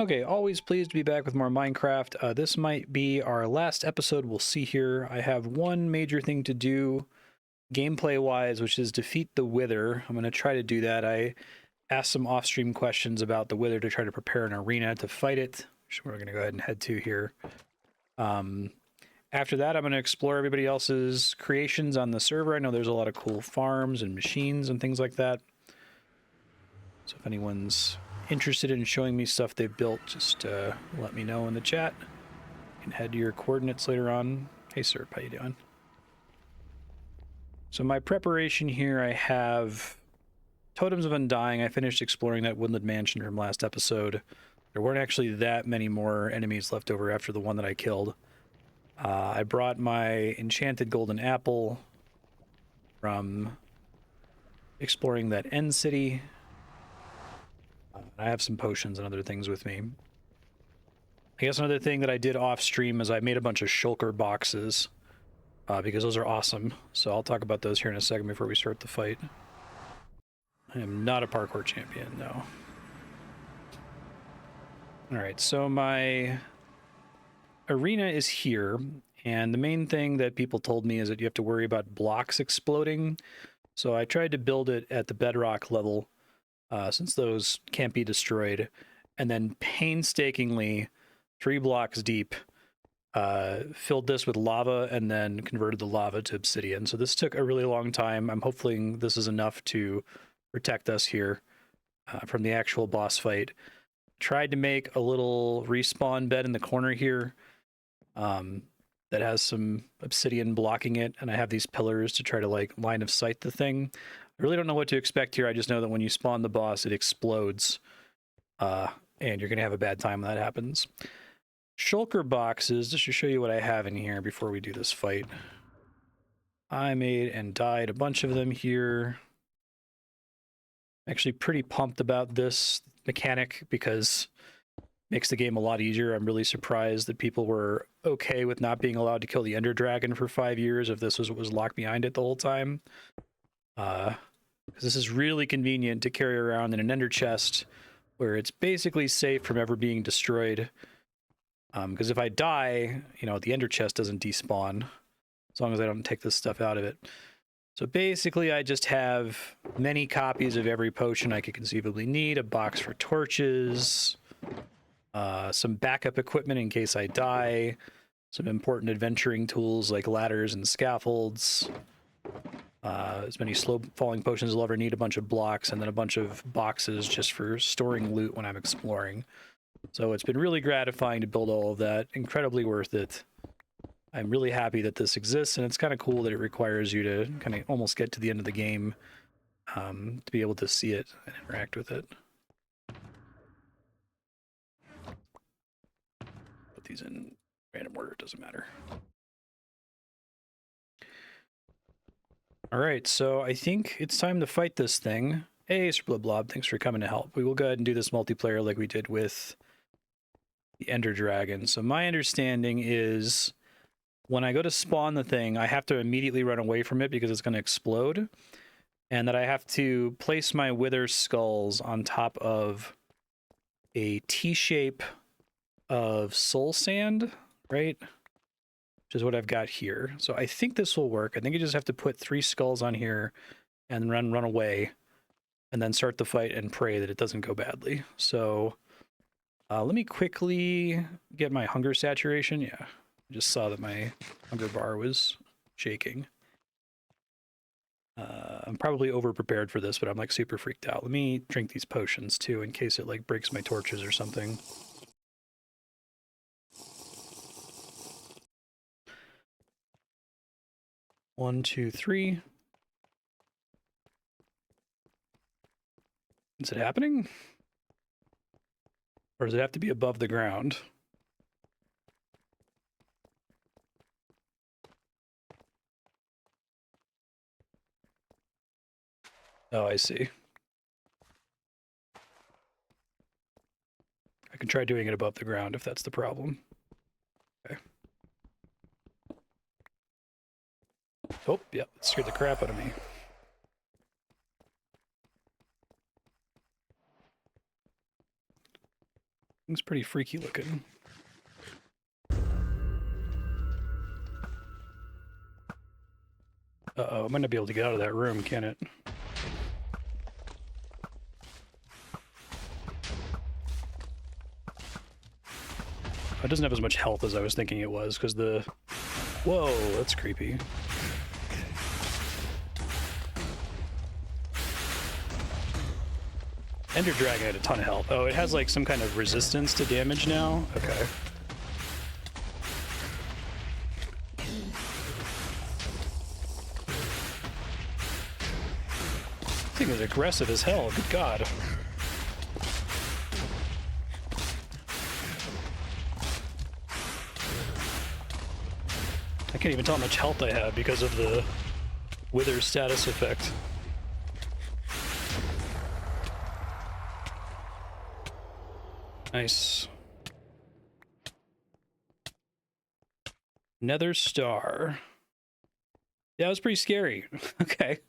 Okay, always pleased to be back with more Minecraft. This might be our last episode we'll see here. I have one major thing to do gameplay-wise, which is defeat the Wither. I'm going to try to do that. I asked some off-stream questions about the Wither to try to prepare an arena to fight it, which we're going to go ahead and head to here. After that, I'm going to explore everybody else's creations on the server. I know there's a lot of cool farms and machines and things like that. So if anyone's interested in showing me stuff they've built, just let me know in the chat. You can head to your coordinates later on. Hey, Sir, how you doing? So my preparation here, I have Totems of Undying. I finished exploring that woodland mansion from last episode. There weren't actually that many more enemies left over after the one that I killed. I brought my enchanted golden apple from exploring that end city. I have some potions and other things with me. I guess another thing that I did off stream is I made a bunch of shulker boxes because those are awesome. So I'll talk about those here in a second before we start the fight. I am not a parkour champion, no. Alright, so my arena is here, and the main thing that people told me is that you have to worry about blocks exploding. So I tried to build it at the bedrock level, since those can't be destroyed, and then painstakingly 3 blocks deep filled this with lava and then converted the lava to obsidian. So this took a really long time. I'm hoping this is enough to protect us here from the actual boss fight. Tried to make a little respawn bed in the corner here that has some obsidian blocking it, and I have these pillars to try to like line of sight the thing. I really don't know what to expect here. I just know that when you spawn the boss, it explodes, and you're going to have a bad time when that happens. Shulker boxes, just to show you what I have in here before we do this fight. I made and dyed a bunch of them here. Actually pretty pumped about this mechanic because it makes the game a lot easier. I'm really surprised that people were okay with not being allowed to kill the Ender Dragon for 5 years if this was what was locked behind it the whole time. Because this is really convenient to carry around in an ender chest where it's basically safe from ever being destroyed. Because if I die, you know, the ender chest doesn't despawn as long as I don't take this stuff out of it. So basically I just have many copies of every potion I could conceivably need, a box for torches, some backup equipment in case I die, some important adventuring tools like ladders and scaffolds, as many slow falling potions as I'll ever need, a bunch of blocks, and then a bunch of boxes just for storing loot when I'm exploring. So it's been really gratifying to build all of that, incredibly worth it. I'm really happy that this exists, and it's kind of cool that it requires you to kind of almost get to the end of the game to be able to see it and interact with it. Put these in random order, it doesn't matter. All right, so I think it's time to fight this thing. Hey, SirBlibblob, thanks for coming to help. We will go ahead and do this multiplayer like we did with the Ender Dragon. So my understanding is when I go to spawn the thing, I have to immediately run away from it because it's going to explode, and that I have to place my wither skulls on top of a T-shape of soul sand, right? Which is what I've got here. So I think this will work. I think you just have to put 3 skulls on here and run away, and then start the fight and pray that it doesn't go badly. So let me quickly get my hunger saturation. Yeah, I just saw that my hunger bar was shaking. I'm probably over-prepared for this, but I'm like super freaked out. Let me drink these potions too in case it like breaks my torches or something. One, two, three. Is it happening? Or does it have to be above the ground? Oh, I see. I can try doing it above the ground if that's the problem. Okay. Oh, yeah, it scared the crap out of me. Thing's pretty freaky looking. Uh-oh, I might not be able to get out of that room, can it? It doesn't have as much health as I was thinking it was, because the... Whoa, that's creepy. Ender Dragon had a ton of health. Oh, it has like some kind of resistance to damage now? Okay. This thing is aggressive as hell, good god. I can't even tell how much health I have because of the wither status effect. Nice. Nether star. Yeah, it was pretty scary. Okay.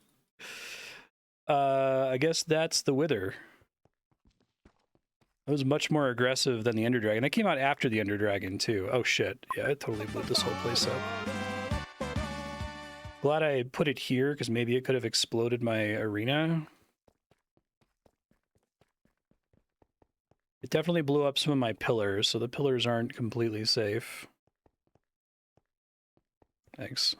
I guess that's the wither. It was much more aggressive than the Ender Dragon. It came out after the Ender Dragon, too. Oh, shit. Yeah, it totally blew this whole place up. Glad I put it here, because maybe it could have exploded my arena. It definitely blew up some of my pillars, so the pillars aren't completely safe. Thanks.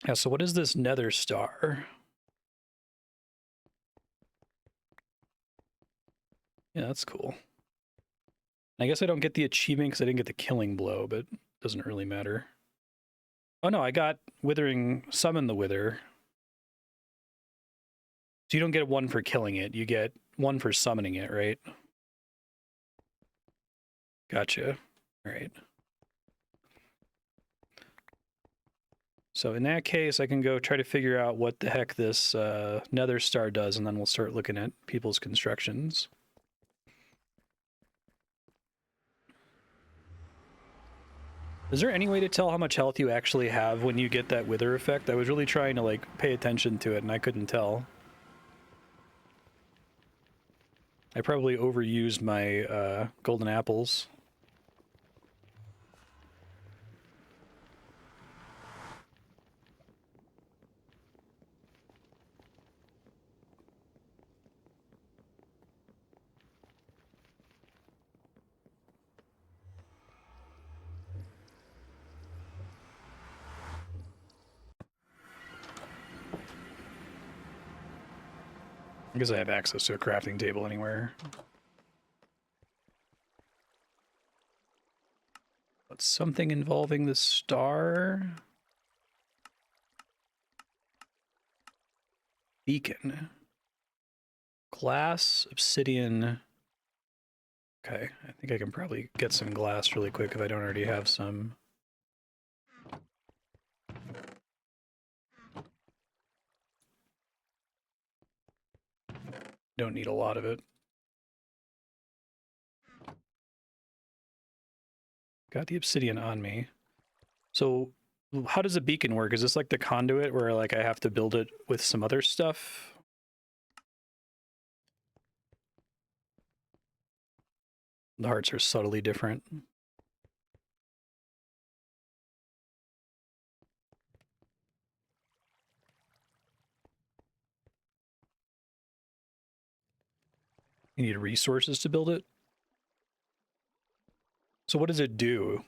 Yeah, so what is this Nether star? Yeah, that's cool. I guess I don't get the achievement because I didn't get the killing blow, but it doesn't really matter. Oh no, I got Withering, Summon the Wither. So you don't get one for killing it, you get one for summoning it, right? Gotcha. All right. So in that case, I can go try to figure out what the heck this Nether star does, and then we'll start looking at people's constructions. Is there any way to tell how much health you actually have when you get that wither effect? I was really trying to like pay attention to it and I couldn't tell. I probably overused my golden apples. I guess I have access to a crafting table anywhere. But something involving the star? Beacon. Glass, obsidian. Okay, I think I can probably get some glass really quick if I don't already have some. Don't need a lot of it. Got the obsidian on me. So how does a beacon work? Is this like the conduit where like I have to build it with some other stuff? The hearts are subtly different. You need resources to build it? So what does it do?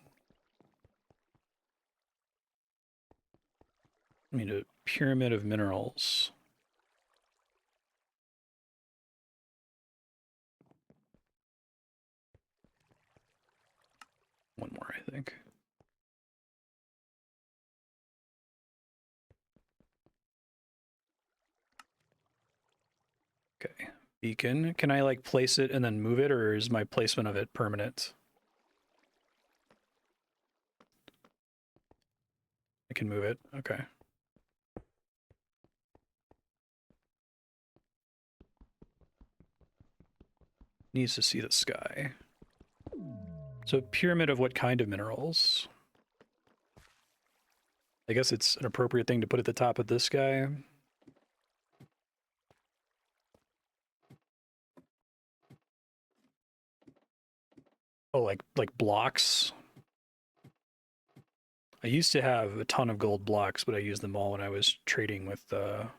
I mean, a pyramid of minerals. One more, I think. Okay, beacon. Can I like place it and then move it, or is my placement of it permanent? I can move it, okay. Needs to see the sky. So pyramid of what kind of minerals? I guess it's an appropriate thing to put at the top of this guy. Oh, like blocks. I used to have a ton of gold blocks, but I used them all when I was trading with forgot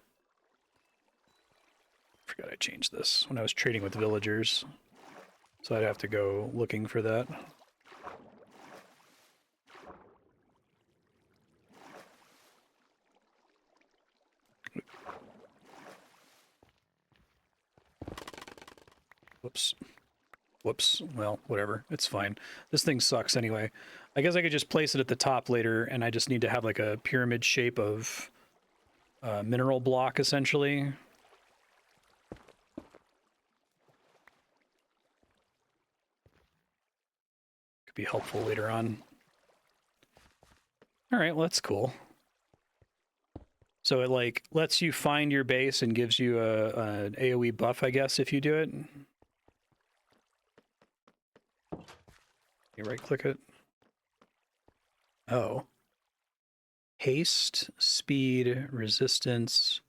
I changed this. When I was trading with villagers. So I'd have to go looking for that. Whoops. Whoops. Well, whatever. It's fine. This thing sucks anyway. I guess I could just place it at the top later, and I just need to have like a pyramid shape of mineral block, essentially. Could be helpful later on. All right, well, that's cool. So it like lets you find your base and gives you an AoE buff, I guess, if you do it. You right click it. Oh. Haste, speed, resistance,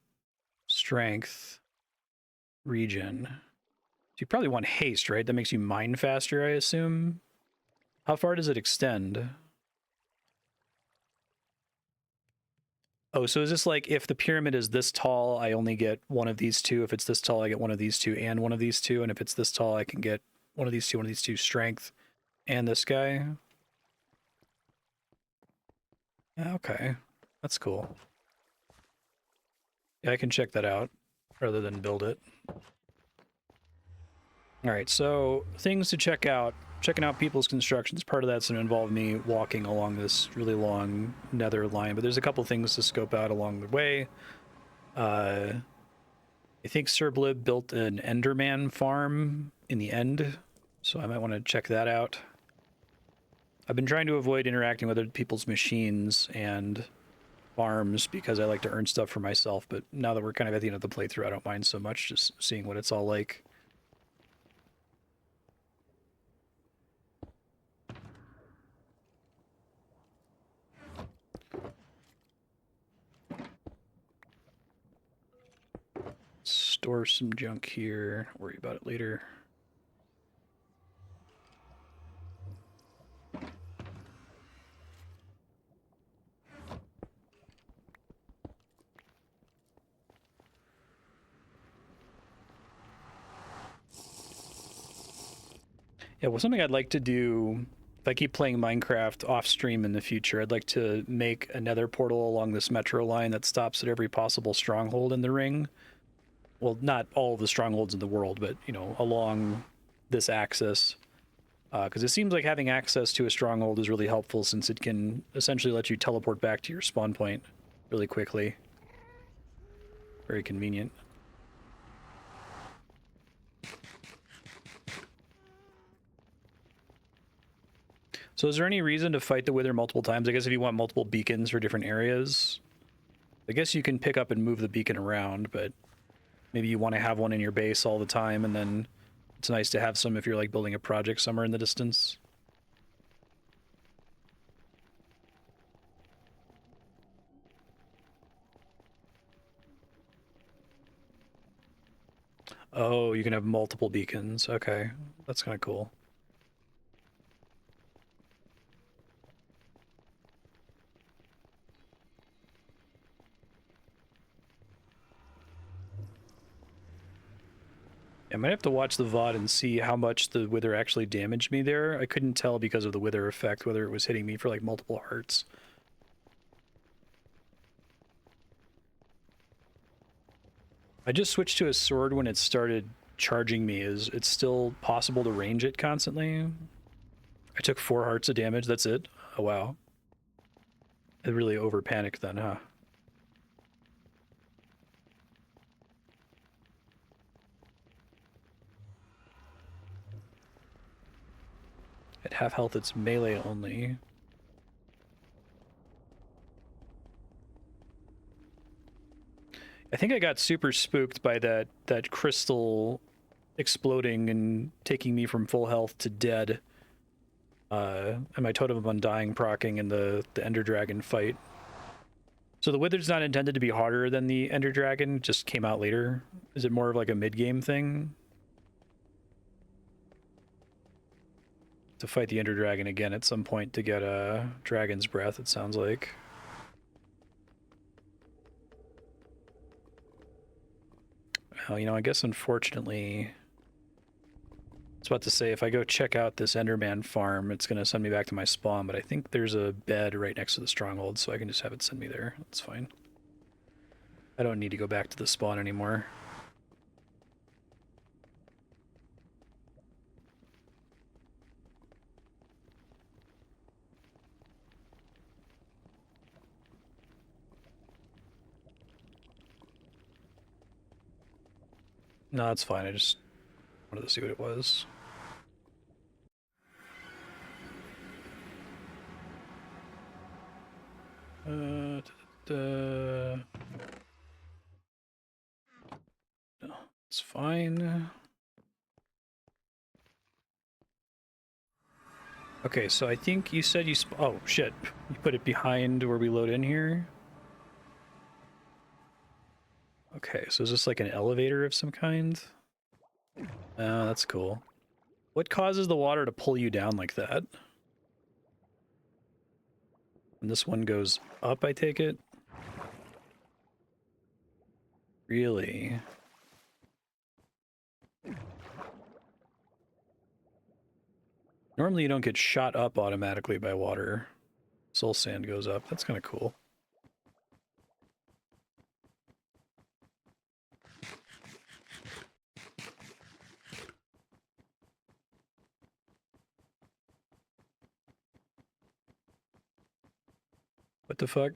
strength, regen. So you probably want haste, right? That makes you mine faster, I assume. How far does it extend? Oh, so is this like if the pyramid is this tall, I only get one of these two. If it's this tall, I get one of these two and one of these two. And if it's this tall, I can get one of these two, strength, and this guy. Okay, that's cool. Yeah, I can check that out rather than build it. All right, so things to check out. Checking out people's constructions. Part of that's going to involve me walking along this really long nether line, but there's a couple things to scope out along the way. I think SirBlibblob built an Enderman farm in the end, so I might want to check that out. I've been trying to avoid interacting with other people's machines and farms because I like to earn stuff for myself, but now that we're kind of at the end of the playthrough, I don't mind so much just seeing what it's all like. Store some junk here. Worry about it later. Yeah, well, something I'd like to do, if I keep playing Minecraft off stream in the future, I'd like to make a nether portal along this metro line that stops at every possible stronghold in the ring. Well, not all of the strongholds in the world, but, you know, along this axis. Because it seems like having access to a stronghold is really helpful since it can essentially let you teleport back to your spawn point really quickly. Very convenient. So is there any reason to fight the Wither multiple times? I guess if you want multiple beacons for different areas, I guess you can pick up and move the beacon around, but maybe you want to have one in your base all the time, and then it's nice to have some if you're like building a project somewhere in the distance. Oh, you can have multiple beacons. Okay, that's kind of cool. I might have to watch the VOD and see how much the Wither actually damaged me there. I couldn't tell because of the Wither effect whether it was hitting me for like multiple hearts. I just switched to a sword when it started charging me. Is it still possible to range it constantly? I took 4 hearts of damage, that's it? Oh wow. I really over panicked then, huh? At half health, it's melee only. I think I got super spooked by that crystal exploding and taking me from full health to dead. And my totem of undying proccing in the Ender Dragon fight. So the Wither's not intended to be harder than the Ender Dragon, just came out later. Is it more of like a mid-game thing? to fight the Ender Dragon again at some point to get a Dragon's Breath, it sounds like. Well, you know, I guess unfortunately, I was about to say, if I go check out this Enderman farm, it's going to send me back to my spawn, but I think there's a bed right next to the stronghold, so I can just have it send me there. That's fine. I don't need to go back to the spawn anymore. No, that's fine. I just wanted to see what it was. No, it's fine. Okay, so I think you said you oh shit, you put it behind where we load in here? Okay, so is this like an elevator of some kind? Oh, that's cool. What causes the water to pull you down like that? And this one goes up, I take it? Really? Normally you don't get shot up automatically by water. Soul sand goes up. That's kind of cool. What the fuck?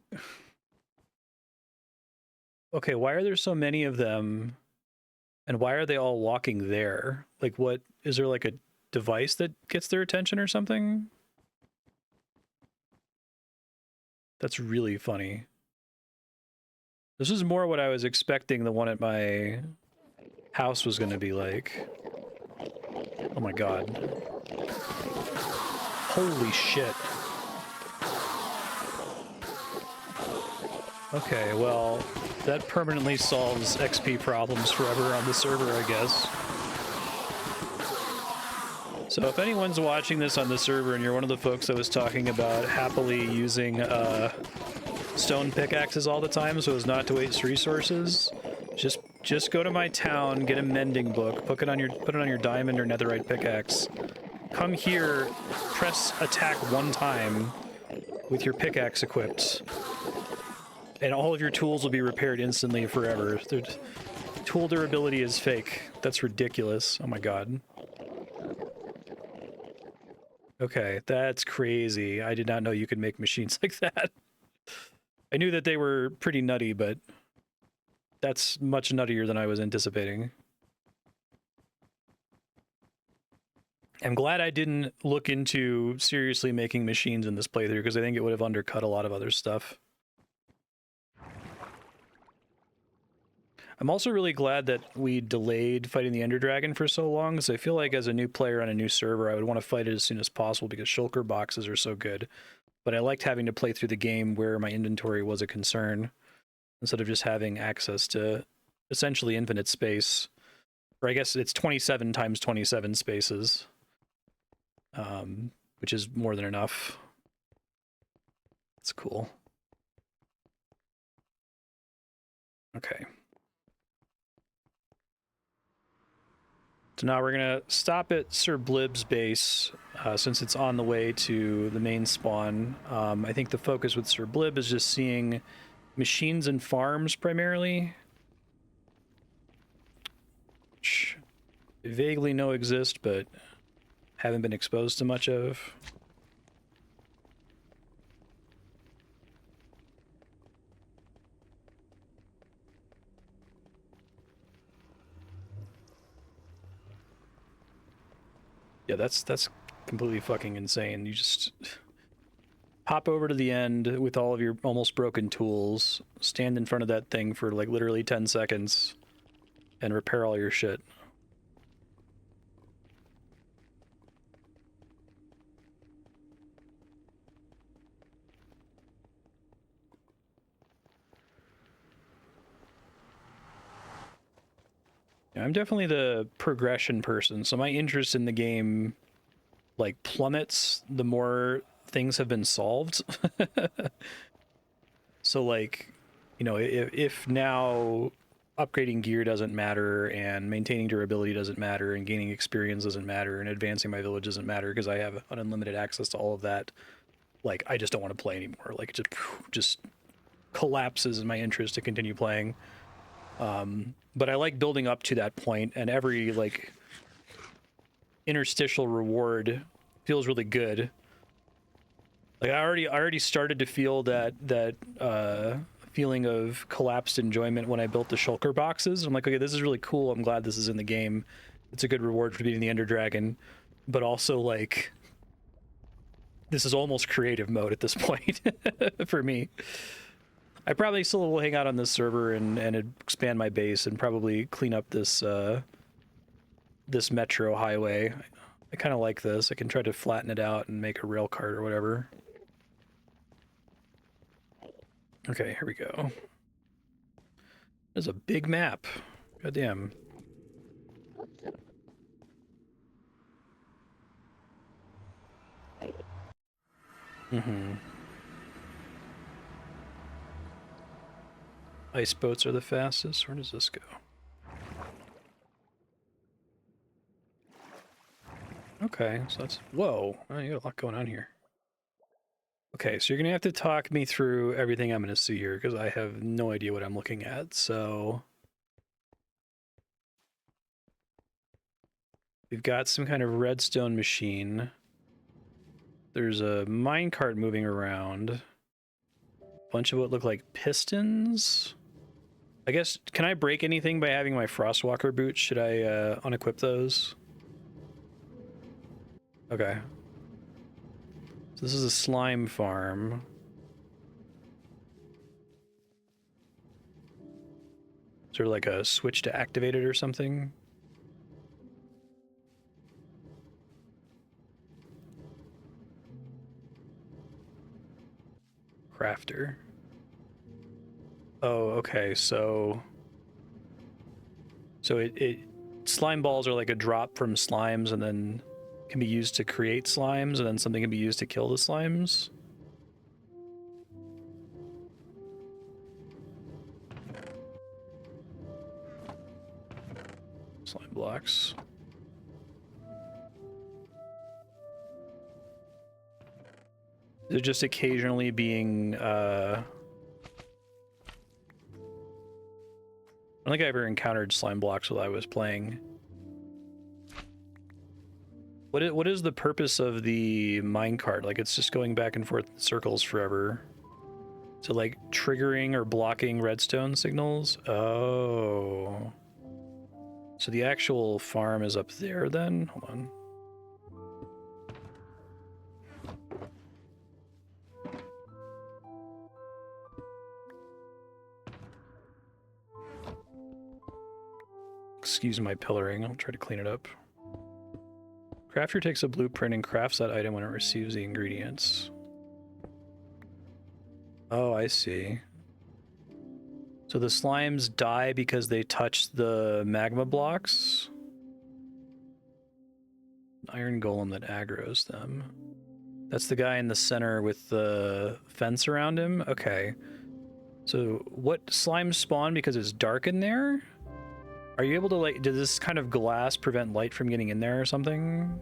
Okay, why are there so many of them? And why are they all walking there? Like, what? Is there like a device that gets their attention or something? That's really funny. This is more what I was expecting the one at my house was going to be like. Oh my god. Holy shit. Okay, well, that permanently solves XP problems forever on the server, I guess. So if anyone's watching this on the server and you're one of the folks that was talking about happily using stone pickaxes all the time so as not to waste resources, just go to my town, get a mending book, put it on your diamond or netherite pickaxe. Come here, press attack one time with your pickaxe equipped, and all of your tools will be repaired instantly forever. Tool durability is fake. That's ridiculous. Oh my god. Okay, that's crazy. I did not know you could make machines like that. I knew that they were pretty nutty, but that's much nuttier than I was anticipating. I'm glad I didn't look into seriously making machines in this playthrough, because I think it would have undercut a lot of other stuff. I'm also really glad that we delayed fighting the Ender Dragon for so long, because I feel like as a new player on a new server, I would want to fight it as soon as possible because shulker boxes are so good. But I liked having to play through the game where my inventory was a concern, instead of just having access to essentially infinite space. Or I guess it's 27 times 27 spaces, which is more than enough. That's cool. Okay. So now we're going to stop at SirBlibb's base, since it's on the way to the main spawn. I think the focus with SirBlib is just seeing machines and farms primarily, which I vaguely know exist, but haven't been exposed to much of. Yeah, that's completely fucking insane. You just hop over to the end with all of your almost broken tools, stand in front of that thing for like literally 10 seconds, and repair all your shit. Yeah, I'm definitely the progression person, so my interest in the game like plummets the more things have been solved. So like, you know, if now upgrading gear doesn't matter and maintaining durability doesn't matter and gaining experience doesn't matter and advancing my village doesn't matter because I have unlimited access to all of that, like I just don't want to play anymore. Like it just collapses in my interest to continue playing. But I like building up to that point, and every like interstitial reward feels really good. Like I already started to feel that feeling of collapsed enjoyment when I built the shulker boxes. I'm like, okay, this is really cool. I'm glad this is in the game. It's a good reward for beating the Ender Dragon, but also like this is almost creative mode at this point for me. I probably still will hang out on this server and expand my base and probably clean up this this metro highway. I kind of like this. I can try to flatten it out and make a rail cart or whatever. Okay, here we go. There's a big map. Goddamn. Ice boats are the fastest. Where does this go? Okay, so that's... Whoa, oh, you got a lot going on here. Okay, so you're gonna have to talk me through everything I'm gonna see here, because I have no idea what I'm looking at, so... We've got some kind of redstone machine. There's a minecart moving around. A bunch of what look like pistons. I guess, can I break anything by having my Frostwalker boots? Should I unequip those? Okay. So this is a slime farm. Is there like a switch to activate it or something? Crafter. Oh, okay, so it slime balls are like a drop from slimes and then can be used to create slimes, and then something can be used to kill the slimes. Slime blocks. They're just occasionally being I don't think I ever encountered slime blocks while I was playing. What is the purpose of the minecart? Like, it's just going back and forth in circles forever. So, like, triggering or blocking redstone signals? Oh. So the actual farm is up there then? Hold on. Excuse my pillaring. I'll try to clean it up. Crafter takes a blueprint and crafts that item when it receives the ingredients. Oh, I see. So the slimes die because they touch the magma blocks? Iron golem that aggroes them. That's the guy in the center with the fence around him? Okay. So what slimes spawn because it's dark in there? Are you able to, like, does this kind of glass prevent light from getting in there or something?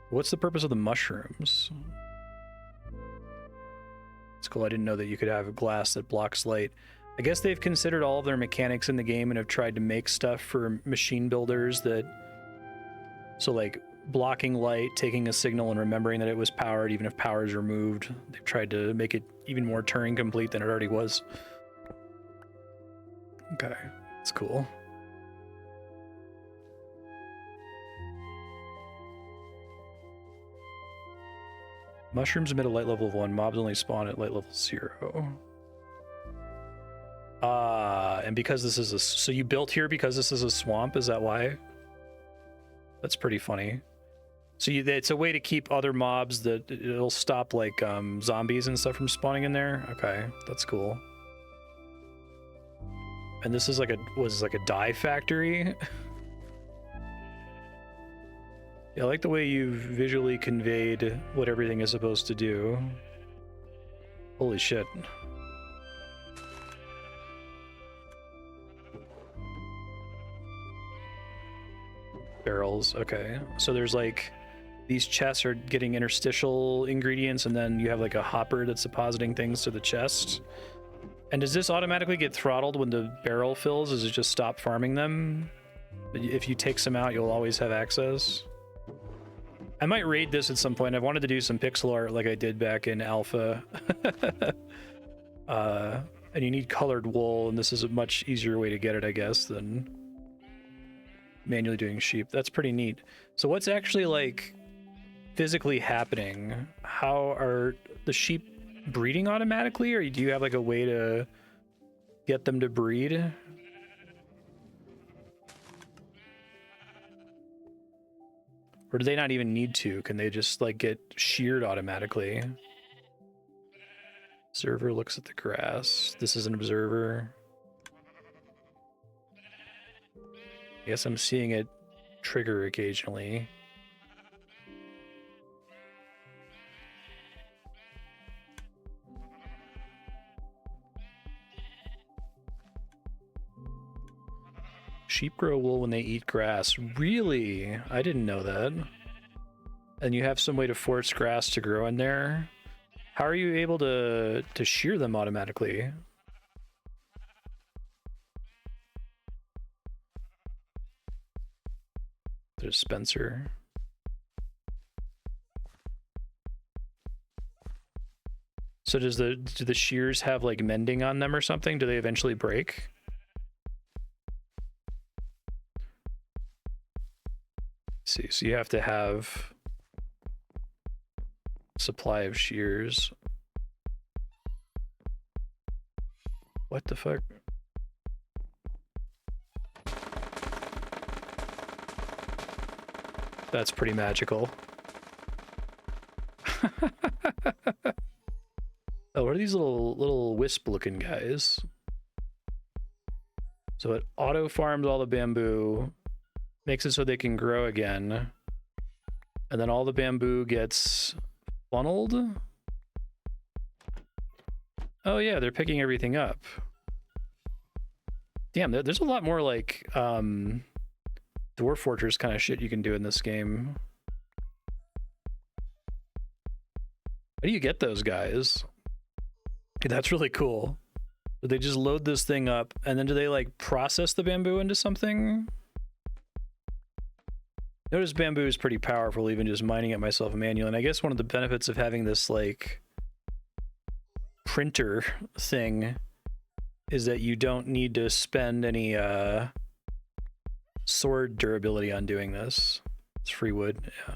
What's the purpose of the mushrooms? It's cool, I didn't know that you could have a glass that blocks light. I guess they've considered all of their mechanics in the game and have tried to make stuff for machine builders that... So, like, blocking light, taking a signal and remembering that it was powered even if power is removed. They've tried to make it even more Turing complete than it already was. Okay. That's cool. Mushrooms emit a light level of 1. Mobs only spawn at light level 0. And because this is a... So you built here because this is a swamp? Is that why? That's pretty funny. So it's a way to keep other mobs that... It'll stop, like, zombies and stuff from spawning in there? Okay, that's cool. And this is like a, was this like a dye factory? Yeah, I like the way you visually conveyed what everything is supposed to do. Holy shit. Barrels, okay. So there's like, these chests are getting interstitial ingredients, and then you have like a hopper that's depositing things to the chest. And does this automatically get throttled when the barrel fills? Does it just stop farming them? If you take some out, you'll always have access. I might raid this at some point. I've wanted to do some pixel art like I did back in alpha. And you need colored wool, and this is a much easier way to get it, I guess, than manually doing sheep. That's pretty neat. So what's actually like physically happening? How are the sheep breeding automatically, or do you have like a way to get them to breed? Or do they not even need to? Can they just like get sheared automatically? Observer looks at the grass. This is an observer. I guess I'm seeing it trigger occasionally. Sheep grow wool when they eat grass. Really? I didn't know that. And you have some way to force grass to grow in there? How are you able to shear them automatically? There's Spencer. So do the shears have like mending on them or something? Do they eventually break? See, so you have to have supply of shears. What the fuck? That's pretty magical. Oh, what are these little wisp looking guys? So it auto farms all the bamboo, makes it so they can grow again, and then all the bamboo gets funneled. Oh yeah, they're picking everything up. Damn, there's a lot more like Dwarf Fortress kind of shit you can do in this game. How do you get those guys? That's really cool. Do they just load this thing up, and then do they like process the bamboo into something? Notice bamboo is pretty powerful, even just mining it myself manually. And I guess one of the benefits of having this like printer thing is that you don't need to spend any sword durability on doing this. It's free wood, yeah.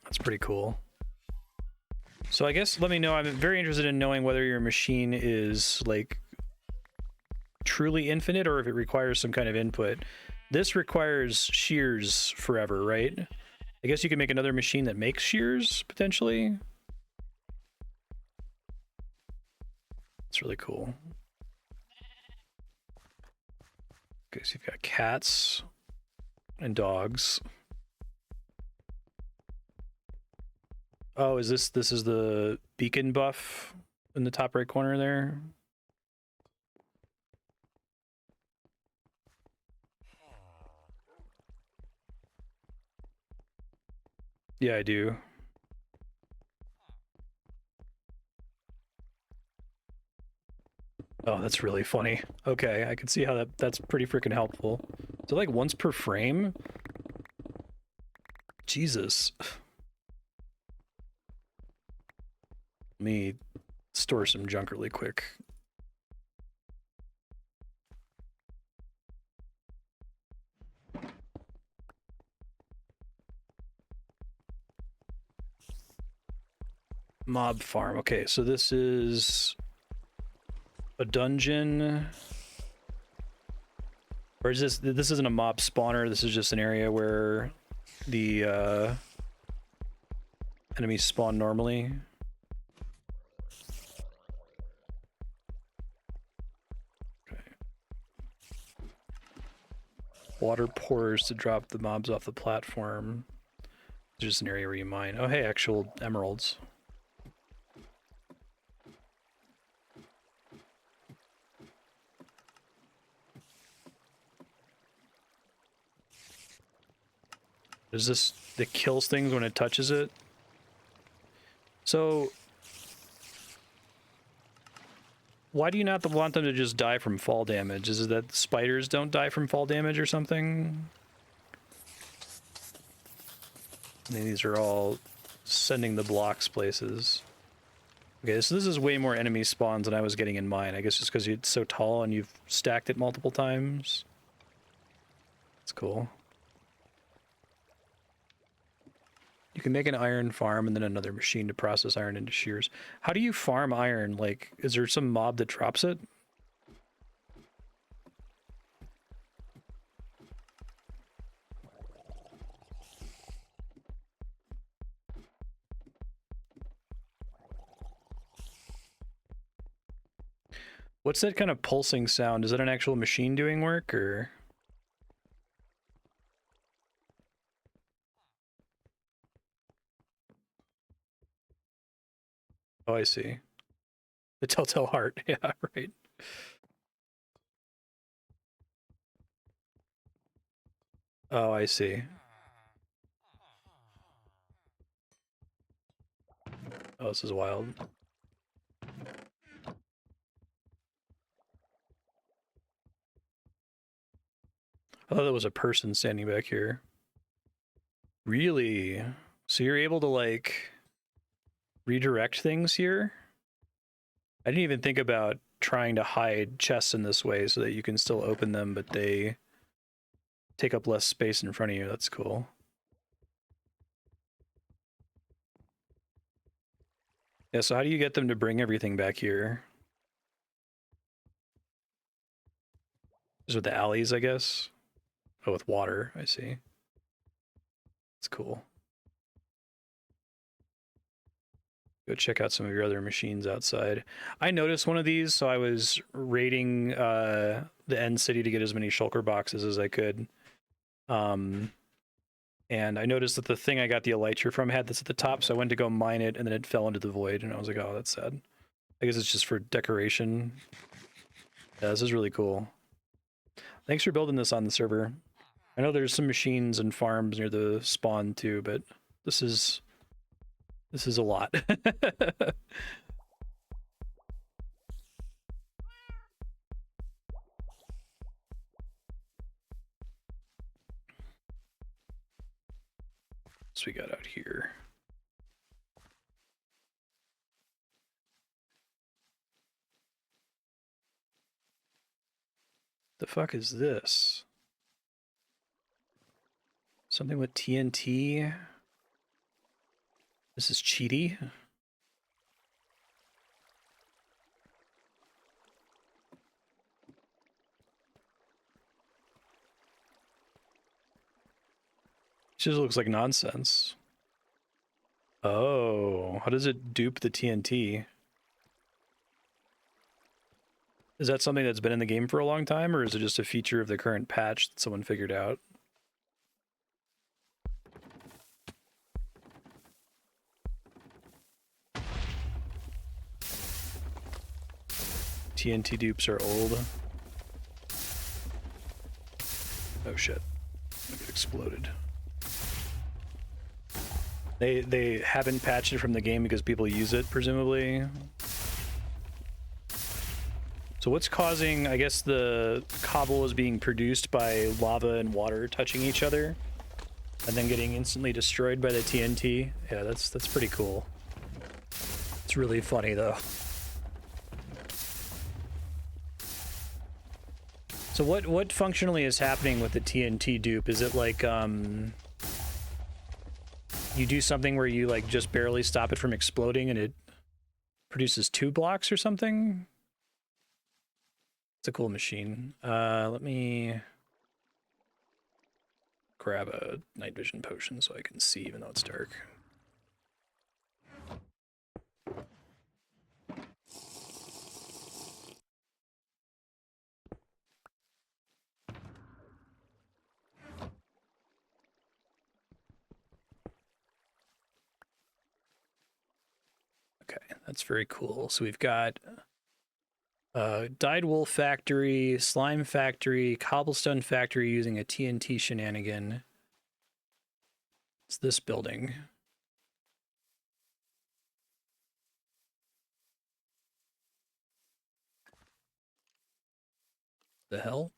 That's pretty cool. So I guess let me know. I'm very interested in knowing whether your machine is like truly infinite or if it requires some kind of input. This requires shears forever, right? I guess you can make another machine that makes shears, potentially. It's really cool. Okay, so you've got cats and dogs. Oh, is this is the beacon buff in the top right corner there? Yeah, I do. Oh, that's really funny. Okay, I can see how that's pretty freaking helpful. So like once per frame? Jesus. Let me store some junk really quick. Mob farm. Okay, so this is a dungeon. Or is this isn't a mob spawner, this is just an area where the enemies spawn normally. Water pours to drop the mobs off the platform. There's just an area where you mine. Oh, hey, actual emeralds. Is this that kills things when it touches it? So why do you not want them to just die from fall damage? Is it that spiders don't die from fall damage or something? I mean, these are all sending the blocks places. Okay, so this is way more enemy spawns than I was getting in mine. I guess just because it's so tall and you've stacked it multiple times. That's cool. You can make an iron farm and then another machine to process iron into shears. How do you farm iron? Like, is there some mob that drops it? What's that kind of pulsing sound? Is that an actual machine doing work, or? Oh, I see. The telltale heart. Yeah, right. Oh, I see. Oh, this is wild. I thought there was a person standing back here. Really? So you're able to, like, redirect things here? I didn't even think about trying to hide chests in this way so that you can still open them, but they take up less space in front of you. That's cool. Yeah, so how do you get them to bring everything back here? Is with the alleys, I guess? Oh, with water, I see. That's cool. Go check out some of your other machines outside. I noticed one of these, so I was raiding the end city to get as many shulker boxes as I could. And I noticed that the thing I got the elytra from had this at the top, so I went to go mine it, and then it fell into the void, and I was like, oh, that's sad. I guess it's just for decoration. Yeah, this is really cool. Thanks for building this on the server. I know there's some machines and farms near the spawn too, but this is a lot. So we got out here. The fuck is this? Something with TNT? This is cheaty? It just looks like nonsense. Oh, how does it dupe the TNT? Is that something that's been in the game for a long time, or is it just a feature of the current patch that someone figured out? TNT dupes are old. Oh shit. It exploded. They haven't patched it from the game because people use it, presumably. So what's causing, I guess the cobble is being produced by lava and water touching each other and then getting instantly destroyed by the TNT. Yeah, that's pretty cool. It's really funny though. So what functionally is happening with the TNT dupe? Is it like you do something where you like just barely stop it from exploding and it produces 2 blocks or something? It's a cool machine. Let me grab a night vision potion so I can see even though it's dark. Okay, that's very cool. So we've got dyed wool factory, slime factory, cobblestone factory using a TNT shenanigan. It's this building. The hell?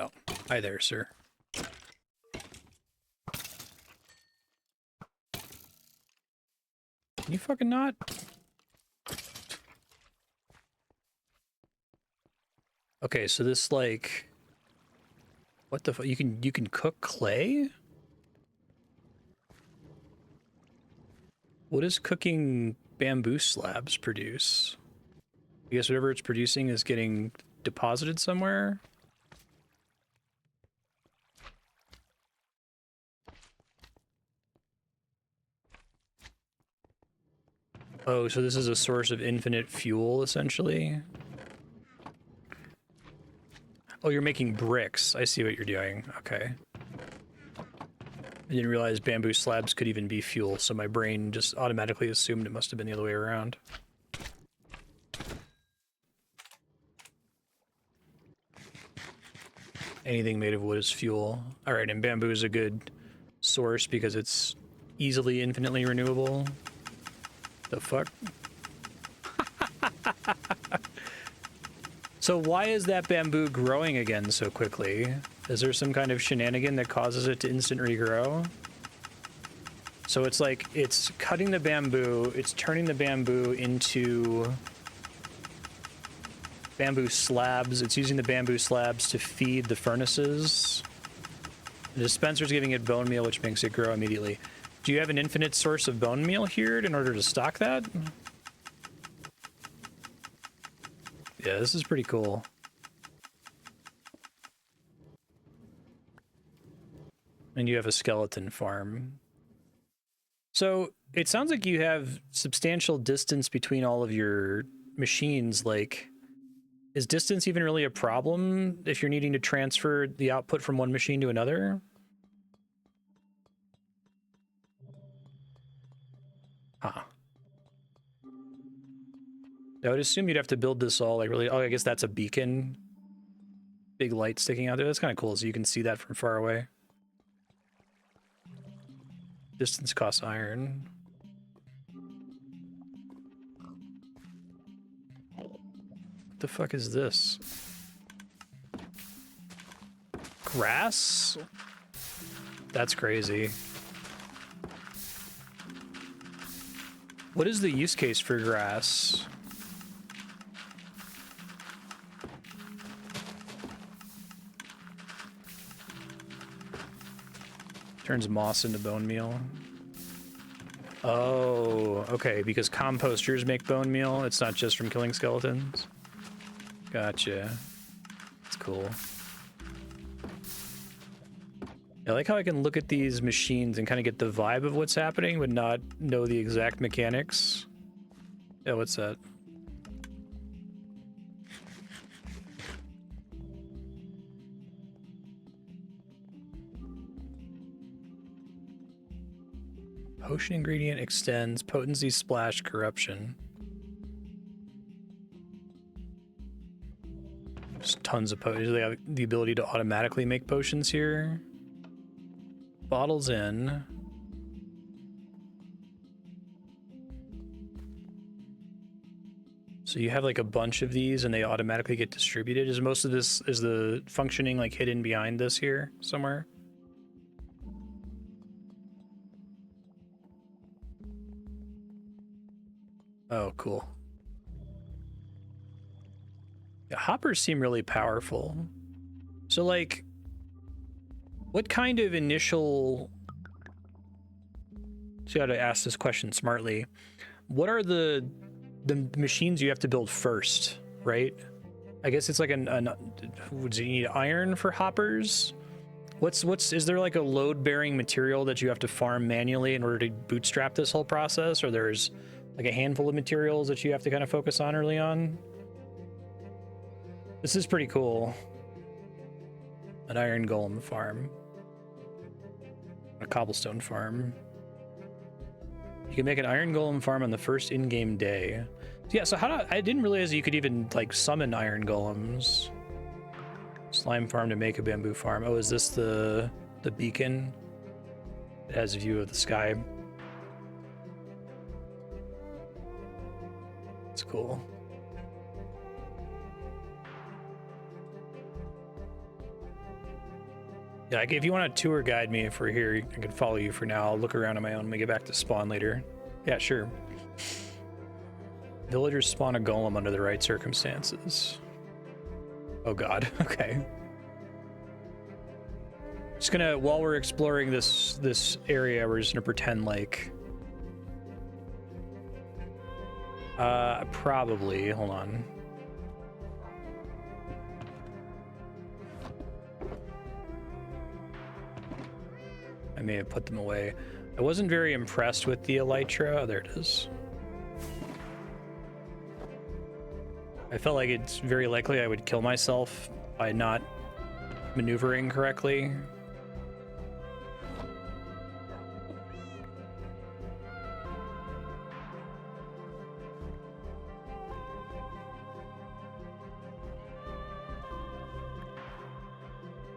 Oh, hi there, sir. Can you fucking not? Okay, so this like, what the fuck? You can cook clay? What does cooking bamboo slabs produce? I guess whatever it's producing is getting deposited somewhere. Oh, so this is a source of infinite fuel, essentially? Oh, you're making bricks. I see what you're doing. Okay. I didn't realize bamboo slabs could even be fuel, so my brain just automatically assumed it must have been the other way around. Anything made of wood is fuel. Alright, and bamboo is a good source because it's easily infinitely renewable. The fuck? So why is that bamboo growing again so quickly? Is there some kind of shenanigan that causes it to instant regrow? So it's like, it's cutting the bamboo, it's turning the bamboo into bamboo slabs. It's using the bamboo slabs to feed the furnaces. The dispenser's giving it bone meal, which makes it grow immediately. Do you have an infinite source of bone meal here in order to stock that? Yeah, this is pretty cool. And you have a skeleton farm. So it sounds like you have substantial distance between all of your machines. Like, is distance even really a problem if you're needing to transfer the output from one machine to another? Huh. I would assume you'd have to build this all like really. Oh, I guess that's a beacon. Big light sticking out there. That's kind of cool, so you can see that from far away. Distance costs iron. What the fuck is this? Grass? That's crazy. What is the use case for grass? Turns moss into bone meal. Oh, okay, because composters make bone meal. It's not just from killing skeletons. Gotcha. That's cool. I like how I can look at these machines and kind of get the vibe of what's happening, but not know the exact mechanics. Yeah, what's that? Potion ingredient extends potency splash corruption. Just tons of potions. They have the ability to automatically make potions here. Bottles in. So you have like a bunch of these and they automatically get distributed. Is most of this, is the functioning like hidden behind this here somewhere? Oh, cool. Yeah, hoppers seem really powerful. So like, what kind of initial... So I gotta ask this question smartly. What are the machines you have to build first, right? I guess it's like would you need iron for hoppers? Is there like a load-bearing material that you have to farm manually in order to bootstrap this whole process, or there's like a handful of materials that you have to kind of focus on early on? This is pretty cool. An iron golem farm. A cobblestone farm. You can make an iron golem farm on the first in-game day. Yeah, so I didn't realize you could even like summon iron golems. Slime farm to make a bamboo farm. Oh, is this the beacon? It has a view of the sky. It's cool. Yeah, if you want to tour guide me if we're here, I can follow you for now. I'll look around on my own when we get back to spawn later. Yeah, sure. Villagers spawn a golem under the right circumstances. Oh god, okay. Just gonna, while we're exploring this area, we're just gonna pretend like... probably, hold on. I may have put them away. I wasn't very impressed with the elytra. Oh, there it is. I felt like it's very likely I would kill myself by not maneuvering correctly.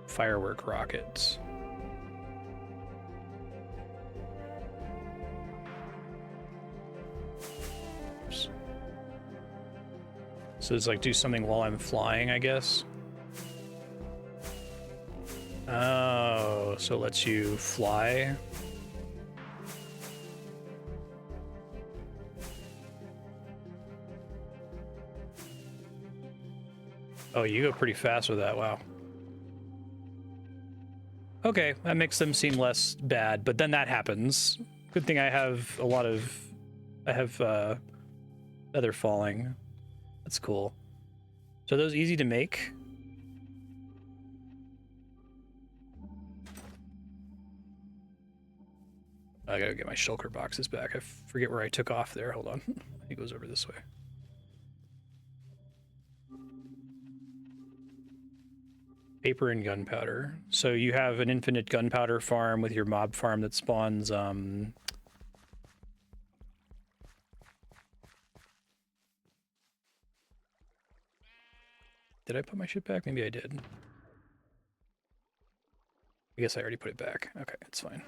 Firework rockets. So it's like do something while I'm flying, I guess. Oh, so it lets you fly. Oh, you go pretty fast with that, wow. Okay, that makes them seem less bad, but then that happens. Good thing I have feather falling. That's cool. So are those easy to make? I gotta get my shulker boxes back. I forget where I took off there. Hold on. He goes over this way. Paper and gunpowder. So you have an infinite gunpowder farm with your mob farm that spawns Did I put my shit back? Maybe I did. I guess I already put it back. Okay, it's fine.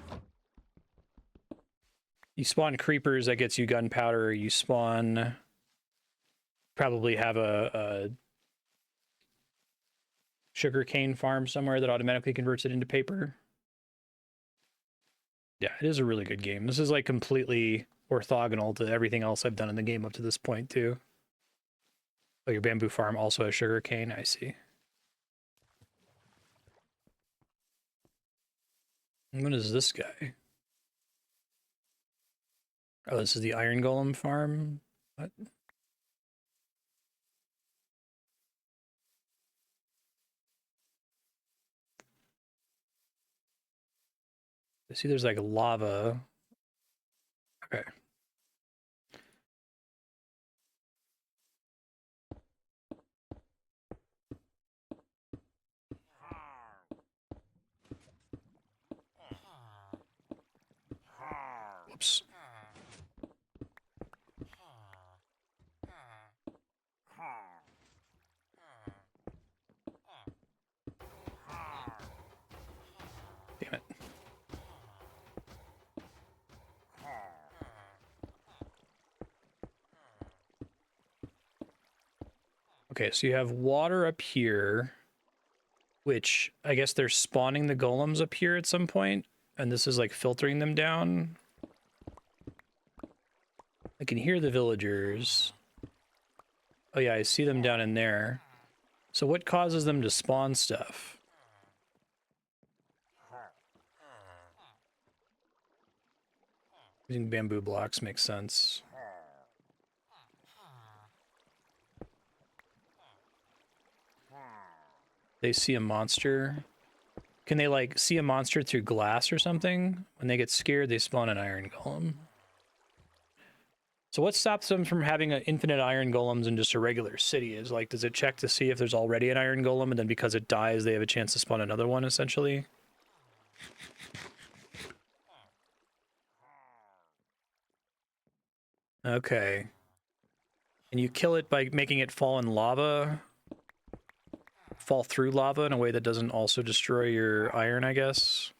You spawn creepers, that gets you gunpowder. You spawn... Probably have a sugarcane farm somewhere that automatically converts it into paper. Yeah, it is a really good game. This is like completely orthogonal to everything else I've done in the game up to this point, too. Oh, your bamboo farm also has sugarcane? I see. And what is this guy? Oh, this is the iron golem farm? What? I see there's like lava. Okay. Whoops. Damn it. Okay, so you have water up here, which I guess they're spawning the golems up here at some point, and this is like filtering them down. I can hear the villagers. Oh yeah, I see them down in there. So what causes them to spawn stuff? Using bamboo blocks makes sense. They see a monster. Can they like see a monster through glass or something? When they get scared, they spawn an iron golem. So what stops them from having an infinite iron golems in just a regular city? Is like, does it check to see if there's already an iron golem, and then because it dies, they have a chance to spawn another one, essentially? Okay. And you kill it by making it fall in lava, fall through lava in a way that doesn't also destroy your iron, I guess.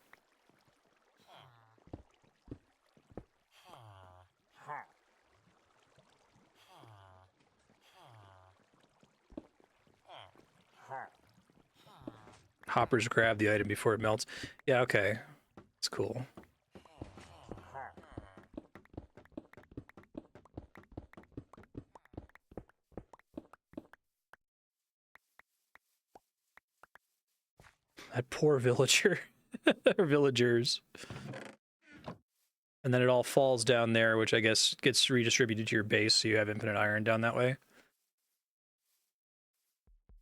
Hoppers grab the item before it melts. Yeah, okay. It's cool. That poor villager. Or villagers. And then it all falls down there, which I guess gets redistributed to your base, so you have infinite iron down that way.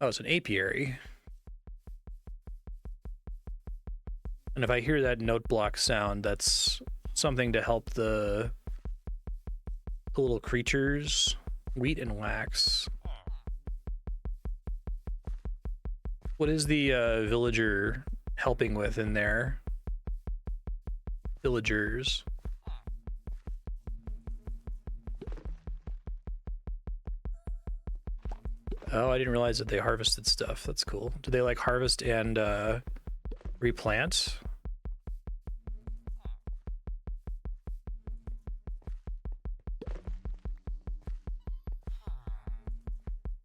Oh, it's an apiary. And if I hear that note block sound, that's something to help the little creatures. Wheat and wax. What is the villager helping with in there? Villagers. Oh, I didn't realize that they harvested stuff. That's cool. Do they like harvest and replant?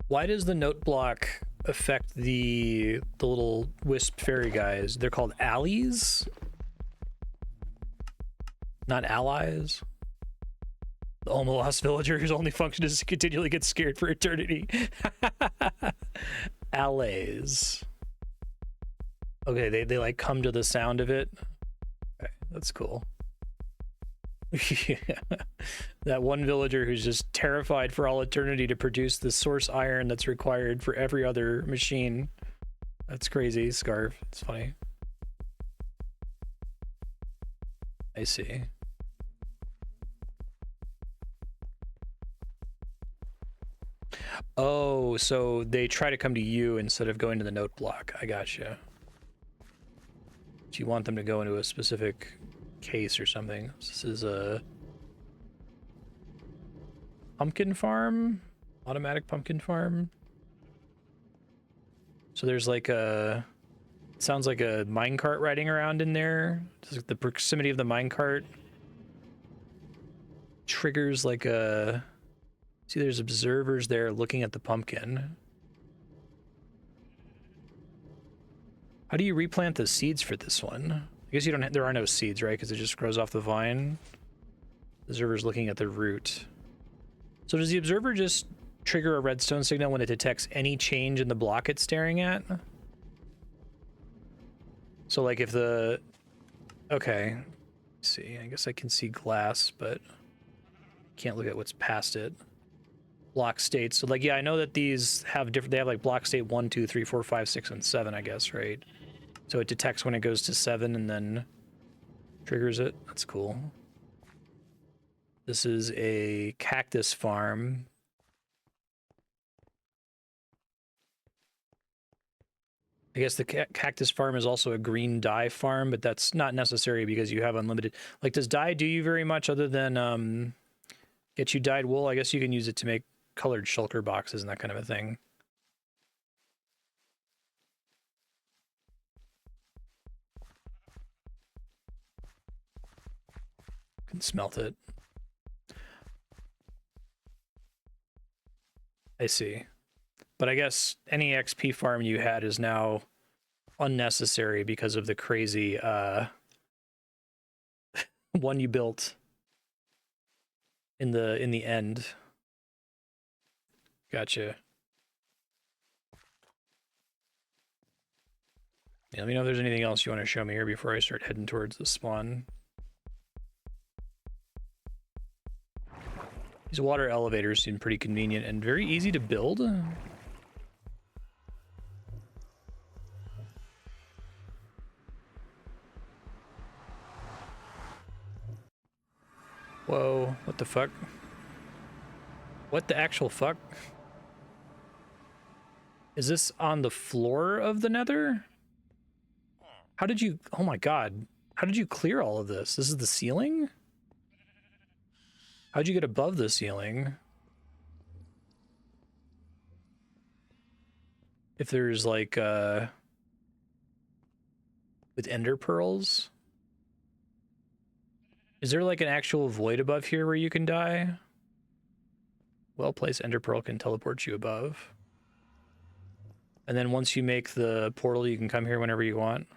Why does the note block affect the little wisp fairy guys? They're called allies? Not allies? The Omelas villager whose only function is to continually get scared for eternity. Allies. Okay, they like come to the sound of it. Okay, that's cool. Yeah. That one villager who's just terrified for all eternity to produce the source iron that's required for every other machine. That's crazy, Scarf. It's funny. I see. Oh, so they try to come to you instead of going to the note block. I gotcha. Do you want them to go into a specific case or something? This is a pumpkin farm, automatic pumpkin farm. So there's like a, it sounds like a minecart riding around in there. Just the proximity of the minecart triggers like a, see there's observers there looking at the pumpkin. How do you replant the seeds for this one? I guess you don't, there are no seeds, right? Because it just grows off the vine. The observer's looking at the root. So does the observer just trigger a redstone signal when it detects any change in the block it's staring at? So like if the, okay, let's see, I guess I can see glass, but can't look at what's past it. Block states. So like, yeah, I know that these have different, they have like block state 1, 2, 3, 4, 5, 6, and 7, I guess, right? So it detects when it goes to 7 and then triggers it. That's cool. This is a cactus farm. I guess the cactus farm is also a green dye farm, but that's not necessary because you have unlimited. Like, does dye do you very much other than get you dyed wool? I guess you can use it to make colored shulker boxes and that kind of a thing. Can smelt it. I see. But I guess any XP farm you had is now unnecessary because of the crazy one you built in the end. Gotcha. Yeah, let me know if there's anything else you want to show me here before I start heading towards the spawn. These water elevators seem pretty convenient and very easy to build. Whoa, what the fuck? What the actual fuck? Is this on the floor of the Nether? How did you, oh my god. How did you clear all of this? This is the ceiling? How'd you get above the ceiling? If there's like, with ender pearls? Is there like an actual void above here where you can die? Well-placed ender pearl can teleport you above. And then once you make the portal, you can come here whenever you want.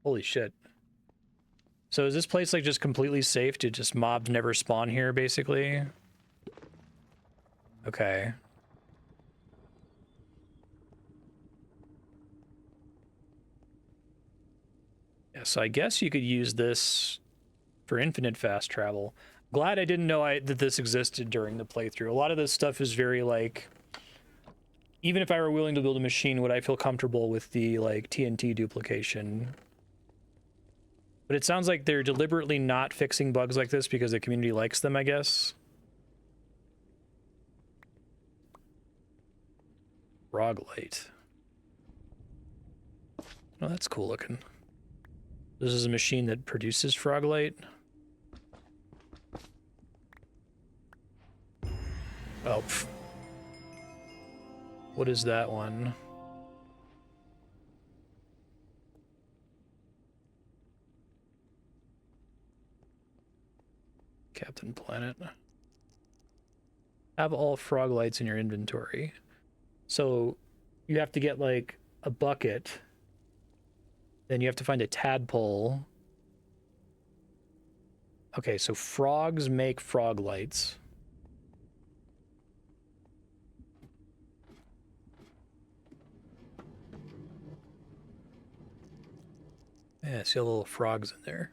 Holy shit. So is this place like just completely safe to just mobs never spawn here, basically? Okay. Yeah, so I guess you could use this for infinite fast travel. Glad I didn't know that this existed during the playthrough. A lot of this stuff is very like, even if I were willing to build a machine, would I feel comfortable with the like TNT duplication? But it sounds like they're deliberately not fixing bugs like this because the community likes them, I guess. Frog light. Oh, that's cool looking. This is a machine that produces frog light. Oh, pff. What is that one? Captain Planet. Have all frog lights in your inventory. So you have to get like a bucket. Then you have to find a tadpole. Okay, so frogs make frog lights. Yeah, I see all the little frogs in there.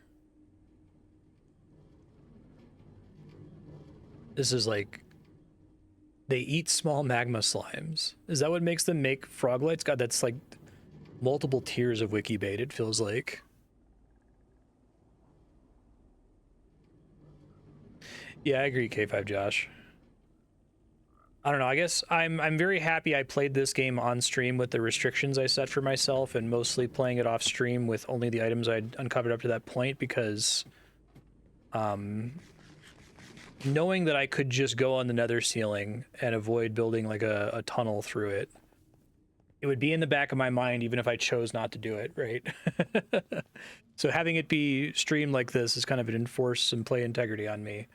This is like, they eat small magma slimes. Is that what makes them make frog lights? God, that's like multiple tiers of wiki bait, it feels like. Yeah, I agree, K5 Josh. I don't know, I guess I'm very happy I played this game on stream with the restrictions I set for myself and mostly playing it off stream with only the items I'd uncovered up to that point because knowing that I could just go on the nether ceiling and avoid building like a tunnel through it, it would be in the back of my mind even if I chose not to do it, right? So having it be streamed like this is kind of an enforce some play integrity on me.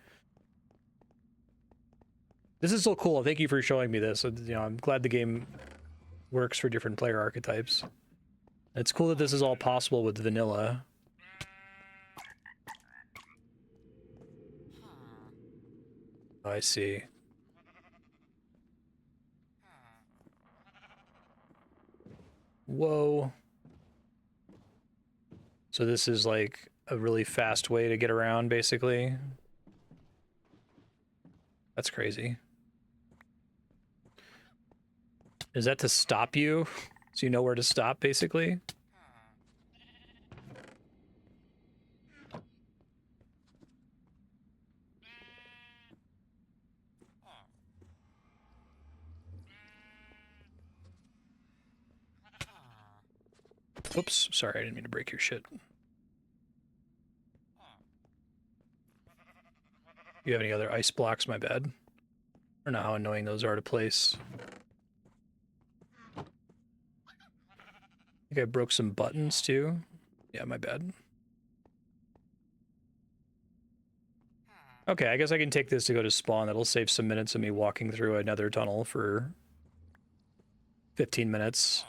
This is so cool. Thank you for showing me this. You know, I'm glad the game works for different player archetypes. It's cool that this is all possible with vanilla. Oh, I see. Whoa. So this is like a really fast way to get around, basically. That's crazy. Is that to stop you? So you know where to stop, basically? Oops, sorry, I didn't mean to break your shit. You have any other ice blocks? My bad. I don't know how annoying those are to place. I think I broke some buttons too. Yeah, my bad. Okay, I guess I can take this to go to spawn. That'll save some minutes of me walking through another tunnel for 15 minutes.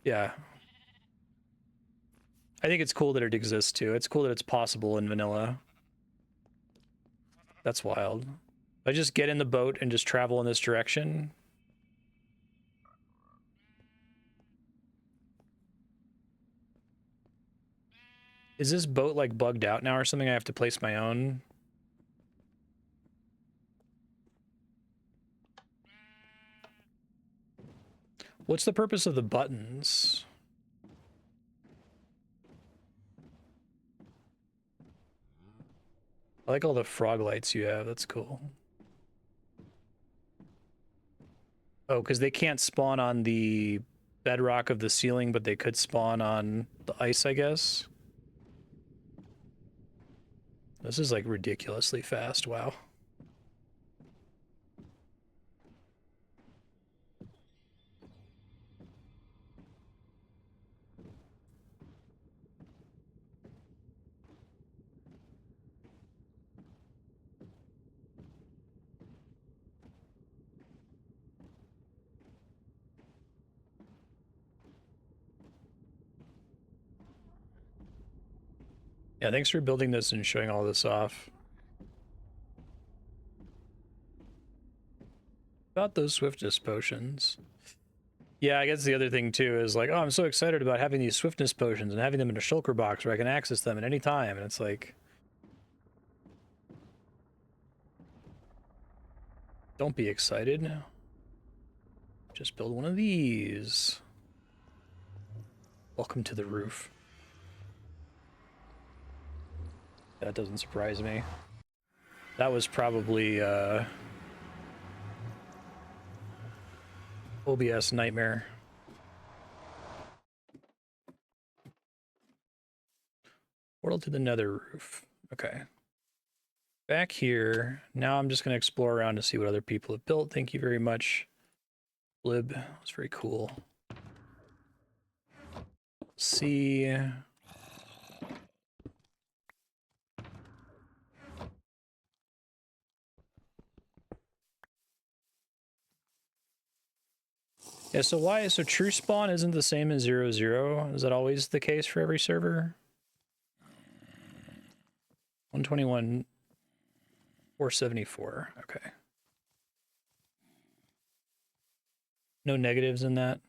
Yeah. I think it's cool that it exists too. It's cool that it's possible in vanilla. That's wild. I just get in the boat and just travel in this direction. Is this boat like bugged out now or something? I have to place my own. What's the purpose of the buttons? I like all the frog lights you have. That's cool. Oh, because they can't spawn on the bedrock of the ceiling, but they could spawn on the ice, I guess. This is like ridiculously fast. Wow. Yeah, thanks for building this and showing all this off. About those swiftness potions. Yeah, I guess the other thing too is like, oh, I'm so excited about having these swiftness potions and having them in a shulker box where I can access them at any time. And it's like, don't be excited. Just build one of these. Welcome to the roof. That doesn't surprise me. That was probably OBS nightmare. Portal to the Nether roof. Okay. Back here. Now I'm just going to explore around to see what other people have built. Thank you very much, Blib. It's very cool. See. Yeah, so why? So true spawn isn't the same as 0, 0. Is that always the case for every server? 121, 474. Okay. No negatives in that?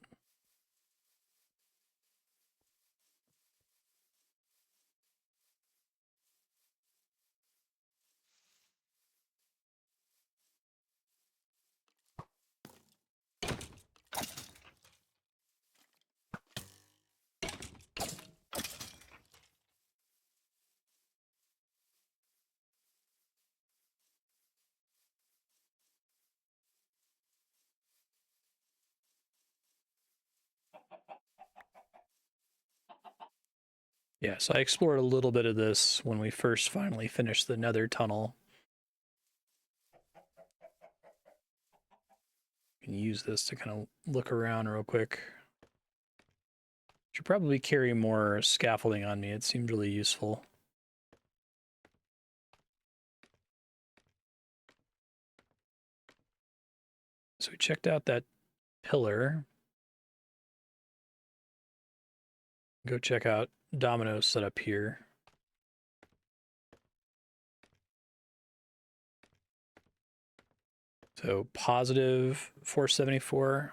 Yeah, so I explored a little bit of this when we first finally finished the Nether tunnel. You can use this to kind of look around real quick. Should probably carry more scaffolding on me. It seemed really useful. So we checked out that pillar. Go check out Domino's setup here. So positive 474.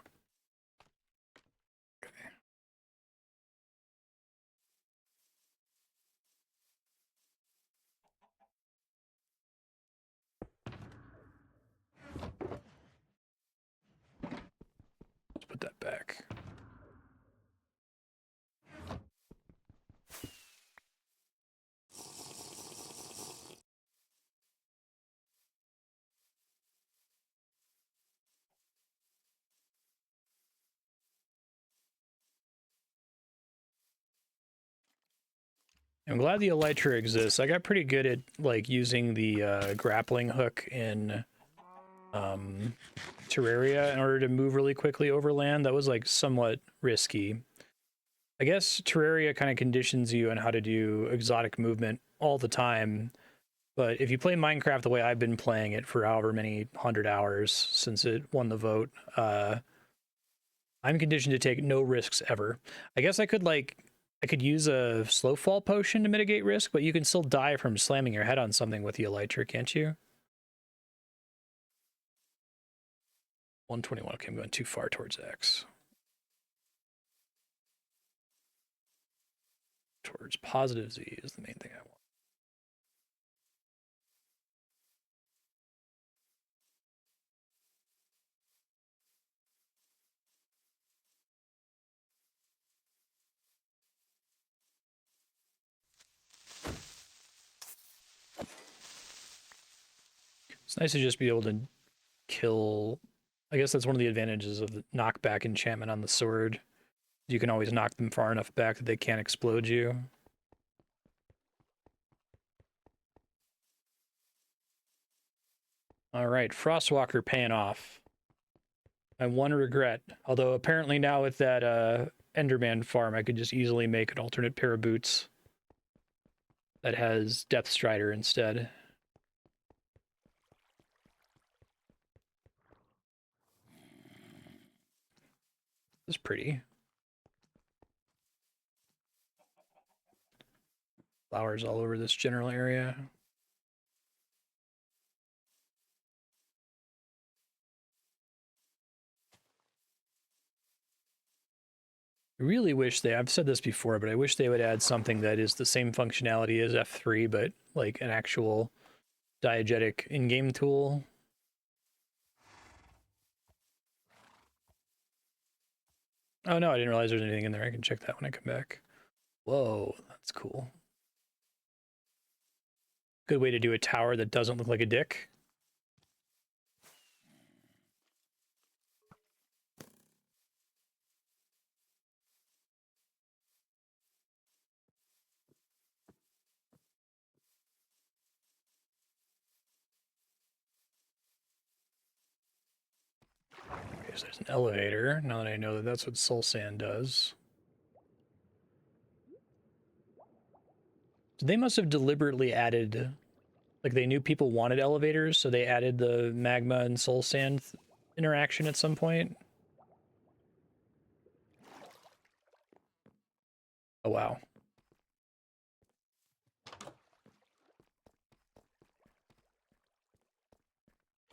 Okay. Let's put that back. I'm glad the elytra exists. I got pretty good at like using the grappling hook in Terraria in order to move really quickly over land. That was like somewhat risky. I guess Terraria kind of conditions you on how to do exotic movement all the time. But if you play Minecraft the way I've been playing it for however many 100 hours since it won the vote, I'm conditioned to take no risks ever. I guess I could use a slow fall potion to mitigate risk, but you can still die from slamming your head on something with the elytra, can't you? 121. Okay, I'm going too far towards X. Towards positive Z is the main thing I want. It's nice to just be able to kill. I guess that's one of the advantages of the knockback enchantment on the sword. You can always knock them far enough back that they can't explode you. All right, Frostwalker paying off. My one regret, although apparently now with that Enderman farm, I could just easily make an alternate pair of boots that has Depth Strider instead. It's pretty. Flowers all over this general area. I really wish I've said this before, but I wish they would add something that is the same functionality as F3, but like an actual diegetic in-game tool. Oh no, I didn't realize there's anything in there. I can check that when I come back. Whoa, that's cool. Good way to do a tower that doesn't look like a dick. Okay, so there's an elevator, now that I know that that's what soul sand does. So they must have deliberately added, like they knew people wanted elevators, so they added the magma and soul sand interaction at some point. Oh wow.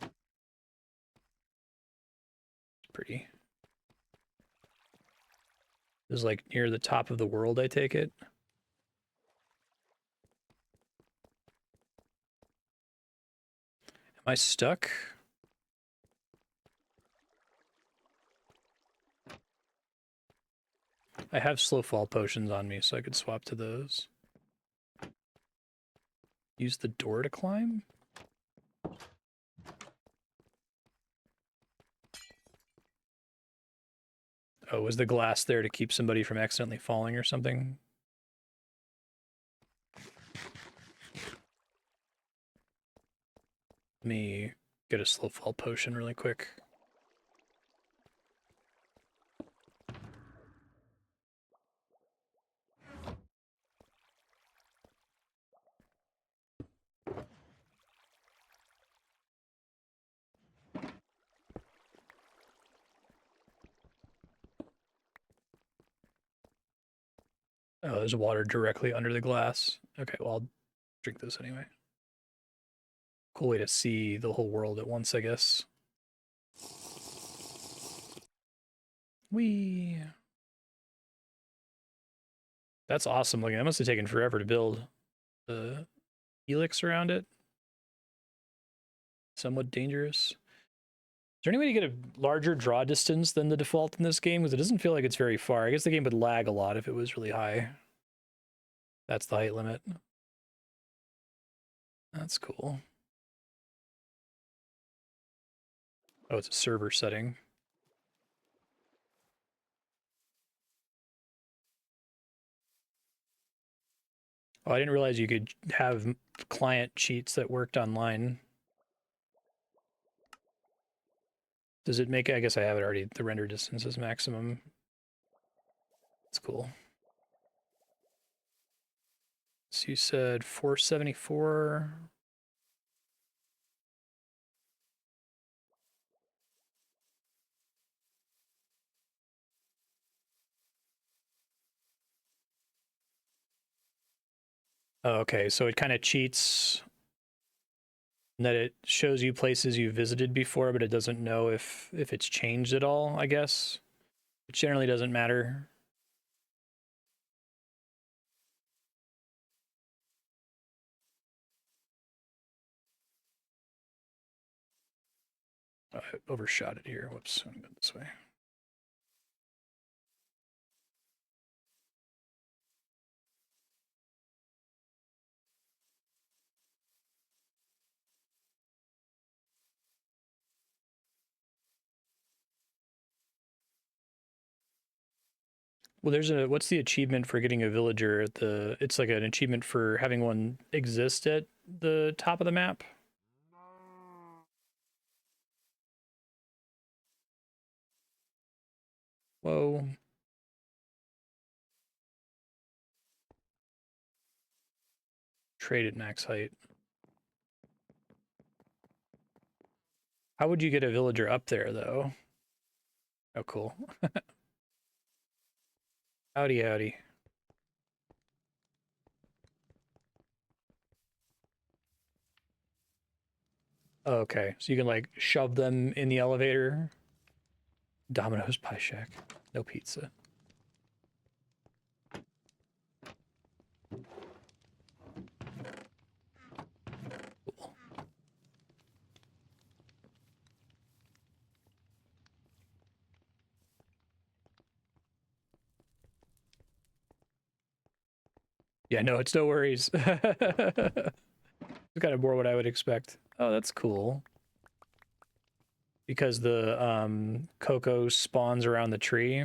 It's pretty. This is like near the top of the world, I take it. Am I stuck? I have slow fall potions on me, so I could swap to those. Use the door to climb? Oh, was the glass there to keep somebody from accidentally falling or something? Let me get a slow fall potion really quick. Oh, there's water directly under the glass. Okay, well, I'll drink this anyway. Cool way to see the whole world at once, I guess. Whee! That's awesome looking. That must have taken forever to build the helix around it. Somewhat dangerous. Is there any way to get a larger draw distance than the default in this game? Because it doesn't feel like it's very far. I guess the game would lag a lot if it was really high. That's the height limit. That's cool. Oh, it's a server setting. Oh, I didn't realize you could have client cheats that worked online. Does it make, I guess I have it already, the render distance is maximum. That's cool. So you said 474. Oh, okay, so it kind of cheats in that it shows you places you visited before, but it doesn't know if it's changed at all, I guess. It generally doesn't matter. I overshot it here. Whoops, I'm going to go this way. Well, there's a, what's the achievement for getting a villager at the, it's like an achievement for having one exist at the top of the map. Whoa. Trade at max height. How would you get a villager up there, though? Oh, cool. Howdy, howdy. Oh, okay, so you can, like, shove them in the elevator. Domino's Pie Shack. No pizza. Cool. Yeah, no, it's no worries. It's kind of more what I would expect. Oh, that's cool. Because the cocoa spawns around the tree.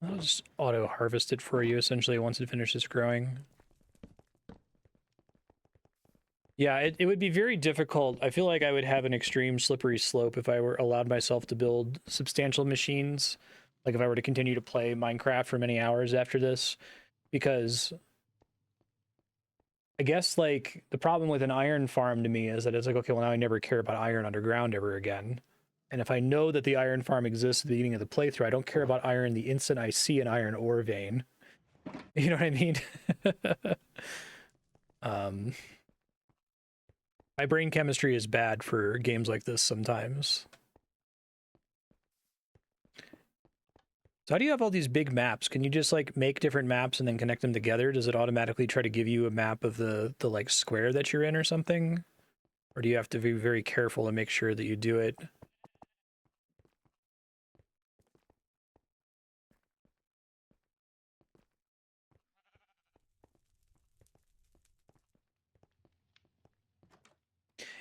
I'll just auto harvest it for you essentially once it finishes growing. Yeah, it would be very difficult. I feel like I would have an extreme slippery slope if I were allowed myself to build substantial machines. Like if I were to continue to play Minecraft for many hours after this, because I guess like the problem with an iron farm to me is that it's like, okay, well now I never care about iron underground ever again. And if I know that the iron farm exists at the beginning of the playthrough, I don't care about iron the instant I see an iron ore vein. You know what I mean? My brain chemistry is bad for games like this sometimes. So how do you have all these big maps? Can you just like make different maps and then connect them together? Does it automatically try to give you a map of the like square that you're in or something? Or do you have to be very careful and make sure that you do it?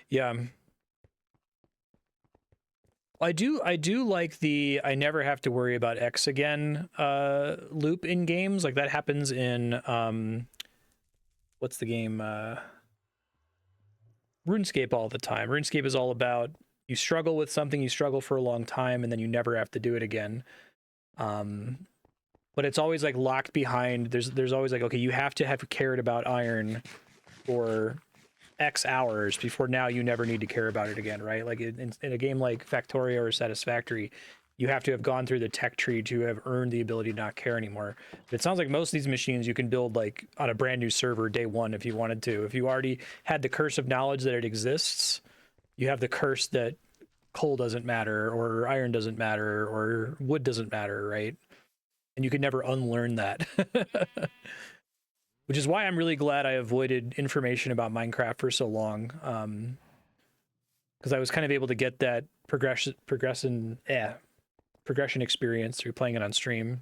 Yeah. I do like the I never have to worry about X again loop in games. Like that happens in what's the game? RuneScape all the time. RuneScape is all about you struggle with something, you struggle for a long time, and then you never have to do it again. But it's always like locked behind. There's always like, okay, you have to have cared about iron for X hours before now you never need to care about it again, right? Like in a game like Factorio or Satisfactory, you have to have gone through the tech tree to have earned the ability to not care anymore. But it sounds like most of these machines you can build like on a brand new server day one if you wanted to. If you already had the curse of knowledge that it exists, you have the curse that coal doesn't matter or iron doesn't matter or wood doesn't matter, right? And you can never unlearn that. Which is why I'm really glad I avoided information about Minecraft for so long. Because I was kind of able to get that progression experience through playing it on stream.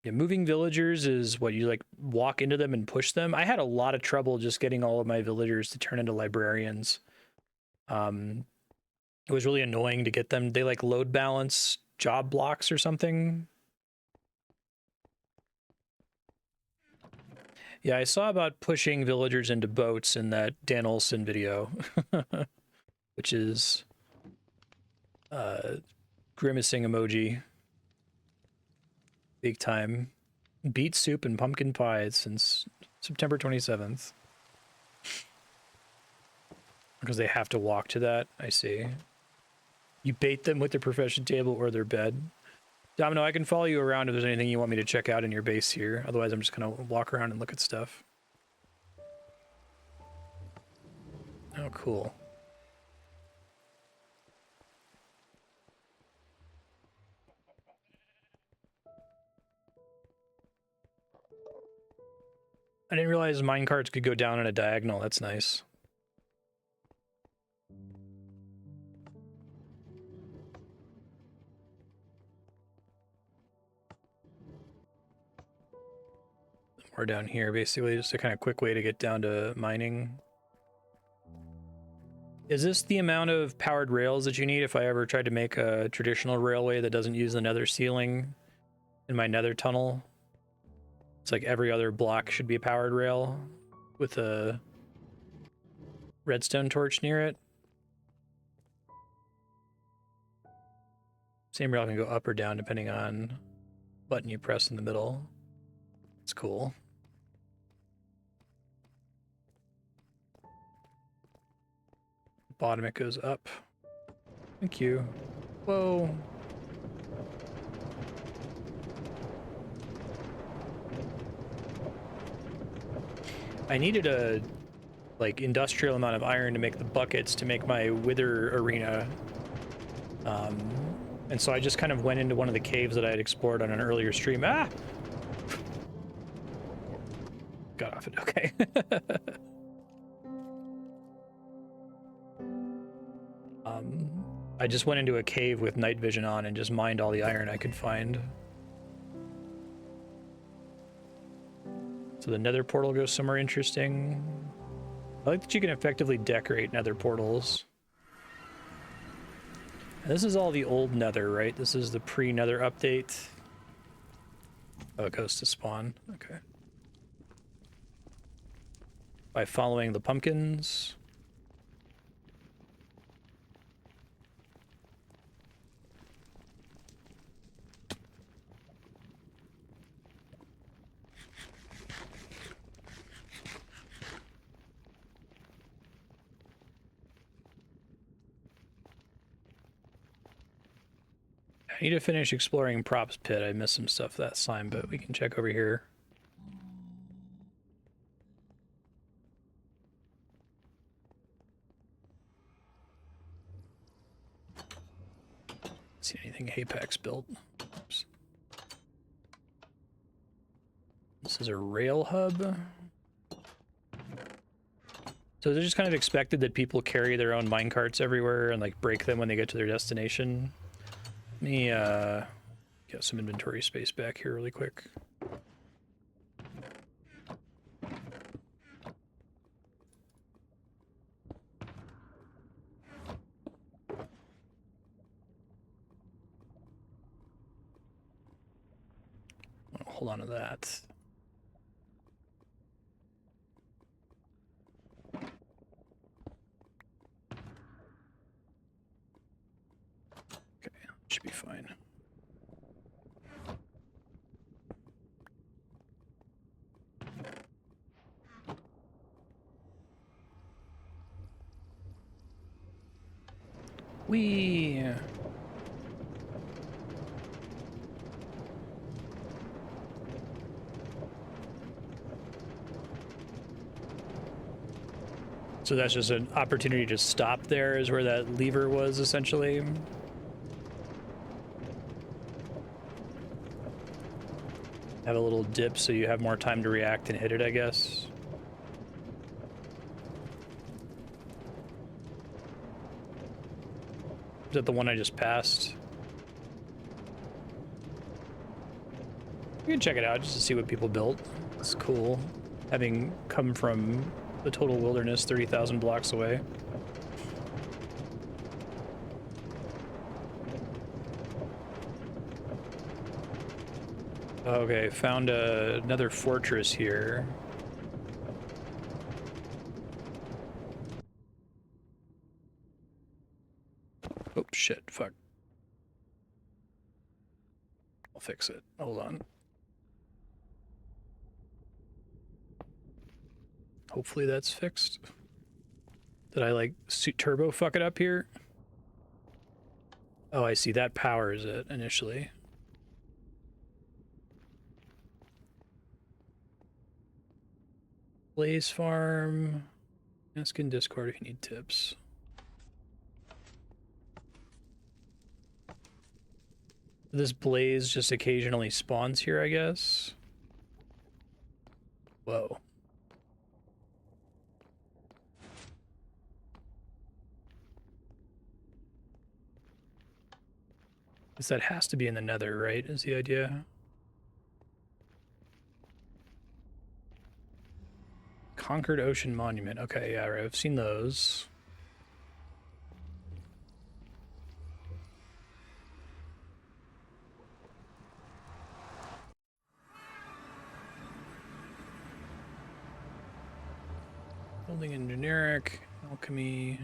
Yeah, moving villagers is what you like walk into them and push them. I had a lot of trouble just getting all of my villagers to turn into librarians. It was really annoying to get them. They like load balance job blocks or something. Yeah, I saw about pushing villagers into boats in that Dan Olsen video, which is grimacing emoji. Big time. Beet soup and pumpkin pie since September 27th. Because they have to walk to that, I see. You bait them with their profession table or their bed. Domino, I can follow you around if there's anything you want me to check out in your base here. Otherwise, I'm just gonna walk around and look at stuff. Oh, cool. I didn't realize minecarts could go down on a diagonal. That's nice. More down here, basically, just a kind of quick way to get down to mining. Is this the amount of powered rails that you need if I ever tried to make a traditional railway that doesn't use the nether ceiling in my nether tunnel? It's like every other block should be a powered rail with a redstone torch near it. Same rail can go up or down depending on button you press in the middle. It's cool. Bottom it goes up. Thank you. Whoa. I needed a like industrial amount of iron to make the buckets to make my wither arena. And so I just kind of went into one of the caves that I had explored on an earlier stream. Ah! Got off it, okay. I just went into a cave with night vision on and just mined all the iron I could find. So the nether portal goes somewhere interesting. I like that you can effectively decorate nether portals. And this is all the old nether, right? This is the pre-nether update. Oh, it goes to spawn. Okay. By following the pumpkins. I need to finish exploring Props Pit. I missed some stuff that time, but we can check over here. See anything Hapax built? Oops. This is a rail hub. So they're just kind of expected that people carry their own minecarts everywhere and like break them when they get to their destination. Let me get some inventory space back here really quick. Hold on to that. Okay, should be fine. Whee! So that's just an opportunity to stop there is where that lever was, essentially. Have a little dip so you have more time to react and hit it, I guess. Is that the one I just passed? You can check it out just to see what people built. It's cool. Having come from the total wilderness 30,000 blocks away. Okay, found another fortress here. Oh shit, fuck. I'll fix it. Hold on. Hopefully that's fixed. Did I like turbo fuck it up here? Oh, I see. That powers it initially. Blaze farm. Ask in Discord if you need tips. This blaze just occasionally spawns here, I guess. Whoa. Guess that has to be in the nether, right? Is the idea. Conquered Ocean Monument. Okay, yeah, right. I've seen those. Building in generic, alchemy,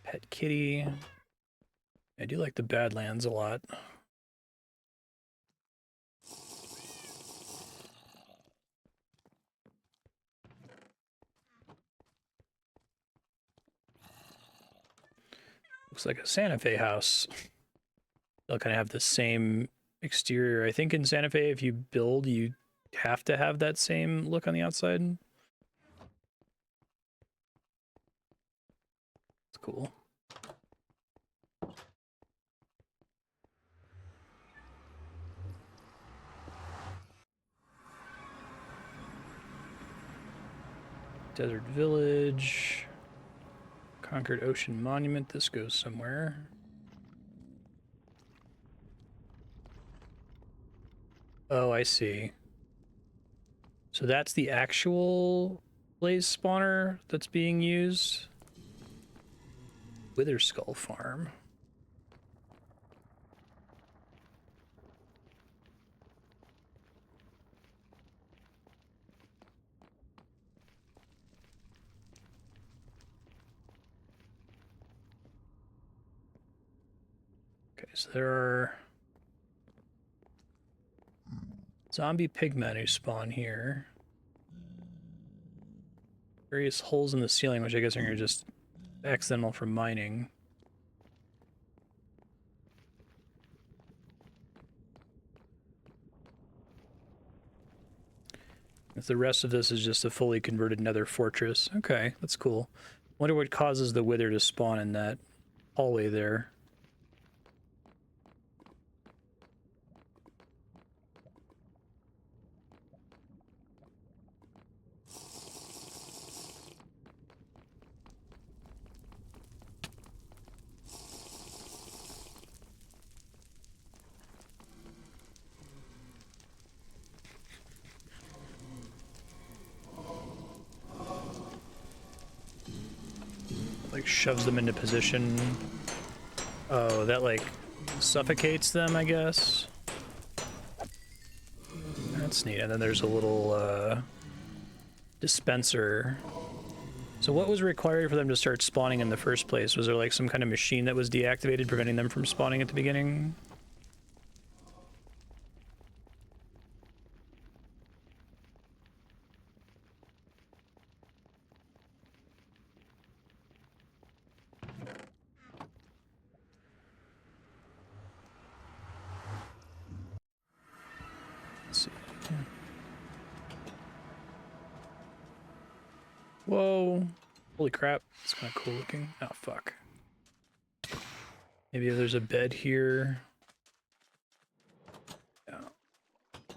pet kitty. I do like the Badlands a lot. Looks like a Santa Fe house. They'll kind of have the same exterior. I think in Santa Fe, if you build, you have to have that same look on the outside. It's cool. Desert Village. Conquered Ocean Monument. This goes somewhere. Oh, I see. So that's the actual blaze spawner that's being used. Wither Skull Farm. Okay, so there are zombie pigmen who spawn here. Various holes in the ceiling, which I guess are just accidental from mining. If the rest of this is just a fully converted nether fortress. Okay, that's cool. Wonder what causes the wither to spawn in that hallway there. Like shoves them into position. Oh, that like suffocates them, I guess. That's neat. And then there's a little dispenser. So what was required for them to start spawning in the first place? Was there like some kind of machine that was deactivated, preventing them from spawning at the beginning? Let's see. Whoa. Holy crap. It's kind of cool looking. Oh, fuck. Maybe if there's a bed here. Yeah. I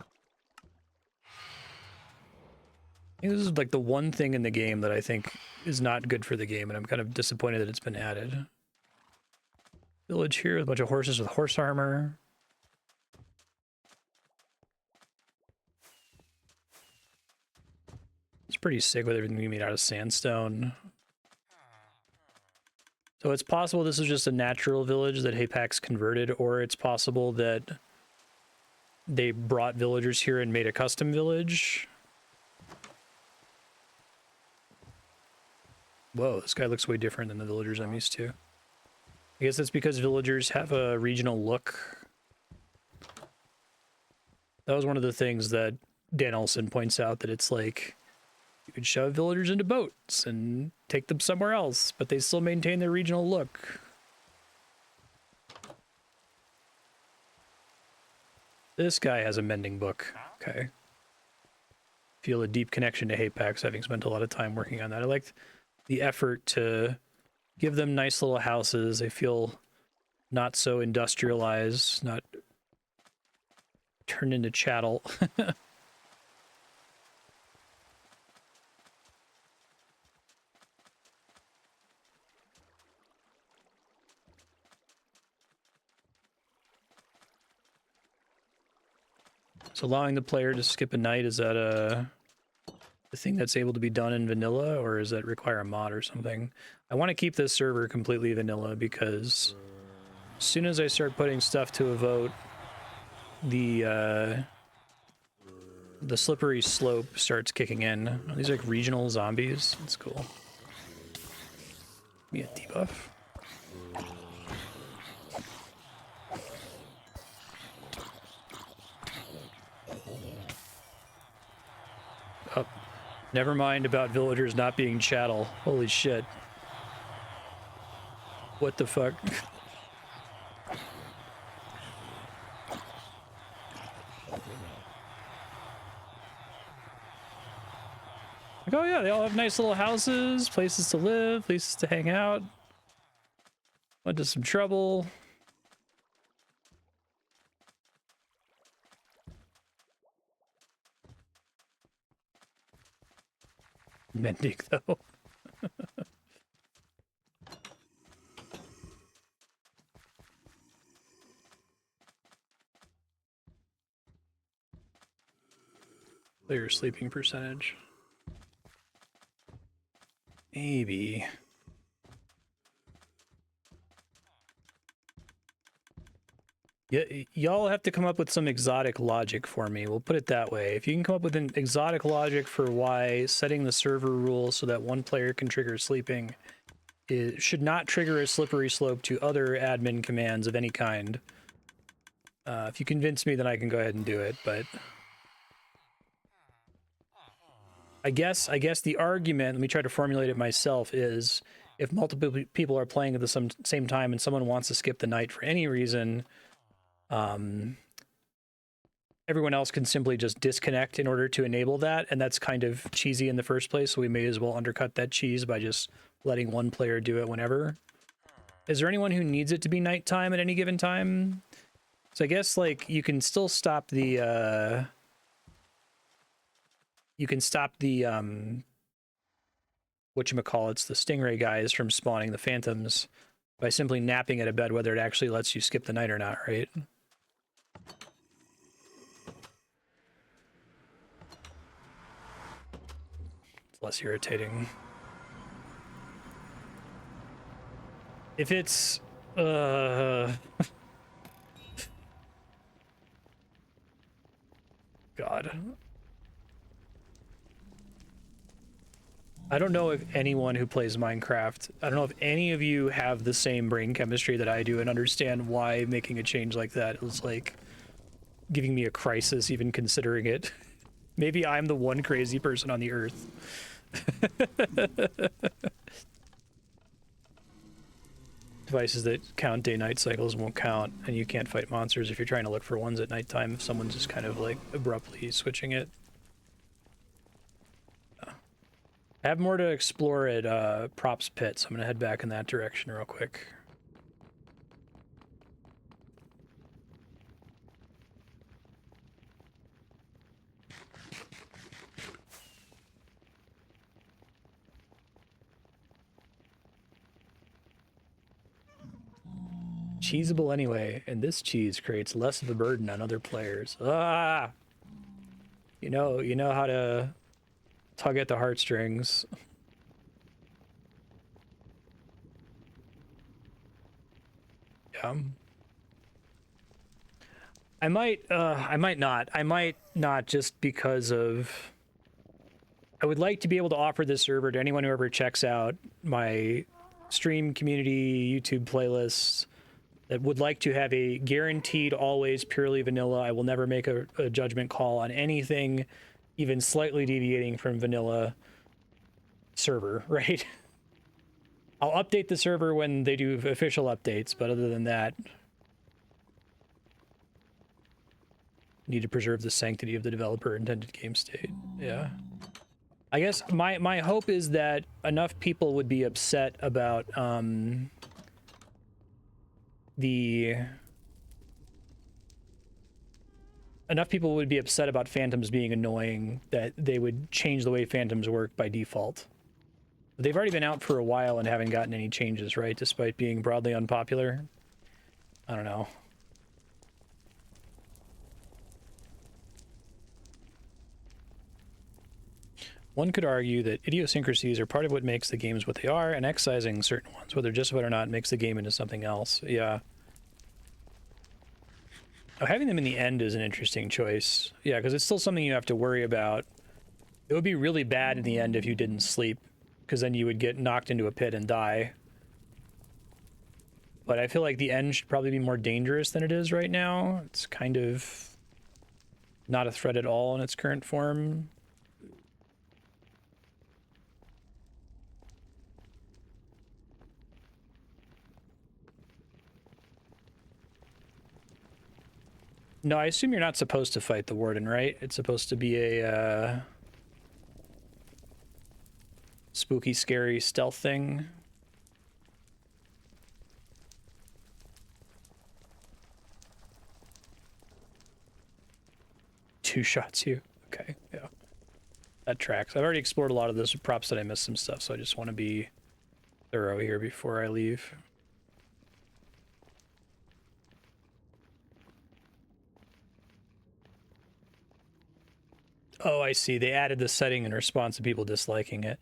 think this is like the one thing in the game that I think is not good for the game, and I'm kind of disappointed that it's been added. Village here with a bunch of horses with horse armor. It's pretty sick with everything being made out of sandstone. So it's possible this is just a natural village that Hapax converted, or it's possible that they brought villagers here and made a custom village. Whoa, this guy looks way different than the villagers I'm used to. I guess that's because villagers have a regional look. That was one of the things that Dan Olson points out, that it's like you could shove villagers into boats and take them somewhere else, but they still maintain their regional look. This guy has a mending book. Okay. Feel a deep connection to Hapax, having spent a lot of time working on that. I liked the effort to give them nice little houses. They feel not so industrialized, not turned into chattel. So allowing the player to skip a night, is that a thing that's able to be done in vanilla, or does that require a mod or something? I want to keep this server completely vanilla, because as soon as I start putting stuff to a vote, the the slippery slope starts kicking in. Are these like regional zombies? That's cool. Be a debuff. Oh, never mind about villagers not being chattel. Holy shit. What the fuck? Like, oh yeah, they all have nice little houses, places to live, places to hang out. Went to some trouble. Mending though. Player sleeping percentage. Maybe. Yeah, y'all have to come up with some exotic logic for me. We'll put it that way. If you can come up with an exotic logic for why setting the server rules so that one player can trigger sleeping should not trigger a slippery slope to other admin commands of any kind. If you convince me, then I can go ahead and do it, but I guess the argument, let me try to formulate it myself, is if multiple people are playing at the same time and someone wants to skip the night for any reason, everyone else can simply just disconnect in order to enable that, and that's kind of cheesy in the first place, so we may as well undercut that cheese by just letting one player do it whenever. Is there anyone who needs it to be nighttime at any given time? So I guess, like, you can still stop the, whatchamacallits, the stingray guys from spawning the phantoms by simply napping at a bed, whether it actually lets you skip the night or not, right? It's less irritating. If it's, God. I don't know if anyone who plays Minecraft, I don't know if any of you have the same brain chemistry that I do and understand why making a change like that is like giving me a crisis even considering it. Maybe I'm the one crazy person on the earth. Devices that count day-night cycles won't count, and you can't fight monsters if you're trying to look for ones at nighttime if someone's just kind of like abruptly switching it. I have more to explore at Props Pit, so I'm gonna head back in that direction real quick. Cheesable anyway, and this cheese creates less of a burden on other players. Ah! You know how to tug at the heartstrings. Yeah. I might not just because of... I would like to be able to offer this server to anyone who ever checks out my stream community YouTube playlists that would like to have a guaranteed, always purely vanilla. I will never make a judgment call on anything even slightly deviating from vanilla server, right? I'll update the server when they do official updates, but other than that, need to preserve the sanctity of the developer intended game state. Yeah. I guess my hope is that enough people would be upset about enough people would be upset about phantoms being annoying that they would change the way phantoms work by default. But they've already been out for a while and haven't gotten any changes, right? Despite being broadly unpopular. I don't know. One could argue that idiosyncrasies are part of what makes the games what they are, and excising certain ones, whether justified or not, makes the game into something else. Yeah. Oh, having them in the end is an interesting choice. Yeah, because it's still something you have to worry about. It would be really bad in the end if you didn't sleep, because then you would get knocked into a pit and die. But I feel like the end should probably be more dangerous than it is right now. It's kind of not a threat at all in its current form. No, I assume you're not supposed to fight the warden, right? It's supposed to be a spooky, scary stealth thing. Two shots you. Okay, yeah. That tracks. I've already explored a lot of this with props that I missed some stuff, so I just want to be thorough here before I leave. Oh, I see. They added the setting in response to people disliking it.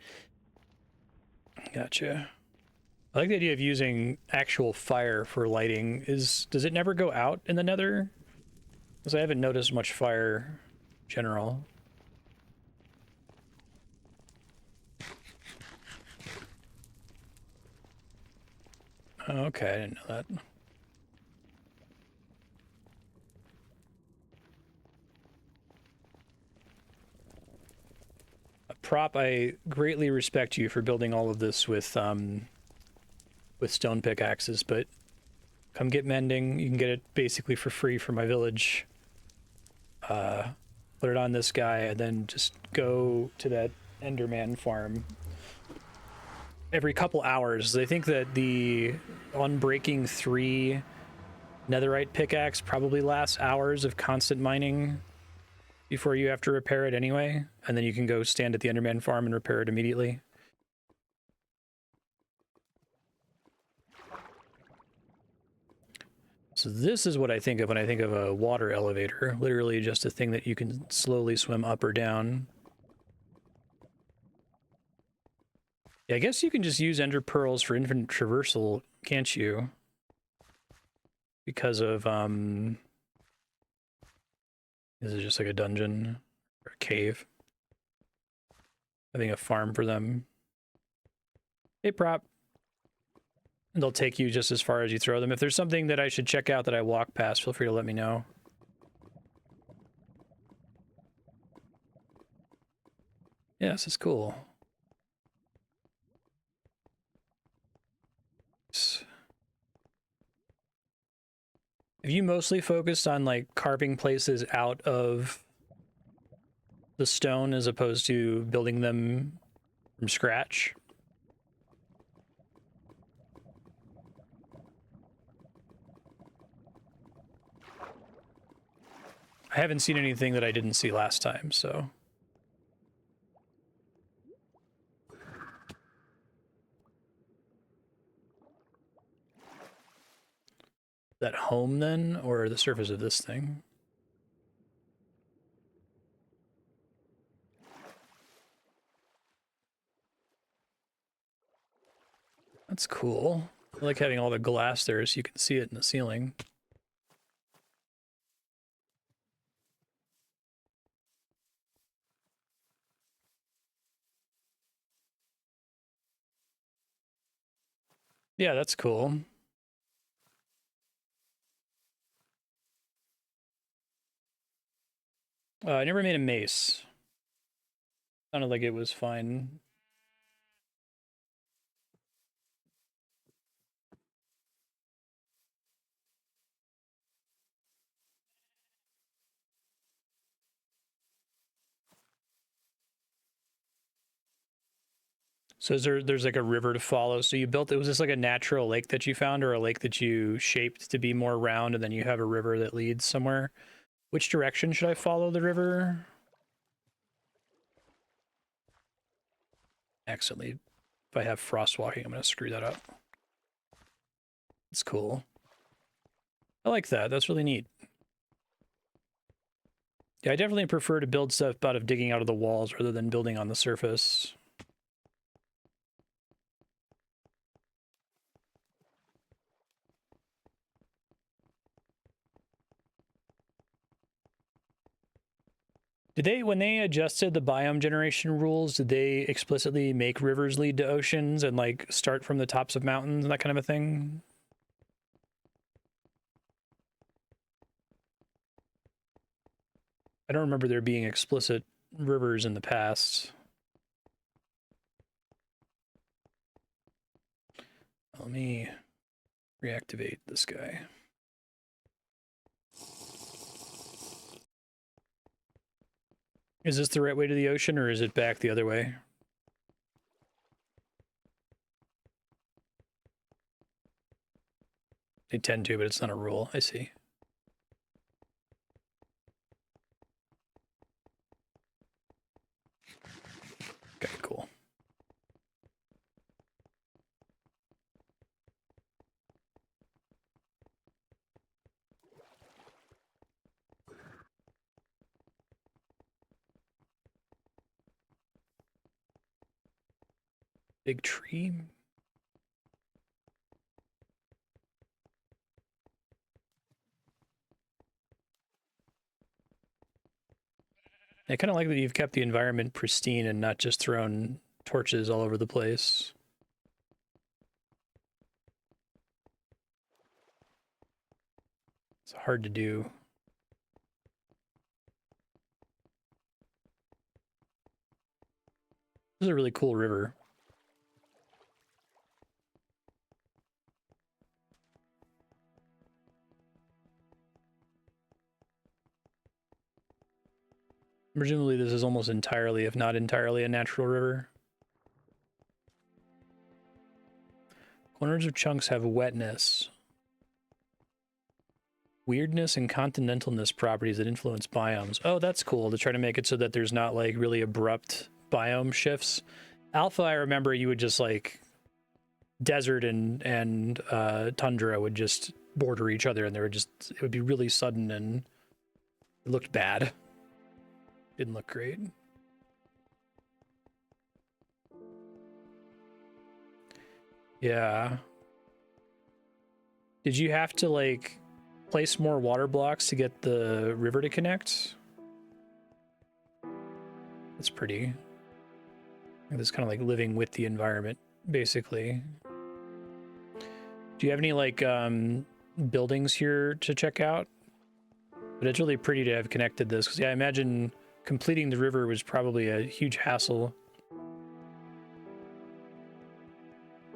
Gotcha. I like the idea of using actual fire for lighting. Does it never go out in the Nether? Because I haven't noticed much fire in general. Okay, I didn't know that. Prop, I greatly respect you for building all of this with stone pickaxes, but come get mending. You can get it basically for free from my village. Put it on this guy, and then just go to that Enderman farm every couple hours. I think that the Unbreaking 3 netherite pickaxe probably lasts hours of constant mining before you have to repair it anyway, and then you can go stand at the Enderman farm and repair it immediately. So this is what I think of when I think of a water elevator. Literally just a thing that you can slowly swim up or down. Yeah, I guess you can just use ender pearls for infinite traversal, can't you? Because of, this is just like a dungeon or a cave. Having a farm for them. Hey, prop. And they'll take you just as far as you throw them. If there's something that I should check out that I walk past, feel free to let me know. Yeah, this is cool. Have you mostly focused on like carving places out of the stone as opposed to building them from scratch? I haven't seen anything that I didn't see last time, so. That home then, or the surface of this thing? That's cool. I like having all the glass there so you can see it in the ceiling. Yeah, that's cool. I never made a mace. Sounded like it was fine. So there's like a river to follow. So you built, was this like a natural lake that you found, or a lake that you shaped to be more round, and then you have a river that leads somewhere? Which direction should I follow the river? Accidentally, if I have frost walking, I'm gonna screw that up. It's cool. I like that. That's really neat. Yeah, I definitely prefer to build stuff out of digging out of the walls rather than building on the surface. Did they, when they adjusted the biome generation rules, did they explicitly make rivers lead to oceans and like start from the tops of mountains and that kind of a thing? I don't remember there being explicit rivers in the past. Let me reactivate this guy. Is this the right way to the ocean, or is it back the other way? They tend to, but it's not a rule. I see. Okay, cool. Big tree. I kind of like that you've kept the environment pristine and not just thrown torches all over the place. It's hard to do. This is a really cool river. Presumably this is almost entirely, if not entirely, a natural river. Corners of chunks have wetness, weirdness, and continentalness properties that influence biomes. Oh, that's cool, to try to make it so that there's not like really abrupt biome shifts. Alpha, I remember you would just like desert and tundra would just border each other, and it would be really sudden and it looked bad. Didn't look great. Yeah. Did you have to like place more water blocks to get the river to connect? That's pretty. It's kind of like living with the environment, basically. Do you have any like buildings here to check out? But it's really pretty to have connected this, because yeah, I imagine completing the river was probably a huge hassle.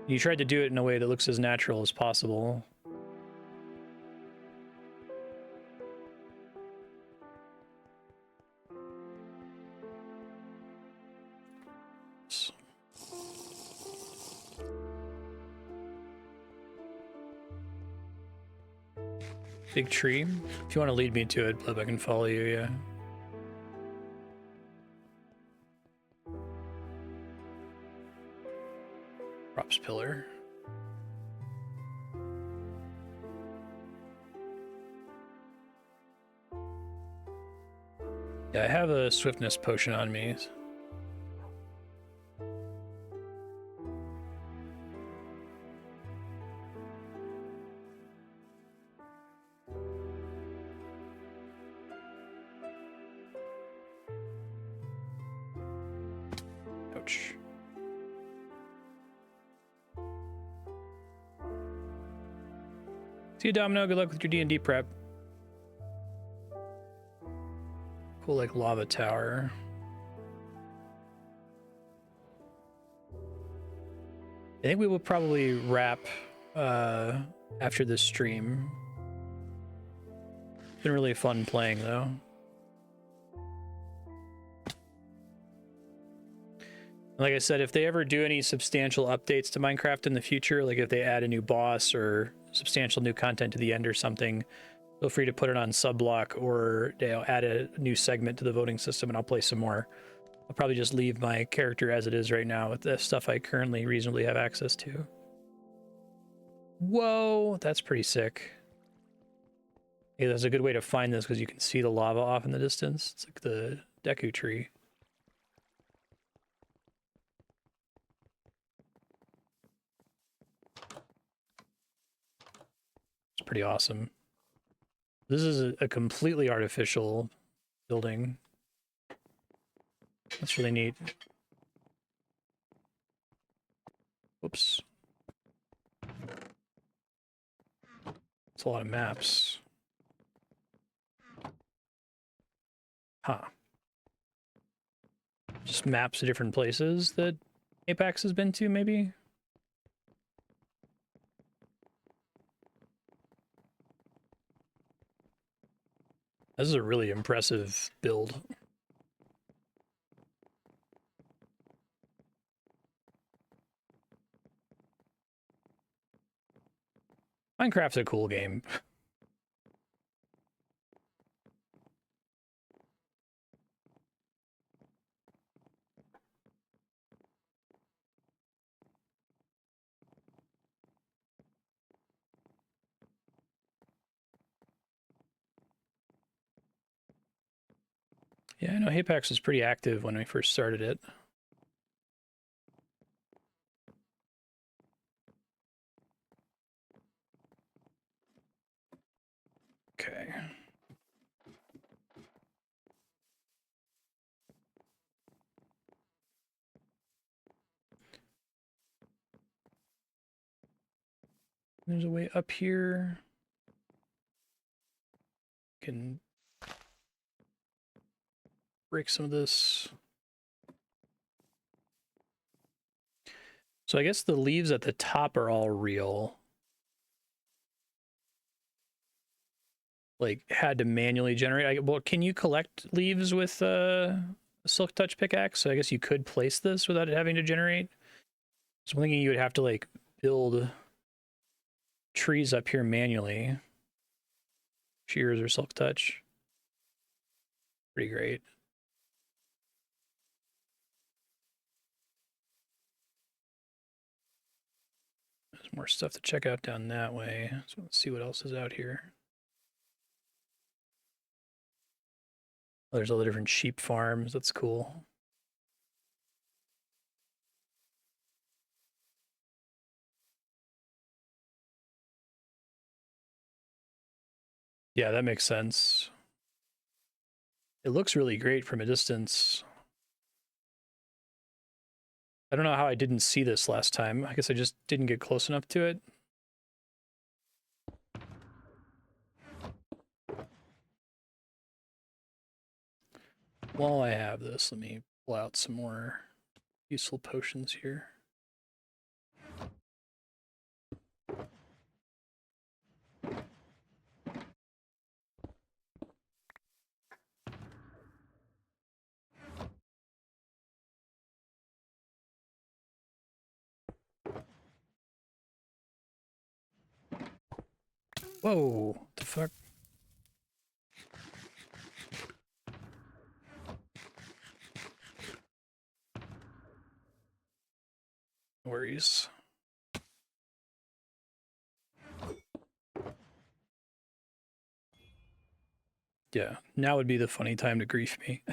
You tried to do it in a way that looks as natural as possible. Big tree. If you want to lead me to it, Blib, I can follow you, yeah. Props pillar. Yeah, I have a swiftness potion on me. Ouch. See you, Domino. Good luck with your D&D prep. Cool, like, lava tower. I think we will probably wrap after this stream. It's been really fun playing, though. Like I said, if they ever do any substantial updates to Minecraft in the future, like if they add a new boss or substantial new content to the end or something, feel free to put it on subblock or add a new segment to the voting system and I'll play some more. I'll probably just leave my character as it is right now with the stuff I currently reasonably have access to. Whoa, that's pretty sick. Yeah, that's a good way to find this because you can see the lava off in the distance. It's like the Deku tree. It's pretty awesome. This is a completely artificial building. That's really neat. Whoops. It's a lot of maps. Huh. Just maps of different places that Hapax has been to, maybe? This is a really impressive build. Minecraft's a cool game. Yeah, I know Hapax was pretty active when we first started it. Okay. There's a way up here. Can break some of this. So I guess the leaves at the top are all real. Like, had to manually generate. Well, can you collect leaves with a Silk Touch pickaxe? So I guess you could place this without it having to generate. So I'm thinking you would have to, like, build trees up here manually. Shears or Silk Touch. Pretty great. There's more stuff to check out down that way. So let's see what else is out here. There's all the different sheep farms. That's cool. Yeah, that makes sense. It looks really great from a distance. I don't know how I didn't see this last time. I guess I just didn't get close enough to it. While I have this, let me pull out some more useful potions here. Whoa, what the fuck? No worries. Yeah, now would be the funny time to grief me.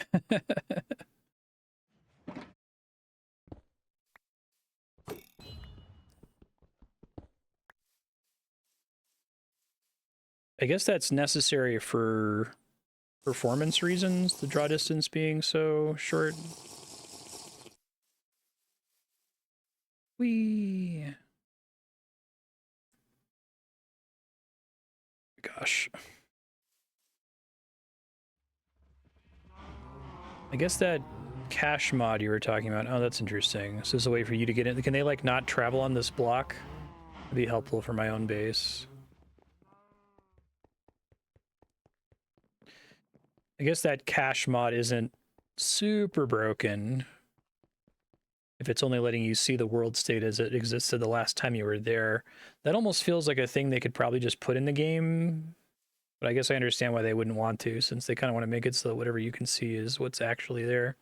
I guess that's necessary for performance reasons, the draw distance being so short. Whee! Gosh. I guess that cache mod you were talking about, oh, that's interesting. This is a way for you to get in. Can they, like, not travel on this block? It'd be helpful for my own base. I guess that cache mod isn't super broken if it's only letting you see the world state as it existed the last time you were there. That almost feels like a thing they could probably just put in the game, but I guess I understand why they wouldn't want to, since they kind of want to make it so that whatever you can see is what's actually there.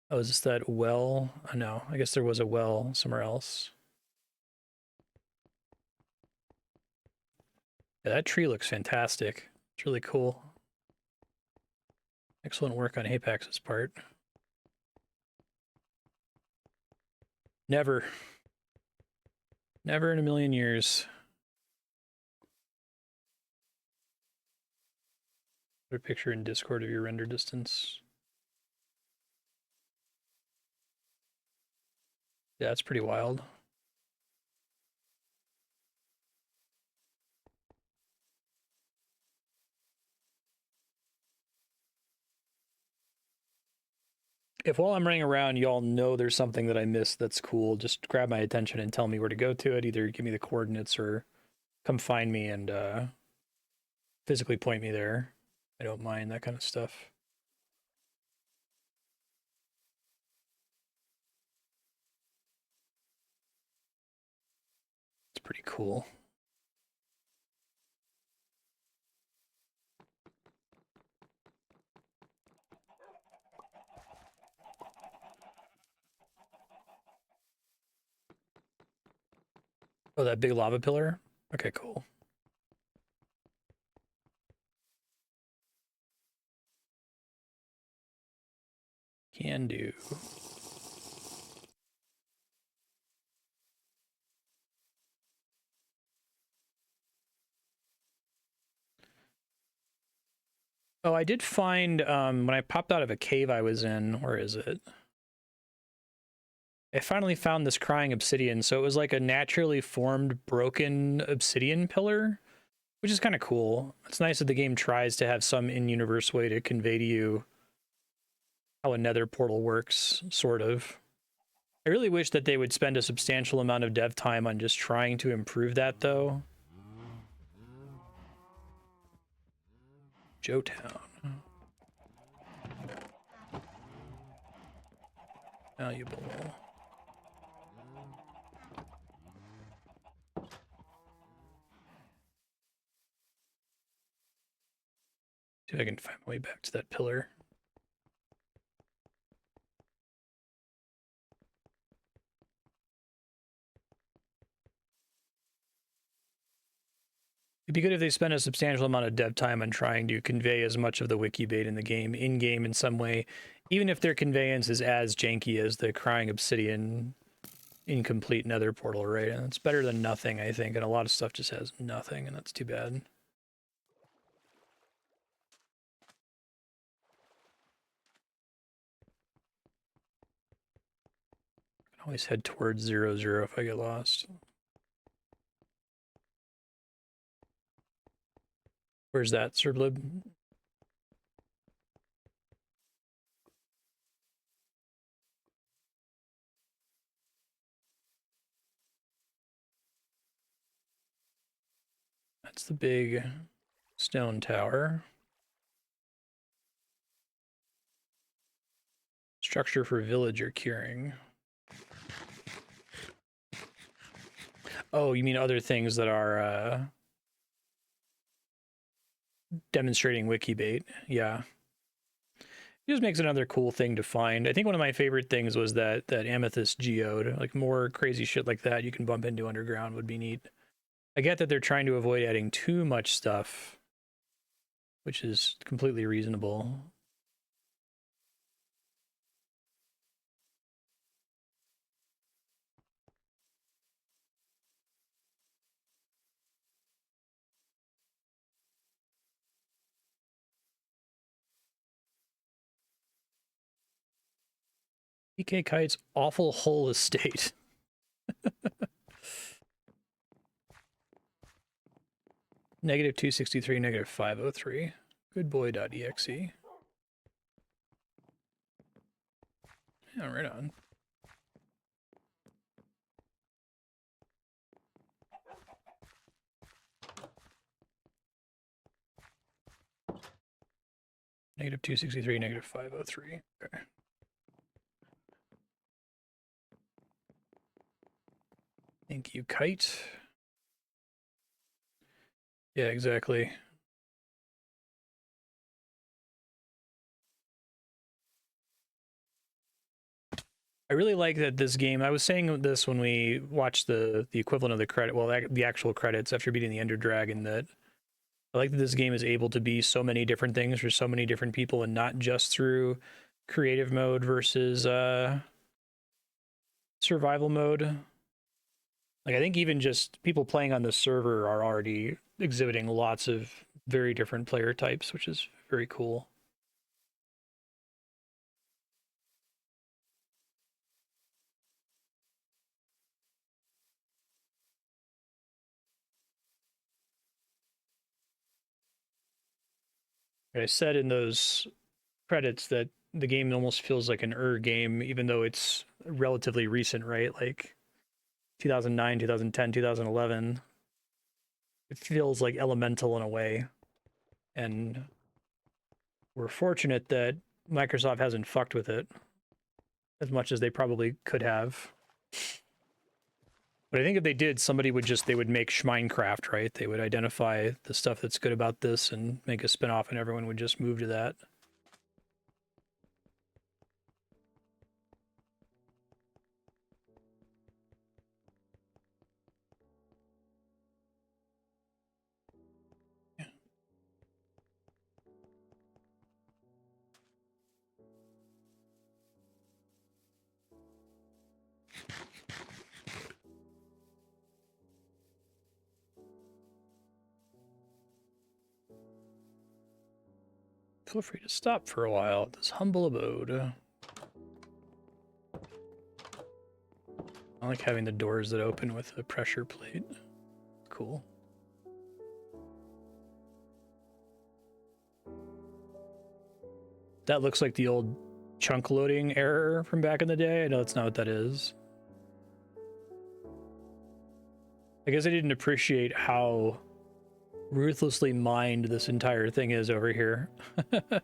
Oh, is this that well? Oh, no, I guess there was a well somewhere else. Yeah, that tree looks fantastic. It's really cool. Excellent work on Hapax's part. Never. Never in a million years. Put a picture in Discord of your render distance. Yeah, that's pretty wild. If while I'm running around, y'all know there's something that I missed that's cool, just grab my attention and tell me where to go to it. Either give me the coordinates or come find me and physically point me there. I don't mind that kind of stuff. It's pretty cool. Oh, that big lava pillar? Okay, cool. Can do. Oh, I did find, when I popped out of a cave I was in, where is it? I finally found this crying obsidian. So it was like a naturally formed broken obsidian pillar, which is kind of cool. It's nice that the game tries to have some in-universe way to convey to you how a nether portal works, sort of. I really wish that they would spend a substantial amount of dev time on just trying to improve that, though. Joetown. Valuable. See if I can find my way back to that pillar. It'd be good if they spent a substantial amount of dev time on trying to convey as much of the wiki bait in the game, in-game in some way, even if their conveyance is as janky as the crying obsidian incomplete nether portal, right? And it's better than nothing, I think, and a lot of stuff just has nothing, and that's too bad. I can always head towards 0, 0 if I get lost. Where's that, SirBlib? That's the big stone tower. Structure for villager curing. Oh, you mean other things that are demonstrating wikibait? Yeah. It just makes another cool thing to find. I think one of my favorite things was that amethyst geode. Like more crazy shit like that you can bump into underground would be neat. I get that they're trying to avoid adding too much stuff, which is completely reasonable. PKKite's awful hole estate. Negative 263, negative 503. Good boy.exe. Yeah, right on. Negative 263, negative 503. Okay. Thank you, Kite. Yeah, exactly. I really like that this game, I was saying this when we watched the equivalent of the credit, well, the actual credits after beating the Ender Dragon, that I like that this game is able to be so many different things for so many different people and not just through creative mode versus survival mode. Like, I think even just people playing on the server are already exhibiting lots of very different player types, which is very cool. I said in those credits that the game almost feels like an game, even though it's relatively recent, right? Like 2009, 2010, 2011. It feels like elemental in a way. And we're fortunate that Microsoft hasn't fucked with it as much as they probably could have. But I think if they did, somebody would they would make Schminecraft, right? They would identify the stuff that's good about this and make a spinoff, and everyone would just move to that. Feel free to stop for a while at this humble abode. I like having the doors that open with a pressure plate. Cool. That looks like the old chunk loading error from back in the day. I know that's not what that is. I guess I didn't appreciate how ruthlessly mined this entire thing is over here. I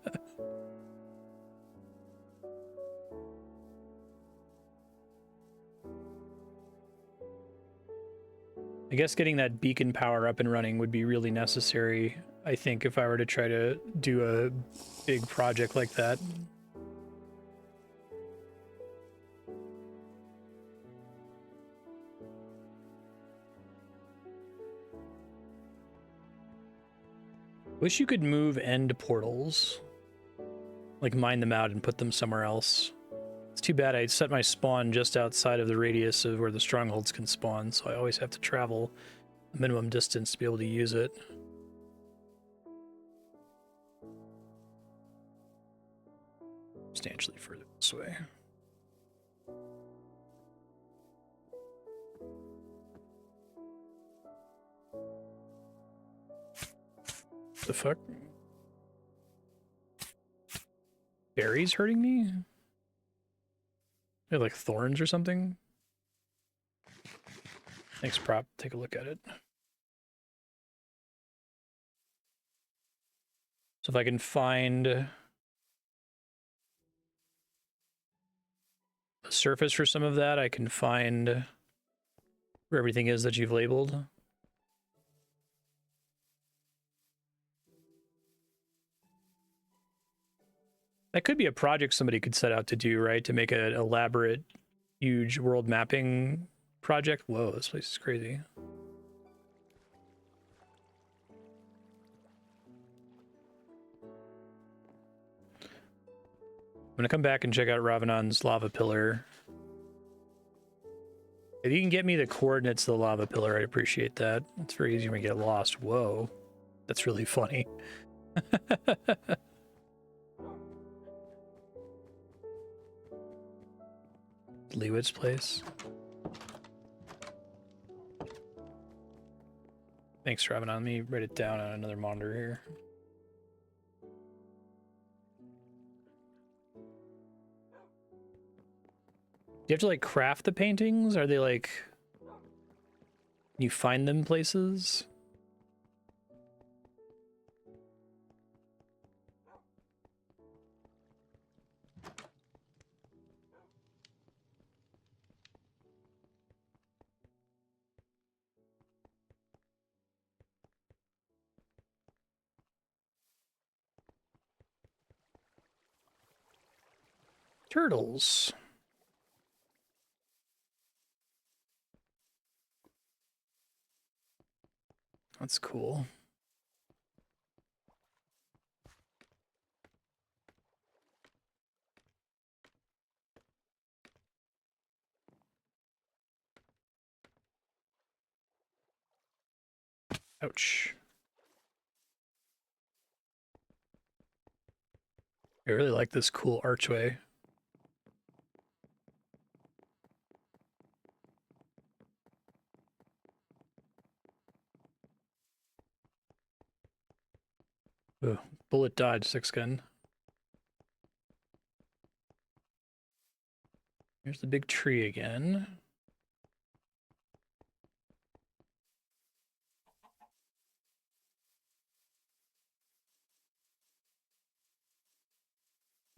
guess getting that beacon power up and running would be really necessary, I think, if I were to try to do a big project like that. Wish you could move end portals. Like mine them out and put them somewhere else. It's too bad I set my spawn just outside of the radius of where the strongholds can spawn, so I always have to travel a minimum distance to be able to use it. Substantially further this way. The fuck? Berries hurting me? They're like thorns or something? Thanks, prop. Take a look at it. So if I can find a surface for some of that, I can find where everything is that you've labeled. That could be a project somebody could set out to do, right? To make an elaborate, huge world mapping project. Whoa, this place is crazy. I'm gonna come back and check out Ravanan's lava pillar. If you can get me the coordinates of the lava pillar, I'd appreciate that. It's very easy when we get lost. Whoa, that's really funny. Leewit's place. Thanks, Ravanan. Let me write it down on another monitor here. Do you have to like craft the paintings? Are they like, you find them places? Turtles. That's cool. Ouch. I really like this cool archway. Ooh, bullet dodge, 6gun. Here's the big tree again.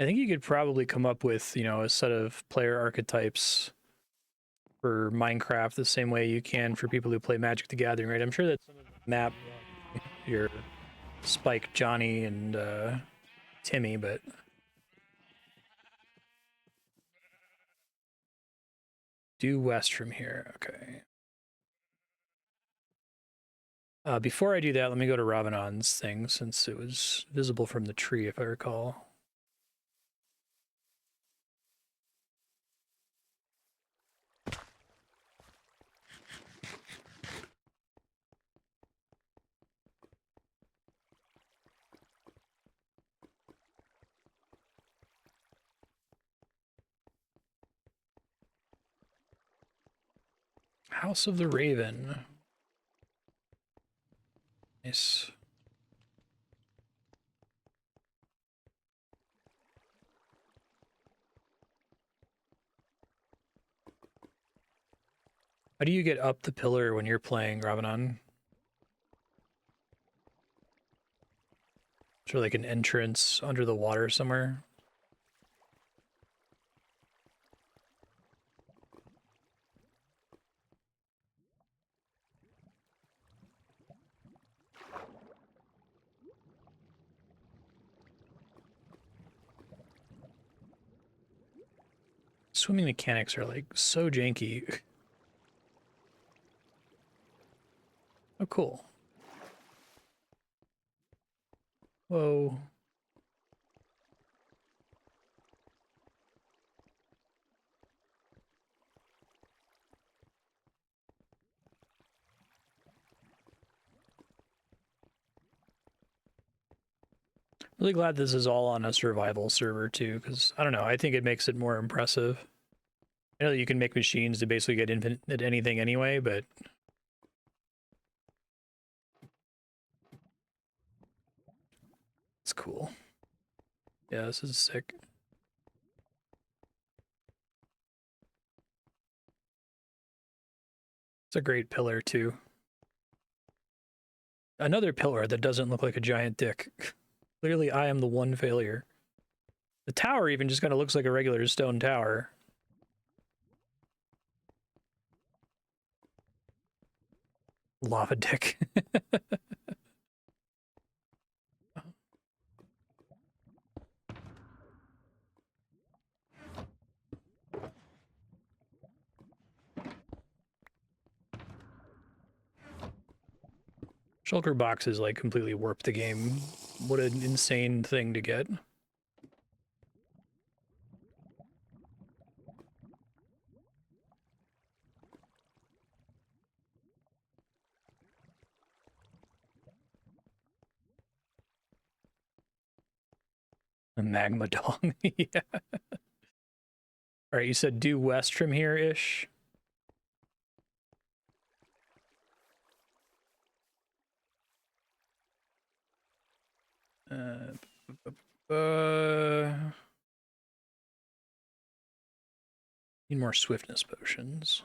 I think you could probably come up with, you know, a set of player archetypes for Minecraft the same way you can for people who play Magic the Gathering, right? I'm sure that some of the map, your Spike, Johnny, and Timmy, but due west from here. Okay. Before I do that, let me go to Ravanan's thing since it was visible from the tree, if I recall. House of the Raven. Nice. How do you get up the pillar when you're playing Ravanan? Is there like an entrance under the water somewhere? Swimming mechanics are like so janky. Oh, cool. Whoa. Really glad this is all on a survival server too, because I don't know, I think it makes it more impressive. I know that you can make machines to basically get infinite at anything anyway, but it's cool. Yeah, this is sick. It's a great pillar too. Another pillar that doesn't look like a giant dick. Clearly I am the one failure. The tower even just kind of looks like a regular stone tower. Lava dick. Shulker boxes like completely warped the game. What an insane thing to get. A magma dong. Yeah. All right, you said due west from here-ish? Need more swiftness potions.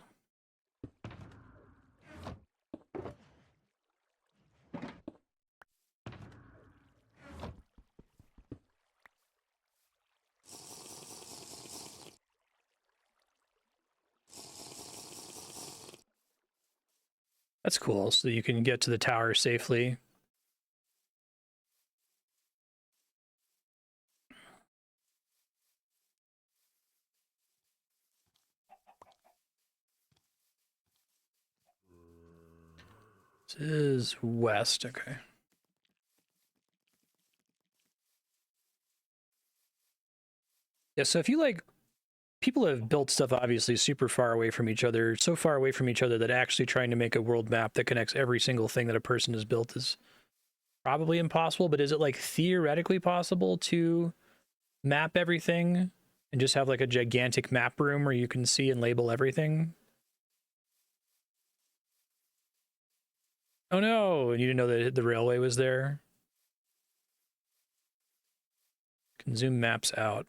That's cool, so you can get to the tower safely. This is west, okay. Yeah, so if you like, people have built stuff obviously super far away from each other, so far away from each other that actually trying to make a world map that connects every single thing that a person has built is probably impossible, but is it like theoretically possible to map everything and just have like a gigantic map room where you can see and label everything? Oh no, and you didn't know that the railway was there? Can zoom maps out.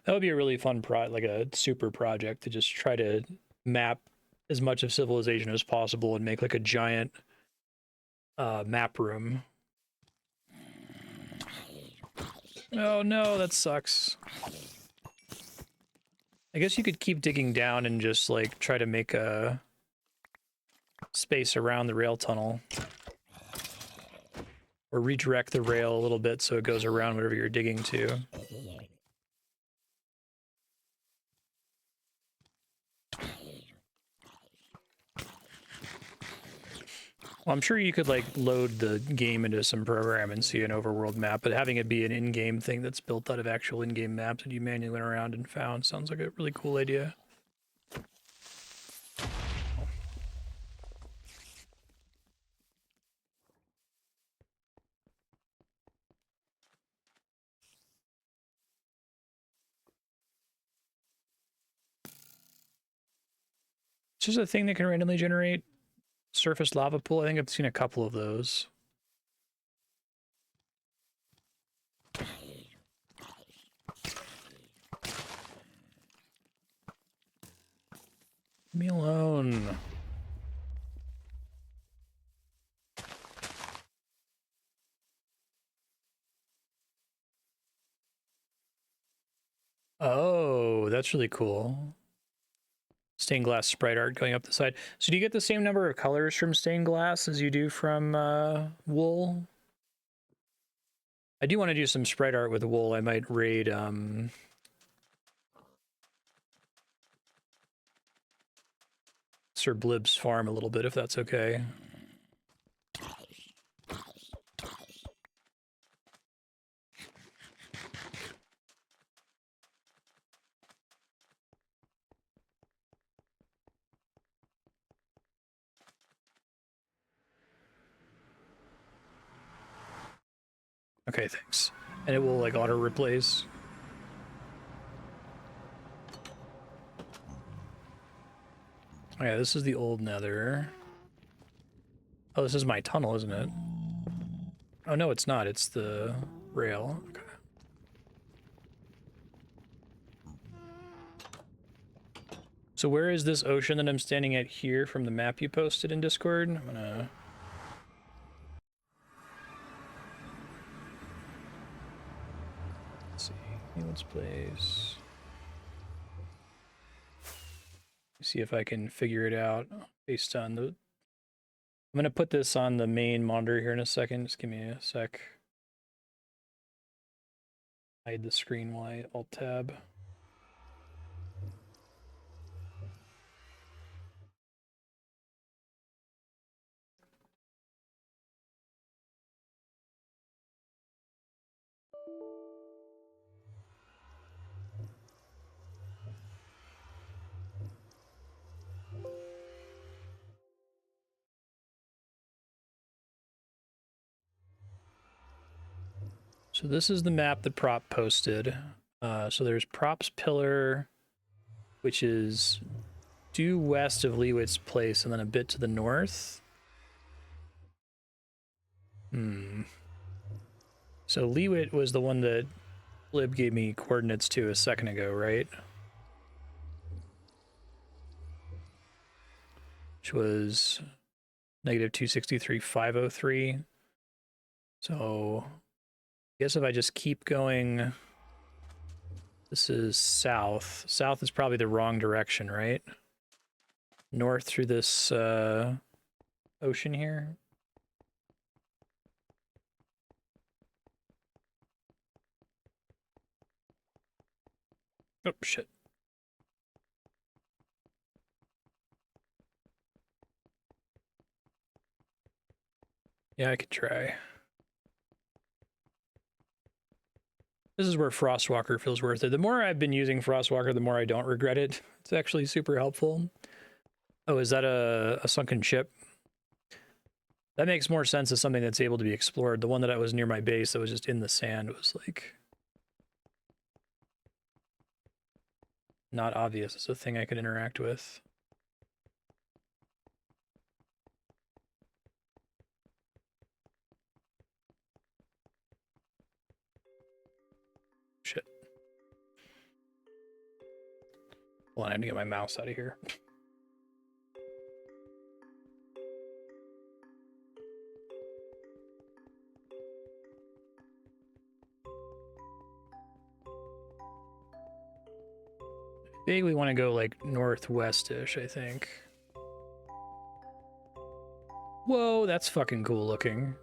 That would be a really fun like a super project to just try to map as much of civilization as possible and make like a giant map room. Oh no, that sucks. I guess you could keep digging down and just like try to make a space around the rail tunnel. Or redirect the rail a little bit so it goes around whatever you're digging to. Well, I'm sure you could like load the game into some program and see an overworld map, but having it be an in-game thing that's built out of actual in-game maps that you manually went around and found sounds like a really cool idea. It's just a thing that can randomly generate surface lava pool. I think I've seen a couple of those. Leave me alone. Oh, that's really cool. Stained glass sprite art going up the side. So do you get the same number of colors from stained glass as you do from wool? I do want to do some sprite art with wool. I might raid SirBlibb's farm a little bit if that's okay. Okay, thanks. And it will like auto replace. Oh yeah, this is the old Nether. Oh, this is my tunnel, isn't it? Oh no, it's not. It's the rail. Okay. So where is this ocean that I'm standing at here from the map you posted in Discord? I'm gonna... Let's see. Let's place. See if I can figure it out based on the... I'm gonna put this on the main monitor here in a second. Just give me a sec. Hide the screen while I Alt-tab. So this is the map that Prop posted. So there's Prop's pillar, which is due west of Leewit's place and then a bit to the north. So Leewit was the one that Lib gave me coordinates to a second ago, right? Which was negative 263,503. So I guess if I just keep going, this is south. South is probably the wrong direction, right? North through this ocean here. Oh, shit. Yeah, I could try. This is where Frostwalker feels worth it. The more I've been using Frostwalker, the more I don't regret it. It's actually super helpful. Oh, is that a sunken ship? That makes more sense as something that's able to be explored. The one that I was near my base that was just in the sand was like not obvious as a thing I could interact with. Hold on, I have to get my mouse out of here. Vaguely want to go like northwest-ish, I think. Whoa, that's fucking cool looking.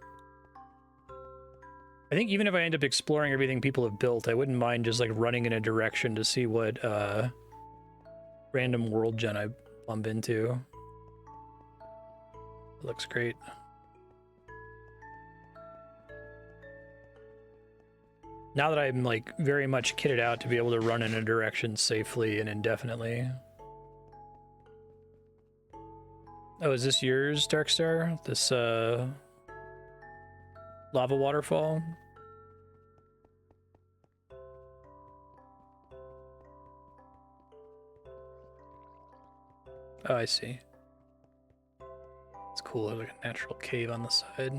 I think even if I end up exploring everything people have built, I wouldn't mind just like running in a direction to see what random world gen I bump into. It looks great. Now that I'm like very much kitted out to be able to run in a direction safely and indefinitely. Oh, is this yours, Darkstar? This lava waterfall? Oh, I see. It's cool. There's like a natural cave on the side.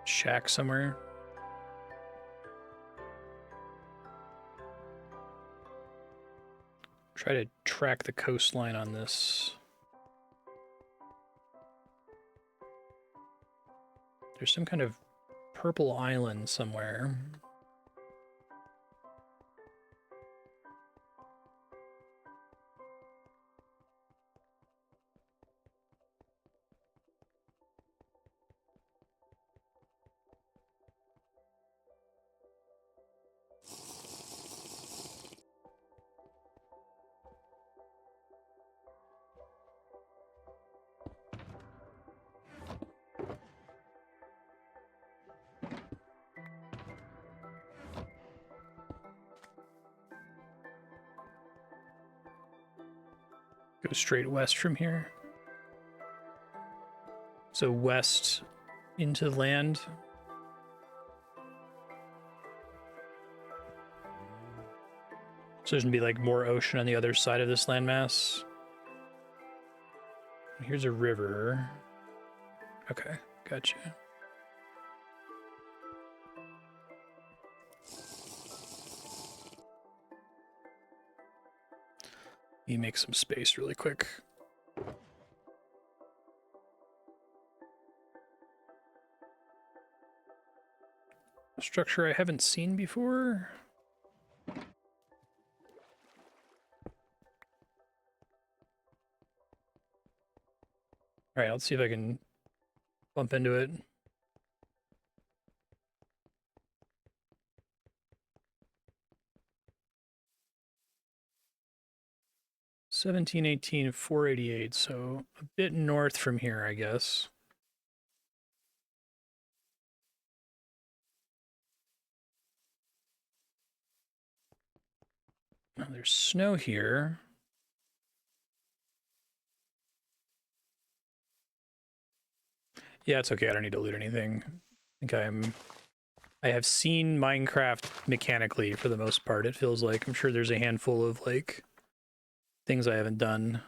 Shack somewhere. Try to track the coastline on this. There's some kind of purple island somewhere. Go straight west from here. So west into land. So there's gonna be like more ocean on the other side of this landmass. Here's a river. Okay, gotcha. You make some space really quick. A structure I haven't seen before. All right, let's see if I can bump into it. $17.18, so a bit north from here, I guess. Oh, there's snow here. Yeah, it's okay. I don't need to loot anything. I think I have seen Minecraft mechanically for the most part. It feels like I'm sure there's a handful of like things I haven't done.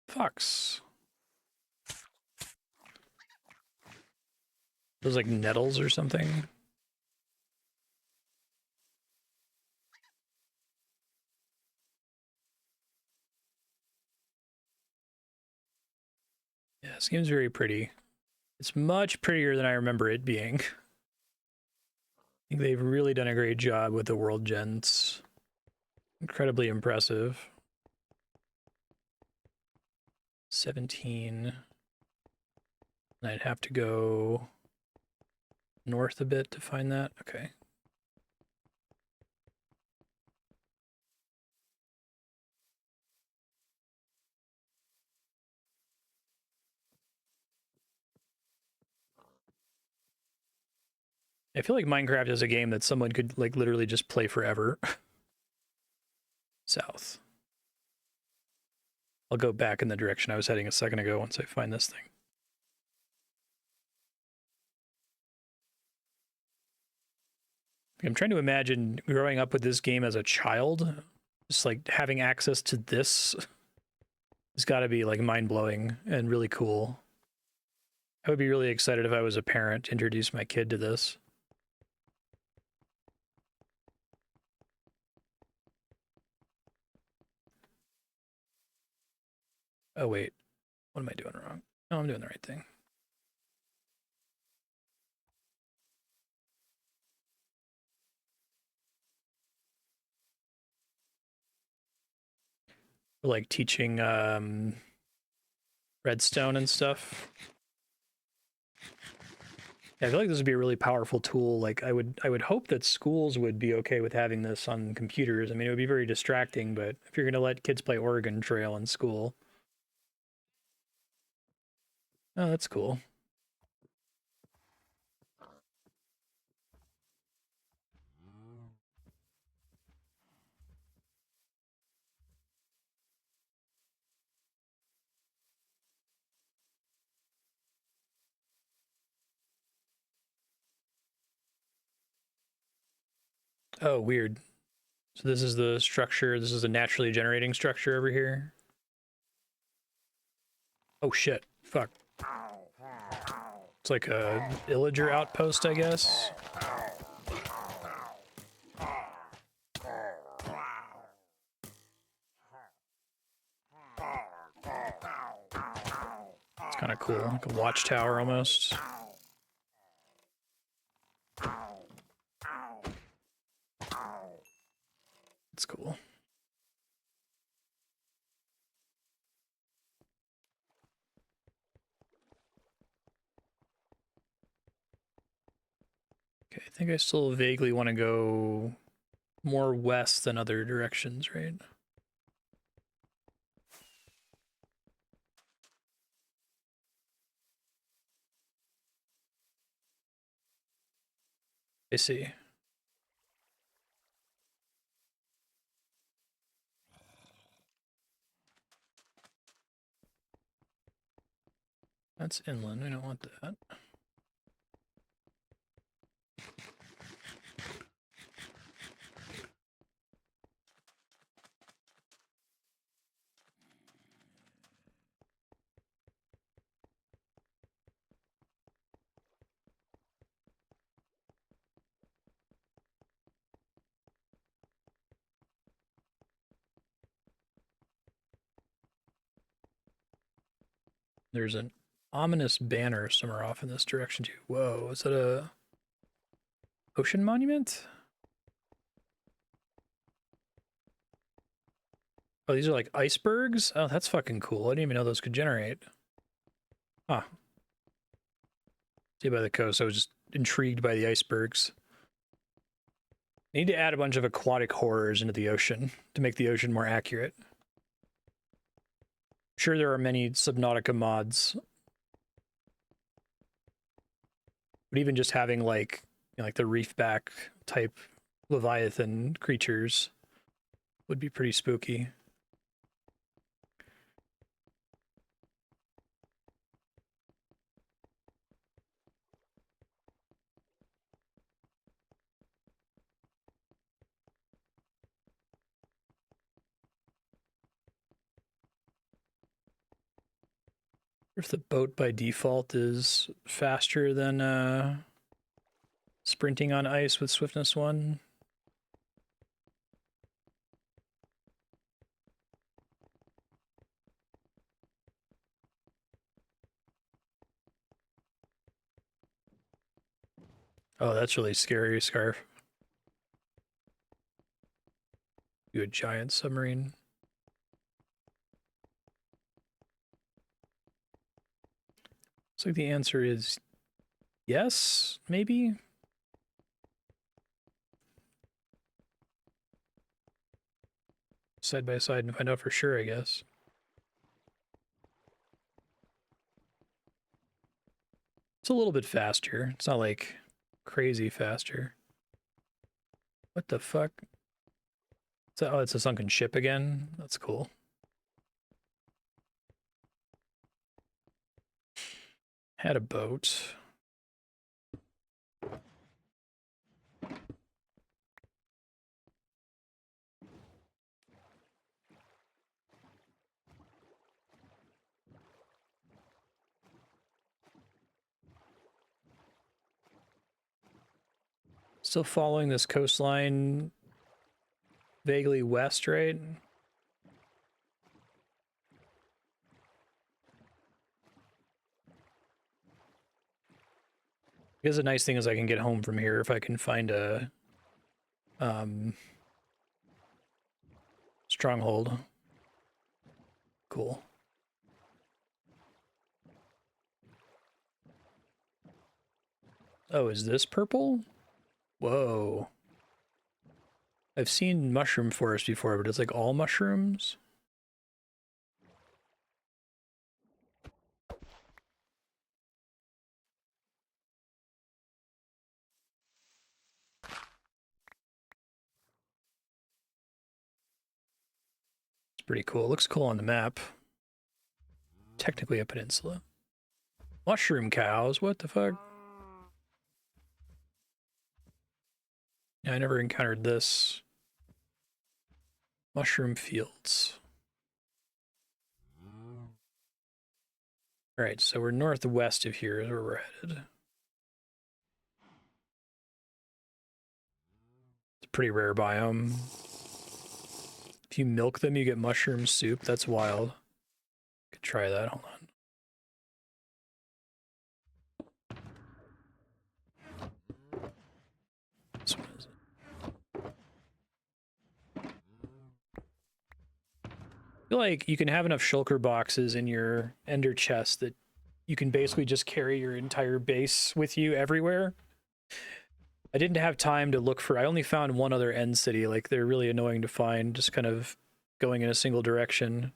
Fox. Those like nettles or something. Yeah, this game's very pretty. It's much prettier than I remember it being. I think they've really done a great job with the world gens. Incredibly impressive. 17. And I'd have to go north a bit to find that. Okay. I feel like Minecraft is a game that someone could like literally just play forever. South. I'll go back in the direction I was heading a second ago once I find this thing. I'm trying to imagine growing up with this game as a child, just like having access to this has got to be like mind-blowing and really cool. I would be really excited if I was a parent to introduce my kid to this. Oh wait, what am I doing wrong? No, I'm doing the right thing. Like teaching redstone and stuff. Yeah, I feel like this would be a really powerful tool. Like I would hope that schools would be okay with having this on computers. I mean, it would be very distracting, but if you're going to let kids play Oregon Trail in school. Oh, that's cool. Oh, weird. So this is the structure. This is a naturally generating structure over here. Oh shit. Fuck. It's like a villager outpost, I guess. It's kind of cool, like a watchtower almost. It's cool. Okay, I think I still vaguely want to go more west than other directions, right? I see. That's inland. We don't want that. There's an ominous banner somewhere off in this direction too. Whoa, is that a ocean monument? Oh, these are like icebergs? Oh, that's fucking cool. I didn't even know those could generate. Huh. See by the coast, I was just intrigued by the icebergs. I need to add a bunch of aquatic horrors into the ocean to make the ocean more accurate. I'm sure there are many Subnautica mods. But even just having like, you know, like the reef back type Leviathan creatures would be pretty spooky. If the boat by default is faster than sprinting on ice with swiftness 1. Oh, that's really scary, Scarf. You a giant submarine. Looks like the answer is yes, maybe? Side by side and find out for sure, I guess. It's a little bit faster. It's not like crazy faster. What the fuck? Oh, it's a sunken ship again? That's cool. Had a boat. Still following this coastline vaguely west, right? I guess the nice thing is I can get home from here if I can find a stronghold. Cool. Oh, is this purple? Whoa. I've seen mushroom forest before, but it's like all mushrooms. It's pretty cool. It looks cool on the map. Technically a peninsula. Mushroom cows, what the fuck? Yeah, I never encountered this. Mushroom fields. Alright, so we're northwest of here is where we're headed. It's a pretty rare biome. If you milk them, you get mushroom soup. That's wild. Could try that. Hold on. This one is it. I feel like you can have enough shulker boxes in your ender chest that you can basically just carry your entire base with you everywhere. I didn't have time to look for... I only found one other end city. Like, they're really annoying to find, just kind of going in a single direction.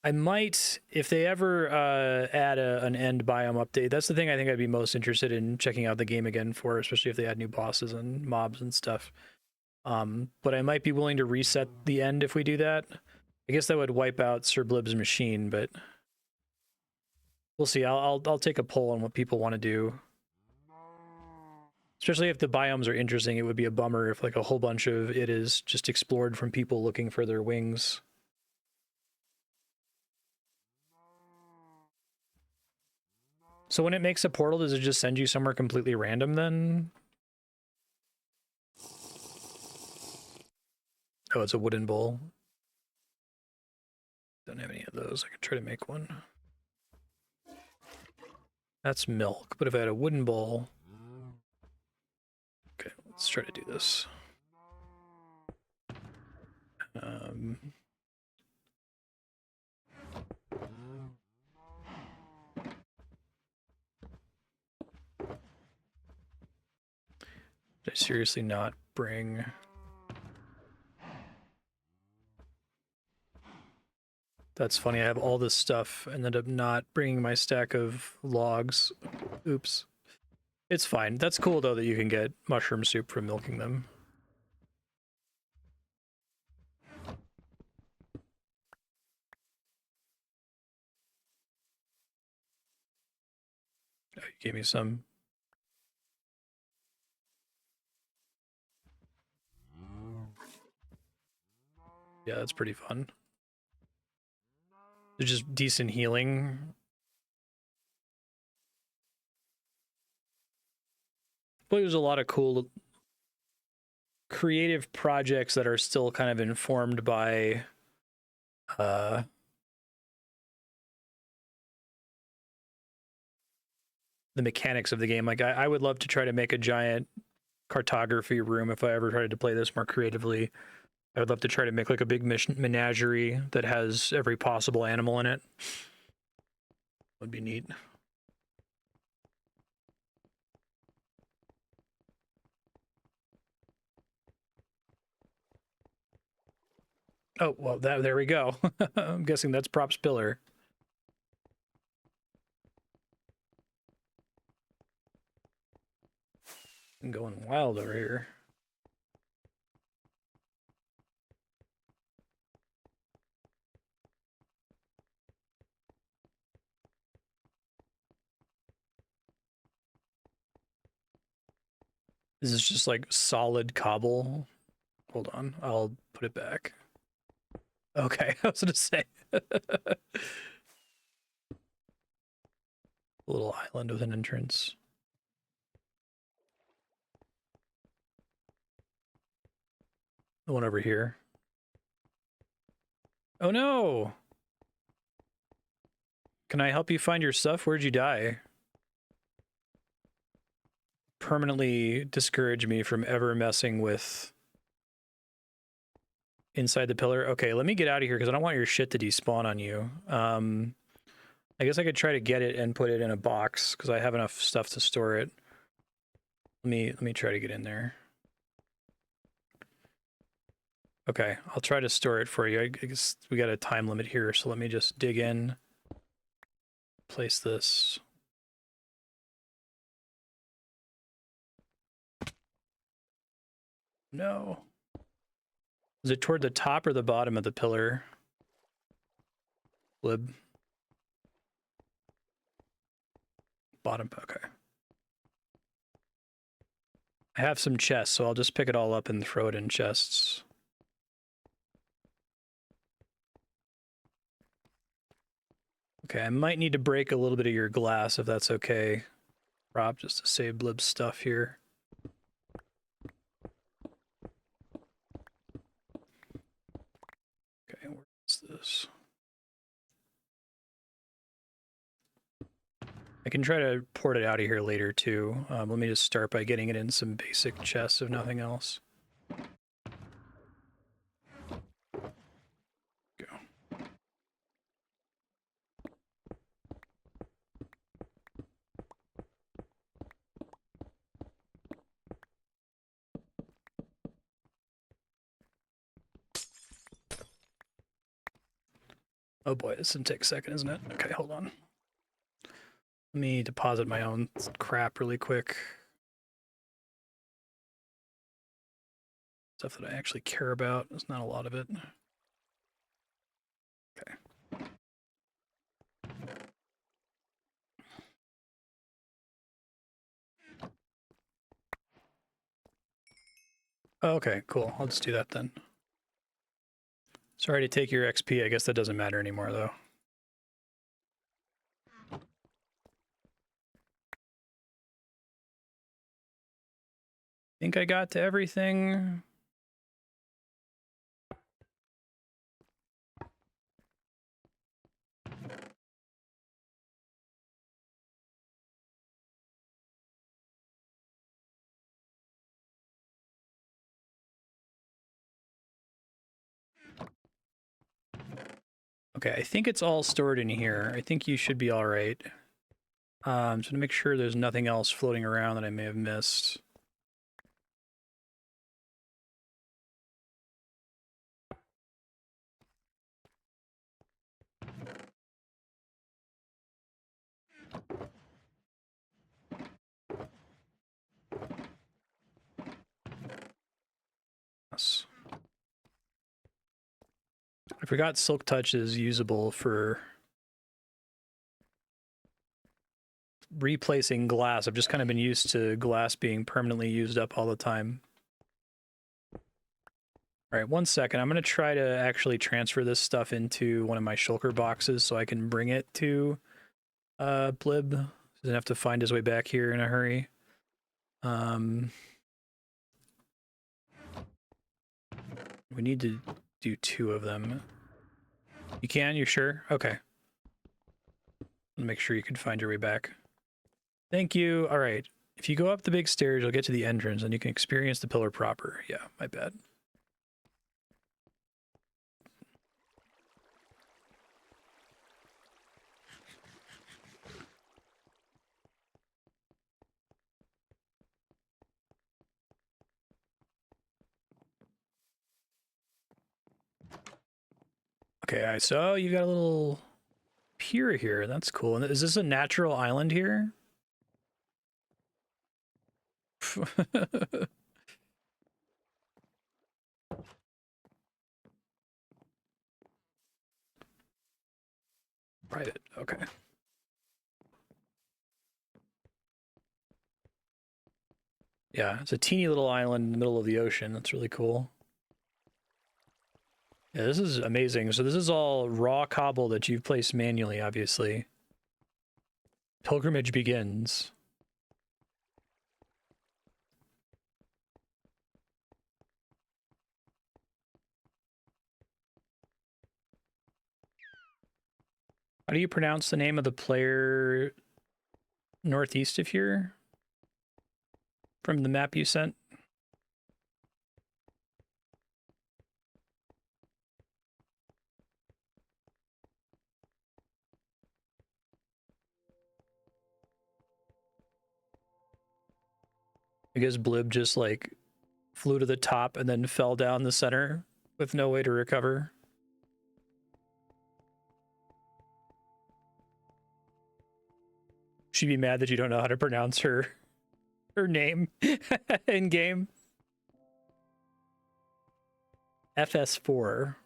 I might, if they ever add an end biome update, that's the thing I think I'd be most interested in checking out the game again for, especially if they add new bosses and mobs and stuff. But I might be willing to reset the end if we do that. I guess that would wipe out SirBlibb's machine, but we'll see. I'll take a poll on what people want to do. Especially if the biomes are interesting, it would be a bummer if like a whole bunch of it is just explored from people looking for their wings. So when it makes a portal, does it just send you somewhere completely random then? Oh, it's a wooden bowl. Don't have any of those. I could try to make one. That's milk, but if I had a wooden bowl... Okay, let's try to do this. Did I seriously not bring... That's funny, I have all this stuff and ended up not bringing my stack of logs. Oops. It's fine. That's cool, though, that you can get mushroom soup from milking them. Oh, you gave me some. Yeah, that's pretty fun. They're just decent healing. But there's a lot of cool creative projects that are still kind of informed by the mechanics of the game. Like I would love to try to make a giant cartography room if I ever tried to play this more creatively. I would love to try to make like a big menagerie that has every possible animal in it. Would be neat. Oh, well, there we go. I'm guessing that's props pillar. I'm going wild over here. This is just like solid cobble. Hold on, I'll put it back. Okay, I was gonna say. A little island with an entrance. The one over here. Oh no! Can I help you find your stuff? Where'd you die? Permanently discourage me from ever messing with inside the pillar. Okay, let me get out of here because I don't want your shit to despawn on you. I guess I could try to get it and put it in a box because I have enough stuff to store it. Let me try to get in there. Okay, I'll try to store it for you. I guess we got a time limit here, so let me just dig in. Place this. No. Is it toward the top or the bottom of the pillar? Blib. Bottom, okay. I have some chests, so I'll just pick it all up and throw it in chests. Okay, I might need to break a little bit of your glass if that's okay, Rob, just to save Blib's stuff here. Okay, where's this? I can try to port it out of here later too. Let me just start by getting it in some basic chests, if nothing else. Go. Oh boy, this can take a second, isn't it? Okay, hold on. Let me deposit my own crap really quick. Stuff that I actually care about. There's not a lot of it. Okay. Okay, cool. I'll just do that then. Sorry to take your XP. I guess that doesn't matter anymore, though. Think I got to everything. Okay, I think it's all stored in here. I think you should be all right. Just to make sure there's nothing else floating around that I may have missed. Yes. I forgot Silk Touch is usable for replacing glass. I've just kind of been used to glass being permanently used up all the time. All right, 1 second. I'm going to try to actually transfer this stuff into one of my shulker boxes so I can bring it to Blib. He doesn't have to find his way back here in a hurry. We need to do 2 of them. You can? You sure? Okay. Make sure you can find your way back. Thank you. All right. If you go up the big stairs, you'll get to the entrance and you can experience the pillar proper. Yeah, my bad. Okay, so you got a little pier here. That's cool. And is this a natural island here? Private, okay. Yeah, it's a teeny little island in the middle of the ocean. That's really cool. Yeah, this is amazing. So this is all raw cobble that you've placed manually, obviously. Pilgrimage begins. How do you pronounce the name of the player northeast of here? From the map you sent? I guess Blib just like flew to the top and then fell down the center with no way to recover. She'd be mad that you don't know how to pronounce her name in game. FS4.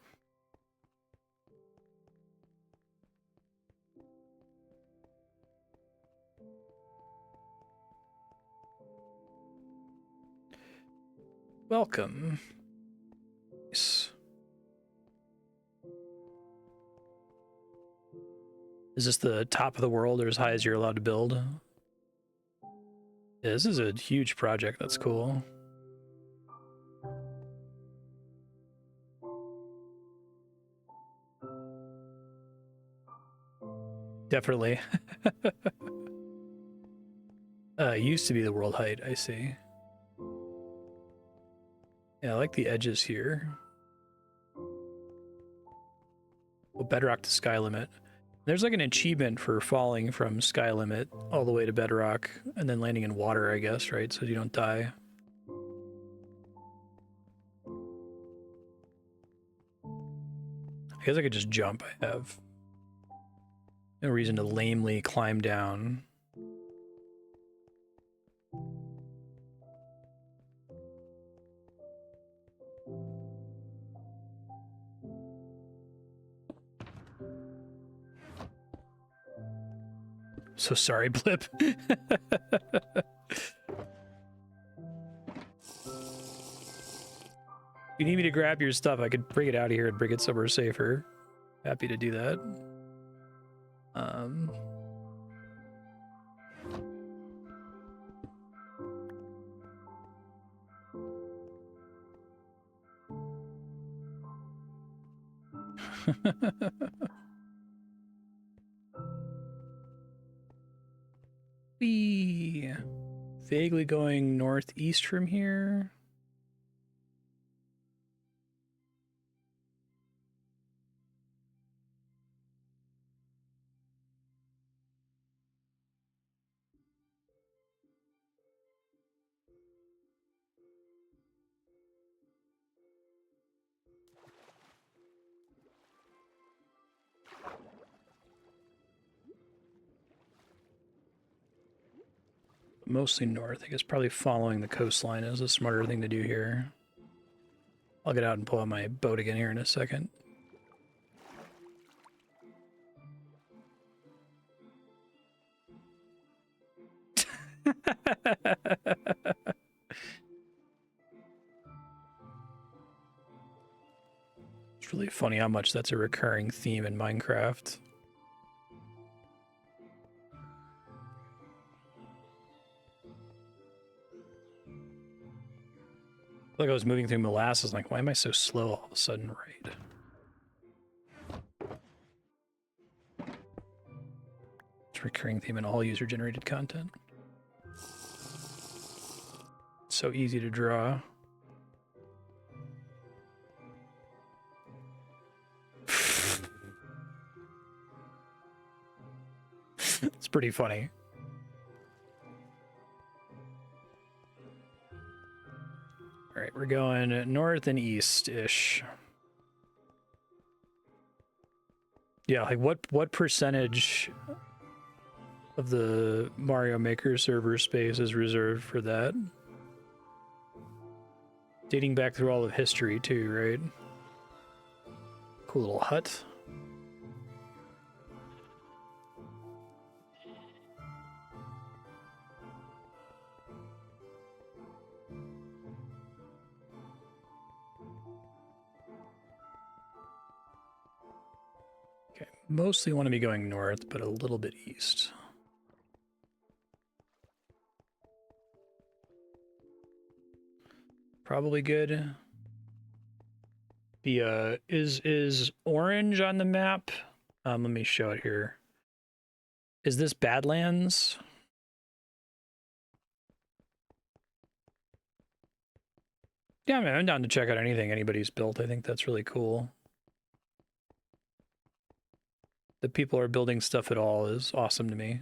Welcome. Nice. Is this the top of the world or as high as you're allowed to build? Yeah, this is a huge project. That's cool. Definitely. Used to be the world height, I see. Yeah, I like the edges here. Oh, bedrock to sky limit. There's like an achievement for falling from sky limit all the way to bedrock and then landing in water, I guess, right? So you don't die. I guess I could just jump. I have no reason to lamely climb down. So sorry, Blip. If you need me to grab your stuff, I could bring it out of here and bring it somewhere safer. Happy to do that. Whee! Vaguely going northeast from here. Mostly north. I guess probably following the coastline is a smarter thing to do here. I'll get out and pull out my boat again here in a second. It's really funny how much that's a recurring theme in Minecraft. Like I was moving through molasses, like, why am I so slow all of a sudden? Right. It's a recurring theme in all user-generated content. It's so easy to draw. It's pretty funny. All right, we're going north and east-ish. Yeah, like what percentage of the Mario Maker server space is reserved for that? Dating back through all of history too, right? Cool little hut. mostly want to be going north, but a little bit east. Probably good. The is orange on the map? Let me show it here. Is this Badlands? Yeah, man, I'm down to check out anything anybody's built. I think that's really cool. That people are building stuff at all is awesome to me.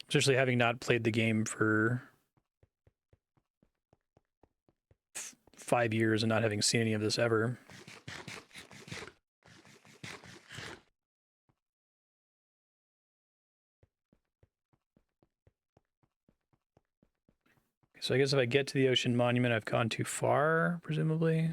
Especially having not played the game for 5 years and not having seen any of this ever. So I guess if I get to the ocean monument, I've gone too far, presumably.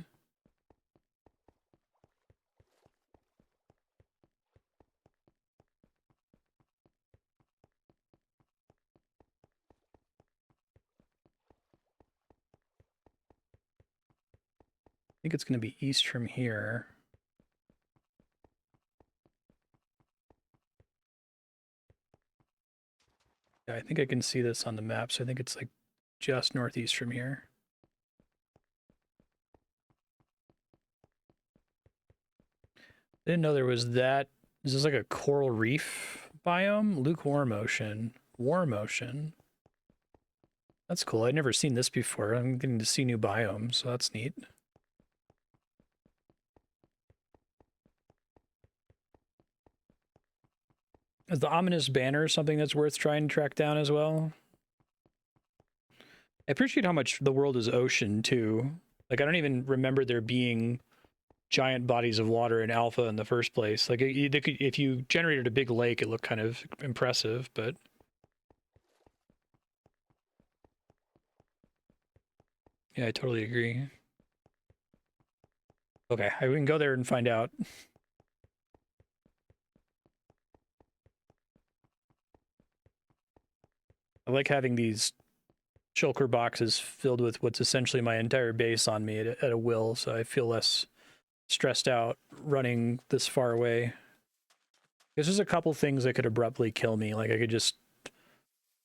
I think it's going to be east from here. Yeah, I think I can see this on the map, so I think it's like just northeast from here. Didn't know there was that. Is this like a coral reef biome? Lukewarm ocean. Warm ocean. That's cool. I'd never seen this before. I'm getting to see new biomes, so that's neat. Is the ominous banner something that's worth trying to track down as well? I appreciate how much the world is ocean, too. Like, I don't even remember there being giant bodies of water in Alpha in the first place. Like, if you generated a big lake, it looked kind of impressive, but... Yeah, I totally agree. Okay, we can go there and find out. I like having these shulker boxes filled with what's essentially my entire base on me at a will, so I feel less stressed out running this far away. There's just a couple things that could abruptly kill me. Like, I could just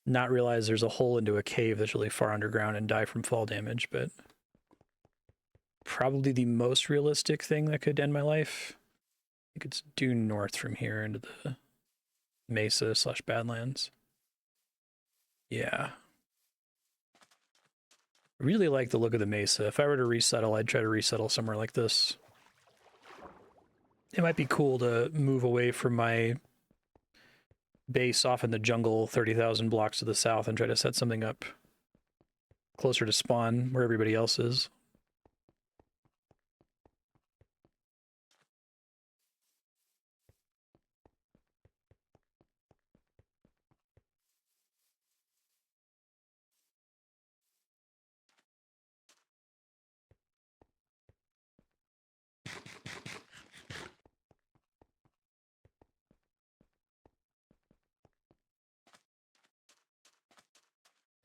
not realize there's a hole into a cave that's really far underground and die from fall damage, but probably the most realistic thing that could end my life. I think it's due north from here into the mesa / badlands. Yeah. I really like the look of the mesa. If I were to resettle, I'd try to resettle somewhere like this. It might be cool to move away from my base off in the jungle 30,000 blocks to the south and try to set something up closer to spawn where everybody else is.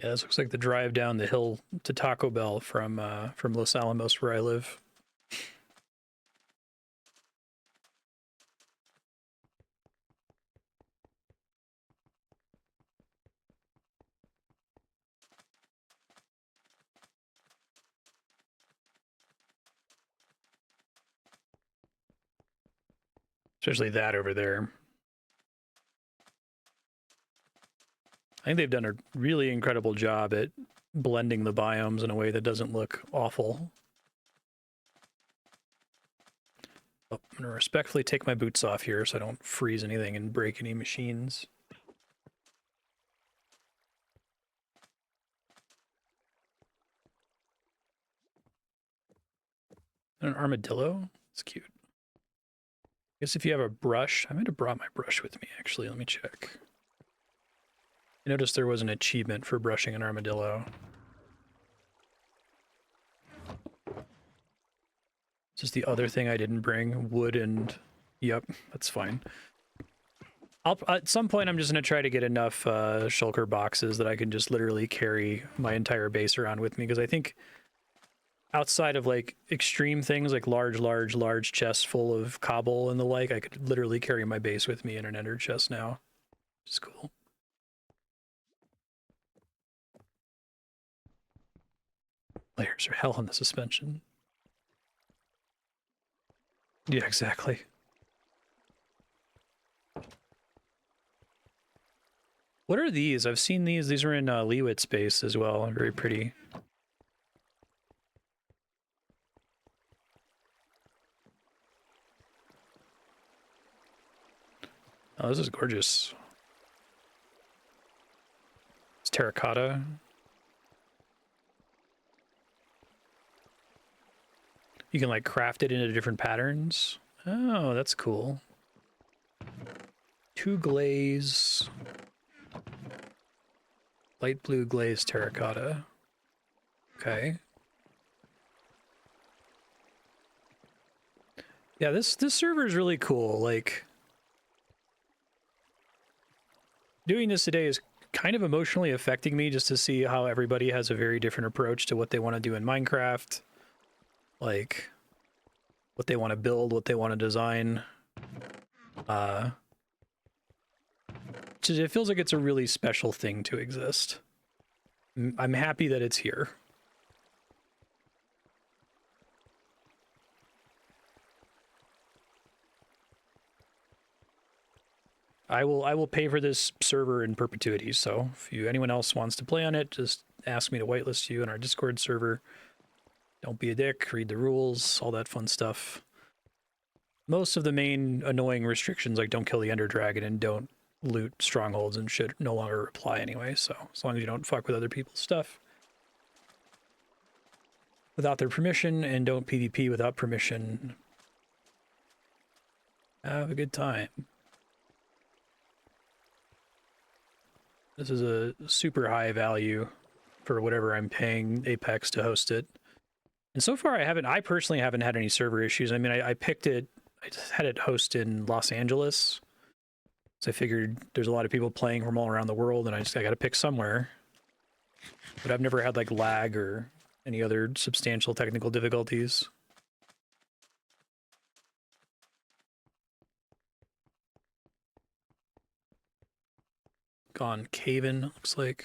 Yeah, this looks like the drive down the hill to Taco Bell from Los Alamos, where I live. Especially that over there. I think they've done a really incredible job at blending the biomes in a way that doesn't look awful. Oh, I'm going to respectfully take my boots off here so I don't freeze anything and break any machines. An armadillo? It's cute. I guess if you have a brush, I might have brought my brush with me, actually. Let me check. I noticed there was an achievement for brushing an armadillo. This is the other thing I didn't bring. Wood and... Yep, that's fine. At some point, I'm just going to try to get enough shulker boxes that I can just literally carry my entire base around with me, because I think outside of like extreme things like large chests full of cobble and the like, I could literally carry my base with me in an ender chest now. Which is cool. Layers are hell on the suspension. Yeah, exactly. What are these? I've seen these. These are in Leewit space as well. Very pretty. Oh, this is gorgeous. It's terracotta. You can like craft it into different patterns. Oh, that's cool. 2 glaze. Light blue glaze terracotta. Okay. Yeah, this server is really cool. Like, doing this today is kind of emotionally affecting me just to see how everybody has a very different approach to what they want to do in Minecraft. Like, what they want to build, what they want to design. It feels like it's a really special thing to exist. I'm happy that it's here. I will pay for this server in perpetuity, so if anyone else wants to play on it, just ask me to whitelist you in our Discord server. Don't be a dick, read the rules, all that fun stuff. Most of the main annoying restrictions, like don't kill the Ender Dragon and don't loot strongholds and shit, no longer apply anyway, so as long as you don't fuck with other people's stuff without their permission and don't PvP without permission, have a good time. This is a super high value for whatever I'm paying Apex to host it. And so far I personally haven't had any server issues. I mean, I picked it, I just had it host in Los Angeles. So I figured there's a lot of people playing from all around the world and I got to pick somewhere. But I've never had like lag or any other substantial technical difficulties. Gone cave-in, looks like.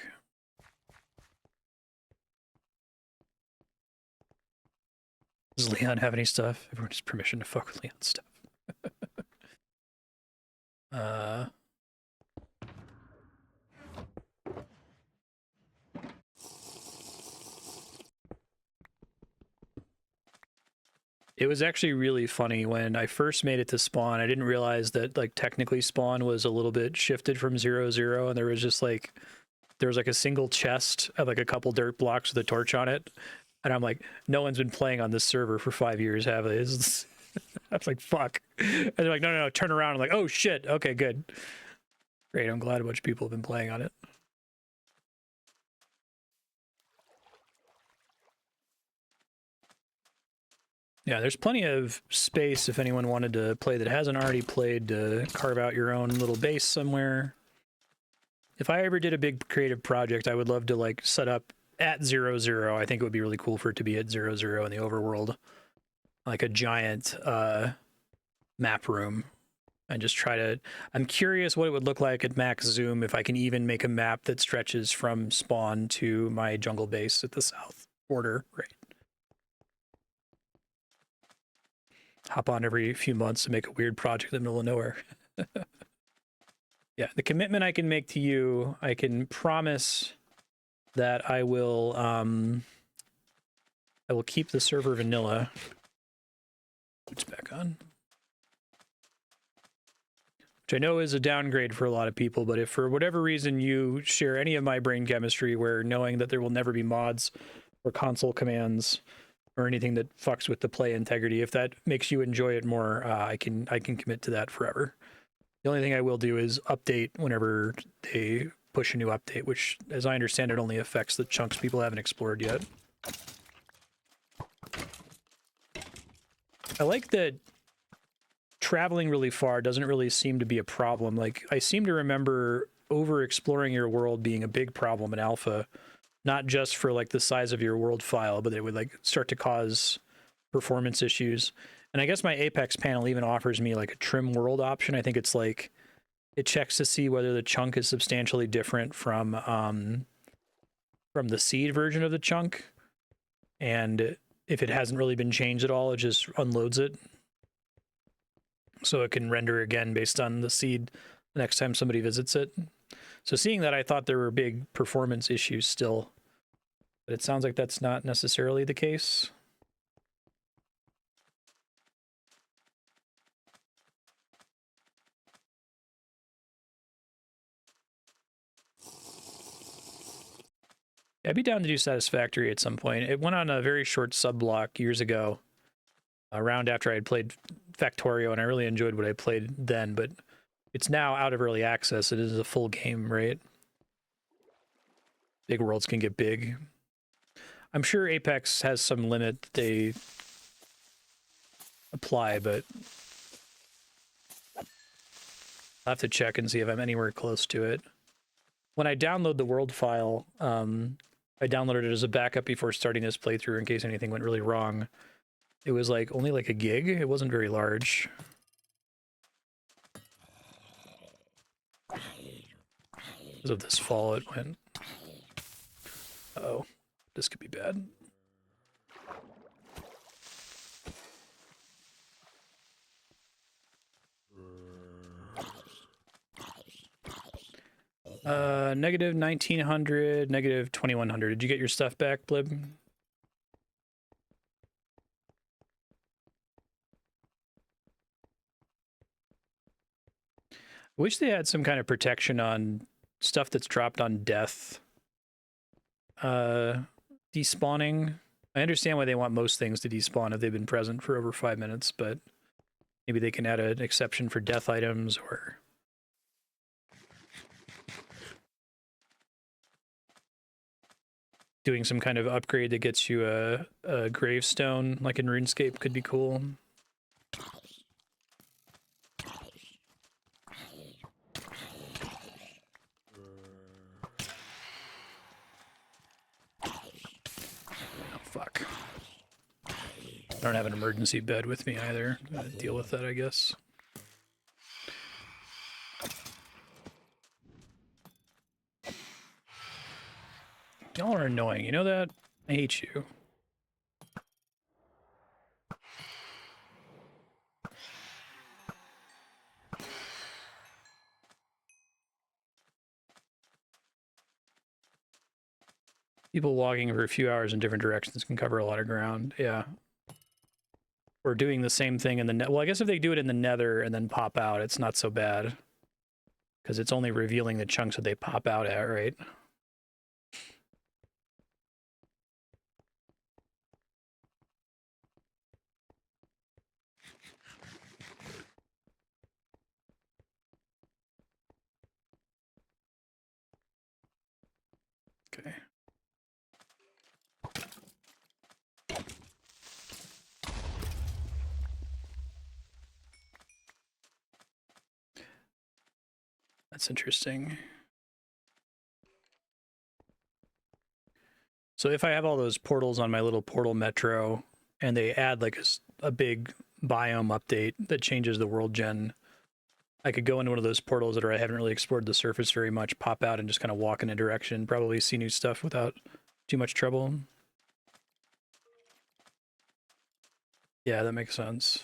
Does Leon have any stuff? Everyone has permission to fuck with Leon's stuff. It was actually really funny when I first made it to spawn. I didn't realize that like technically spawn was a little bit shifted from 0-0, and there was like a single chest of like a couple dirt blocks with a torch on it. And I'm like, no one's been playing on this server for 5 years, have they? I was like, fuck. And they're like, no, turn around. I'm like, oh shit, okay, good. Great, I'm glad a bunch of people have been playing on it. Yeah, there's plenty of space if anyone wanted to play that hasn't already played, to carve out your own little base somewhere. If I ever did a big creative project, I would love to like set up at 0-0. I think it would be really cool for it to be at 0-0 in the overworld. Like a giant map room. And just try to... I'm curious what it would look like at max zoom if I can even make a map that stretches from spawn to my jungle base at the south border. Right. Hop on every few months to make a weird project in the middle of nowhere. Yeah, the commitment I can make to you, I can promise that I will keep the server vanilla. It's back on. Which I know is a downgrade for a lot of people, but if for whatever reason you share any of my brain chemistry where knowing that there will never be mods or console commands or anything that fucks with the play integrity, if that makes you enjoy it more, I can commit to that forever. The only thing I will do is update whenever they push a new update, which, as I understand it, only affects the chunks people haven't explored yet. I like that traveling really far doesn't really seem to be a problem. Like, I seem to remember over-exploring your world being a big problem in Alpha, not just for like the size of your world file, but it would like start to cause performance issues. And I guess my Apex panel even offers me like a trim world option. I think it's like it checks to see whether the chunk is substantially different from the seed version of the chunk, and if it hasn't really been changed at all, it just unloads it, so it can render again based on the seed the next time somebody visits it. So seeing that, I thought there were big performance issues still, but it sounds like that's not necessarily the case. I'd be down to do Satisfactory at some point. It went on a very short sub-block years ago, around after I had played Factorio, and I really enjoyed what I played then, but it's now out of early access. It is a full game, right? Big worlds can get big. I'm sure Apex has some limit that they apply, but I'll have to check and see if I'm anywhere close to it. When I download the world file, I downloaded it as a backup before starting this playthrough in case anything went really wrong. It was like only like a gig. It wasn't very large. Because of this fall, it went. Uh-oh, this could be bad. Negative 1900, negative 2100. Did you get your stuff back, Blib? I wish they had some kind of protection on stuff that's dropped on death. Despawning. I understand why they want most things to despawn if they've been present for over 5 minutes, but maybe they can add an exception for death items or... doing some kind of upgrade that gets you a gravestone, like in RuneScape, could be cool. Oh, fuck. I don't have an emergency bed with me either. Gotta deal with that, I guess. Y'all are annoying, you know that? I hate you. People walking for a few hours in different directions can cover a lot of ground, yeah. Or doing the same thing in the net. Well, I guess if they do it in the Nether and then pop out, it's not so bad. Because it's only revealing the chunks that they pop out at, right? Okay. That's interesting. So if I have all those portals on my little portal metro and they add like a big biome update that changes the world gen, I could go into one of those portals that I haven't really explored the surface very much, pop out and just kind of walk in a direction, probably see new stuff without too much trouble. Yeah, that makes sense.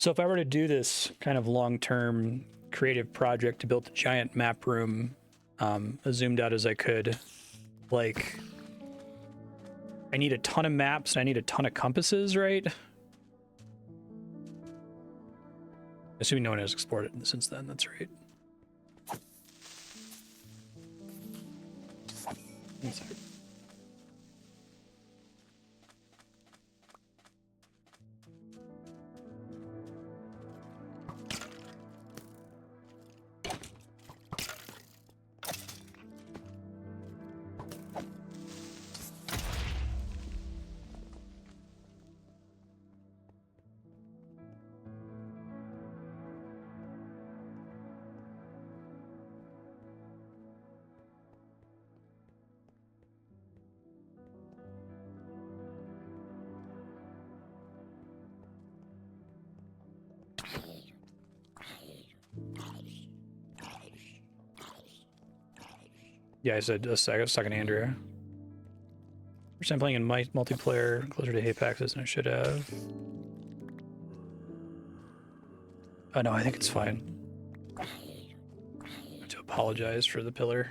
So if I were to do this kind of long-term creative project to build a giant map room, as zoomed out as I could, like, I need a ton of maps and I need a ton of compasses, right? Assuming no one has explored it since then, that's right. One second. Yeah, I said a second Andrea. First time playing in multiplayer, closer to Hapax than I should have. Oh no, I think it's fine. I have to apologize for the pillar.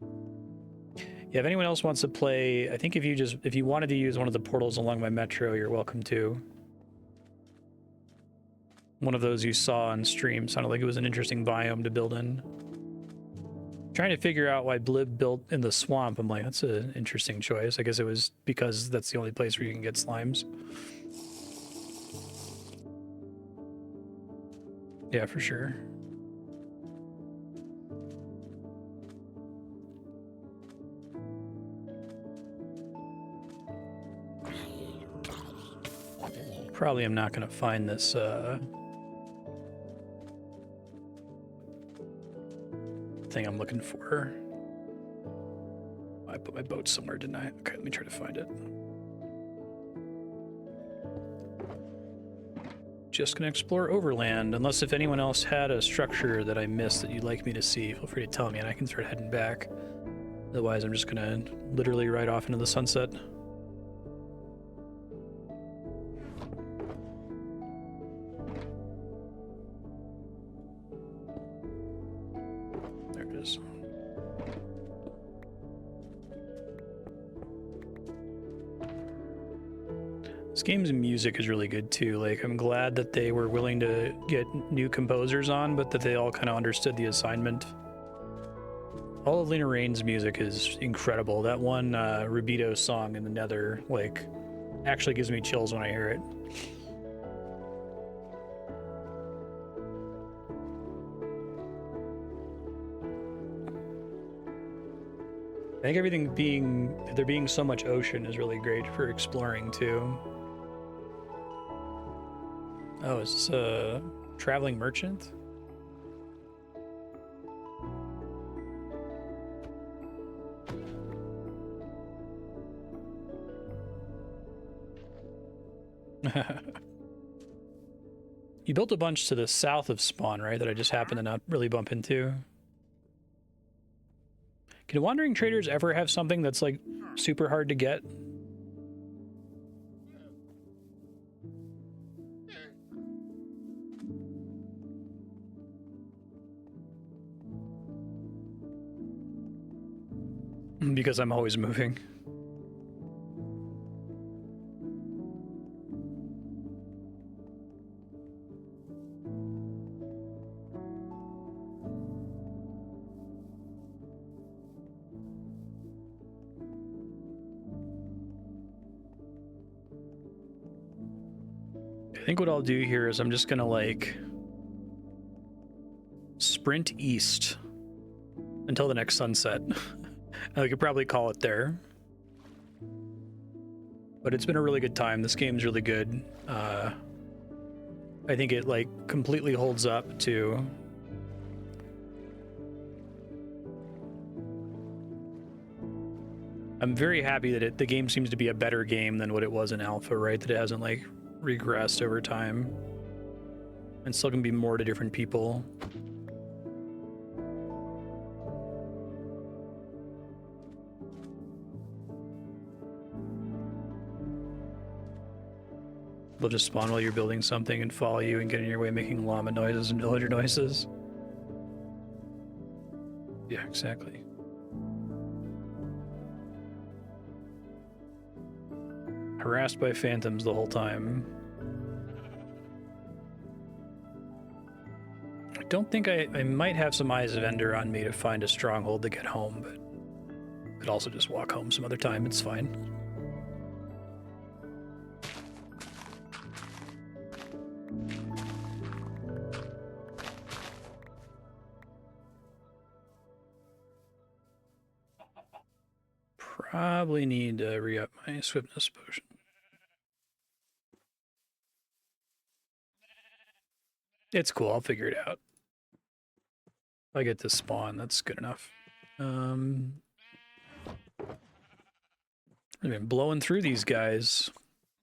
Yeah, if anyone else wants to play, I think if you wanted to use one of the portals along my metro, you're welcome to. One of those you saw on stream sounded like it was an interesting biome to build in. Trying to figure out why Blib built in the swamp. I'm like, that's an interesting choice. I guess it was because that's the only place where you can get slimes. Yeah, for sure. Probably am not going to find this thing I'm looking for. I put my boat somewhere, didn't I? Okay, let me try to find it. Just gonna explore overland, unless if anyone else had a structure that I missed that you'd like me to see, feel free to tell me and I can start heading back. Otherwise, I'm just gonna literally ride off into the sunset. This game's music is really good too. Like, I'm glad that they were willing to get new composers on, but that they all kind of understood the assignment. All of Lena Raine's music is incredible. That one Rubito song in the Nether, like, actually gives me chills when I hear it. I think there being so much ocean is really great for exploring too. Oh, is this a traveling merchant? You built a bunch to the south of spawn, right? That I just happened to not really bump into. Can wandering traders ever have something that's like super hard to get? Because I'm always moving. I think what I'll do here is I'm just gonna like sprint east until the next sunset. I could probably call it there. But it's been a really good time. This game's really good. I think it like completely holds up to I'm very happy that the game seems to be a better game than what it was in alpha, right? That it hasn't like regressed over time and still can be more to different people. They'll just spawn while you're building something and follow you and get in your way, making llama noises and villager noises. Yeah, exactly. Harassed by phantoms the whole time. I don't think I might have some Eyes of Ender on me to find a stronghold to get home, but I could also just walk home some other time. It's fine. Probably need to re-up my swiftness potion. It's cool. I'll figure it out. If I get to spawn, that's good enough. I've been blowing through these guys.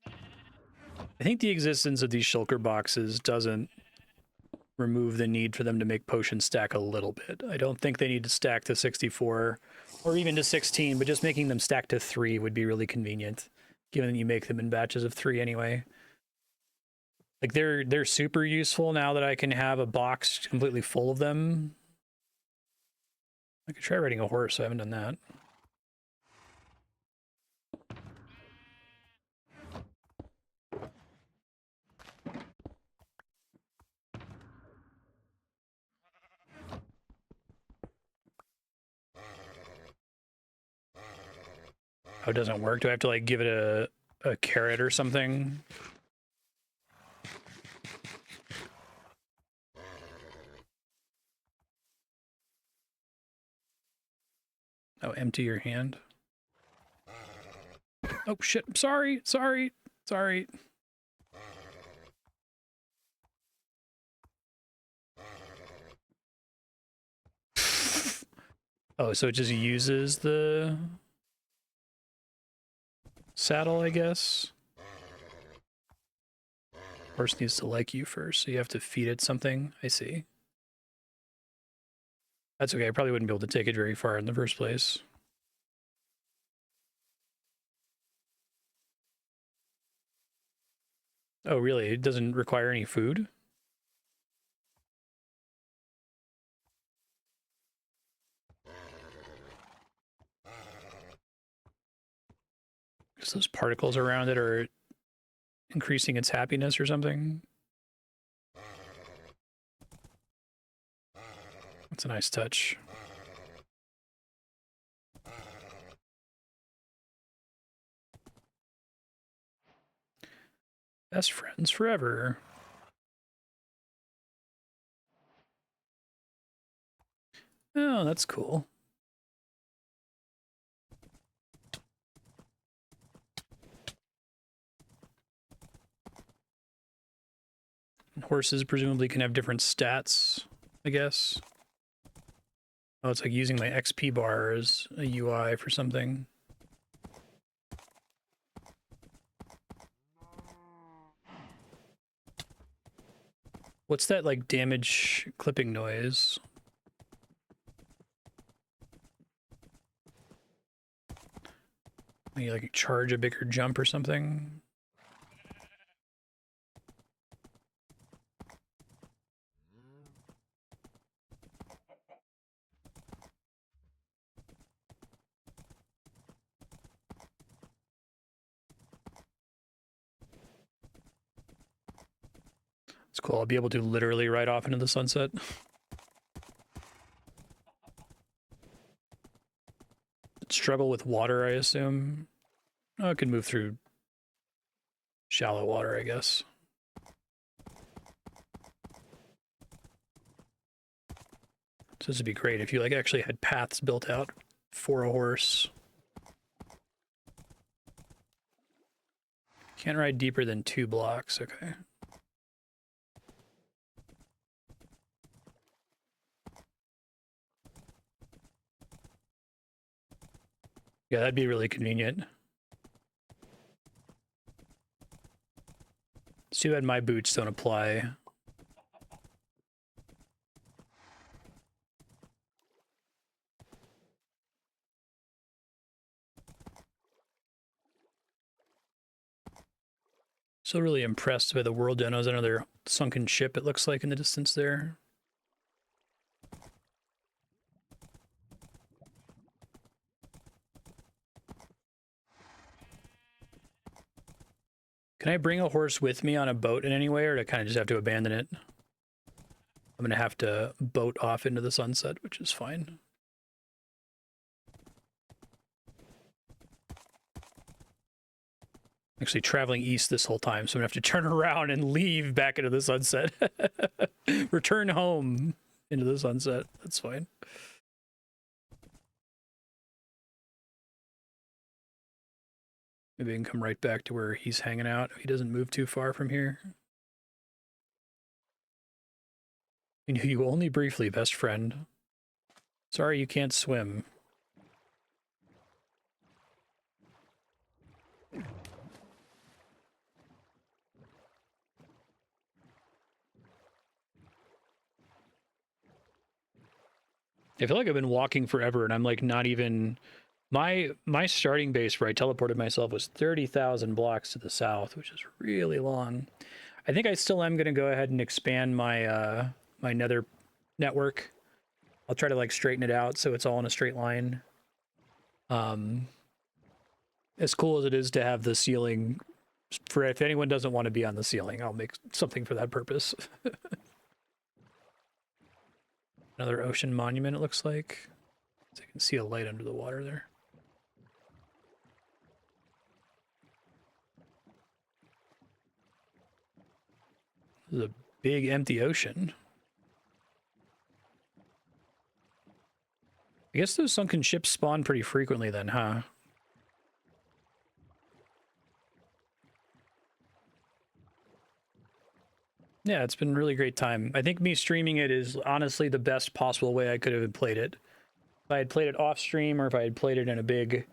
I think the existence of these shulker boxes doesn't remove the need for them to make potions stack a little bit. I don't think they need to stack to 64 or even to 16, but just making them stack to 3 would be really convenient, given that you make them in batches of 3 anyway. Like they're super useful now that I can have a box completely full of them. I could try riding a horse. I haven't done that. Oh, it doesn't work? Do I have to like give it a carrot or something? Oh, empty your hand. Oh shit, sorry. Oh, so it just uses the saddle, I guess. Horse needs to like you first, so you have to feed it something. I see. That's okay, I probably wouldn't be able to take it very far in the first place. Oh, really? It doesn't require any food? Because those particles around it are increasing its happiness or something? That's a nice touch. Best friends forever. Oh, that's cool. And horses presumably can have different stats, I guess. Oh, it's like using my XP bar as a UI for something. What's that, like, damage clipping noise? You, like, charge a bigger jump or something? It's cool. I'll be able to literally ride off into the sunset. Struggle with water, I assume. Oh, it could move through shallow water, I guess. So this would be great if you like actually had paths built out for a horse. Can't ride deeper than 2 blocks, okay. Yeah, that'd be really convenient. It's too bad my boots don't apply. So really impressed by the world donos. Another sunken ship, it looks like, in the distance there. Can I bring a horse with me on a boat in any way, or do I kind of just have to abandon it? I'm going to have to boat off into the sunset, which is fine. Actually traveling east this whole time, so I'm going to have to turn around and leave back into the sunset. Return home into the sunset. That's fine. Maybe I can come right back to where he's hanging out. He doesn't move too far from here. I knew you only briefly, best friend. Sorry you can't swim. I feel like I've been walking forever, and I'm like not even my starting base where I teleported myself was 30,000 blocks to the south, which is really long. I think I still am going to go ahead and expand my my Nether network. I'll try to like straighten it out so it's all in a straight line. As cool as it is to have the ceiling, for if anyone doesn't want to be on the ceiling, I'll make something for that purpose. Another ocean monument, it looks like. So I can see a light under the water there. This is a big empty ocean. I guess those sunken ships spawn pretty frequently then, huh? Yeah, it's been a really great time. I think me streaming it is honestly the best possible way I could have played it. If I had played it off stream, or if I had played it in a big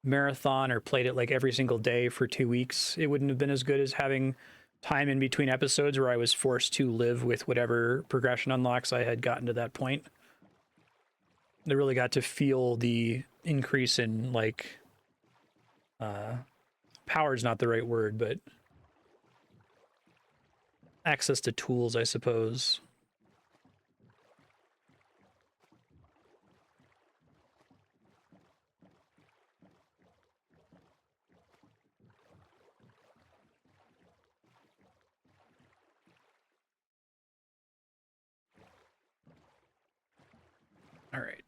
marathon, or played it like every single day for 2 weeks, it wouldn't have been as good as having time in between episodes where I was forced to live with whatever progression unlocks I had gotten to that point. I really got to feel the increase in like power is not the right word, but access to tools, I suppose. All right.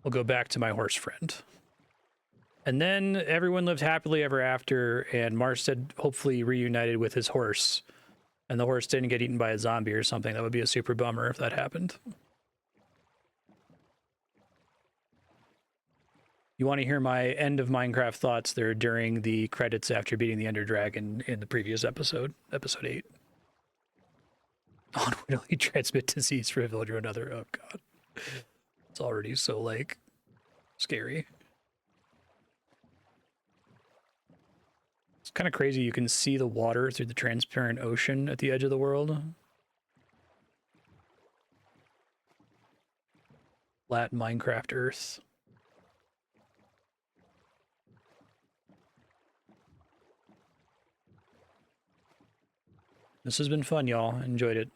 We'll go back to my horse friend. And then everyone lived happily ever after, and Marstead hopefully reunited with his horse. And the horse didn't get eaten by a zombie or something. That would be a super bummer if that happened. You want to hear my end of Minecraft thoughts? They're during the credits after beating the Ender Dragon in the previous episode, episode 8. Unwittingly transmit disease from a villager to another. Oh god. It's already so, like, scary. It's kind of crazy. You can see the water through the transparent ocean at the edge of the world. Flat Minecraft Earth. This has been fun, y'all. Enjoyed it.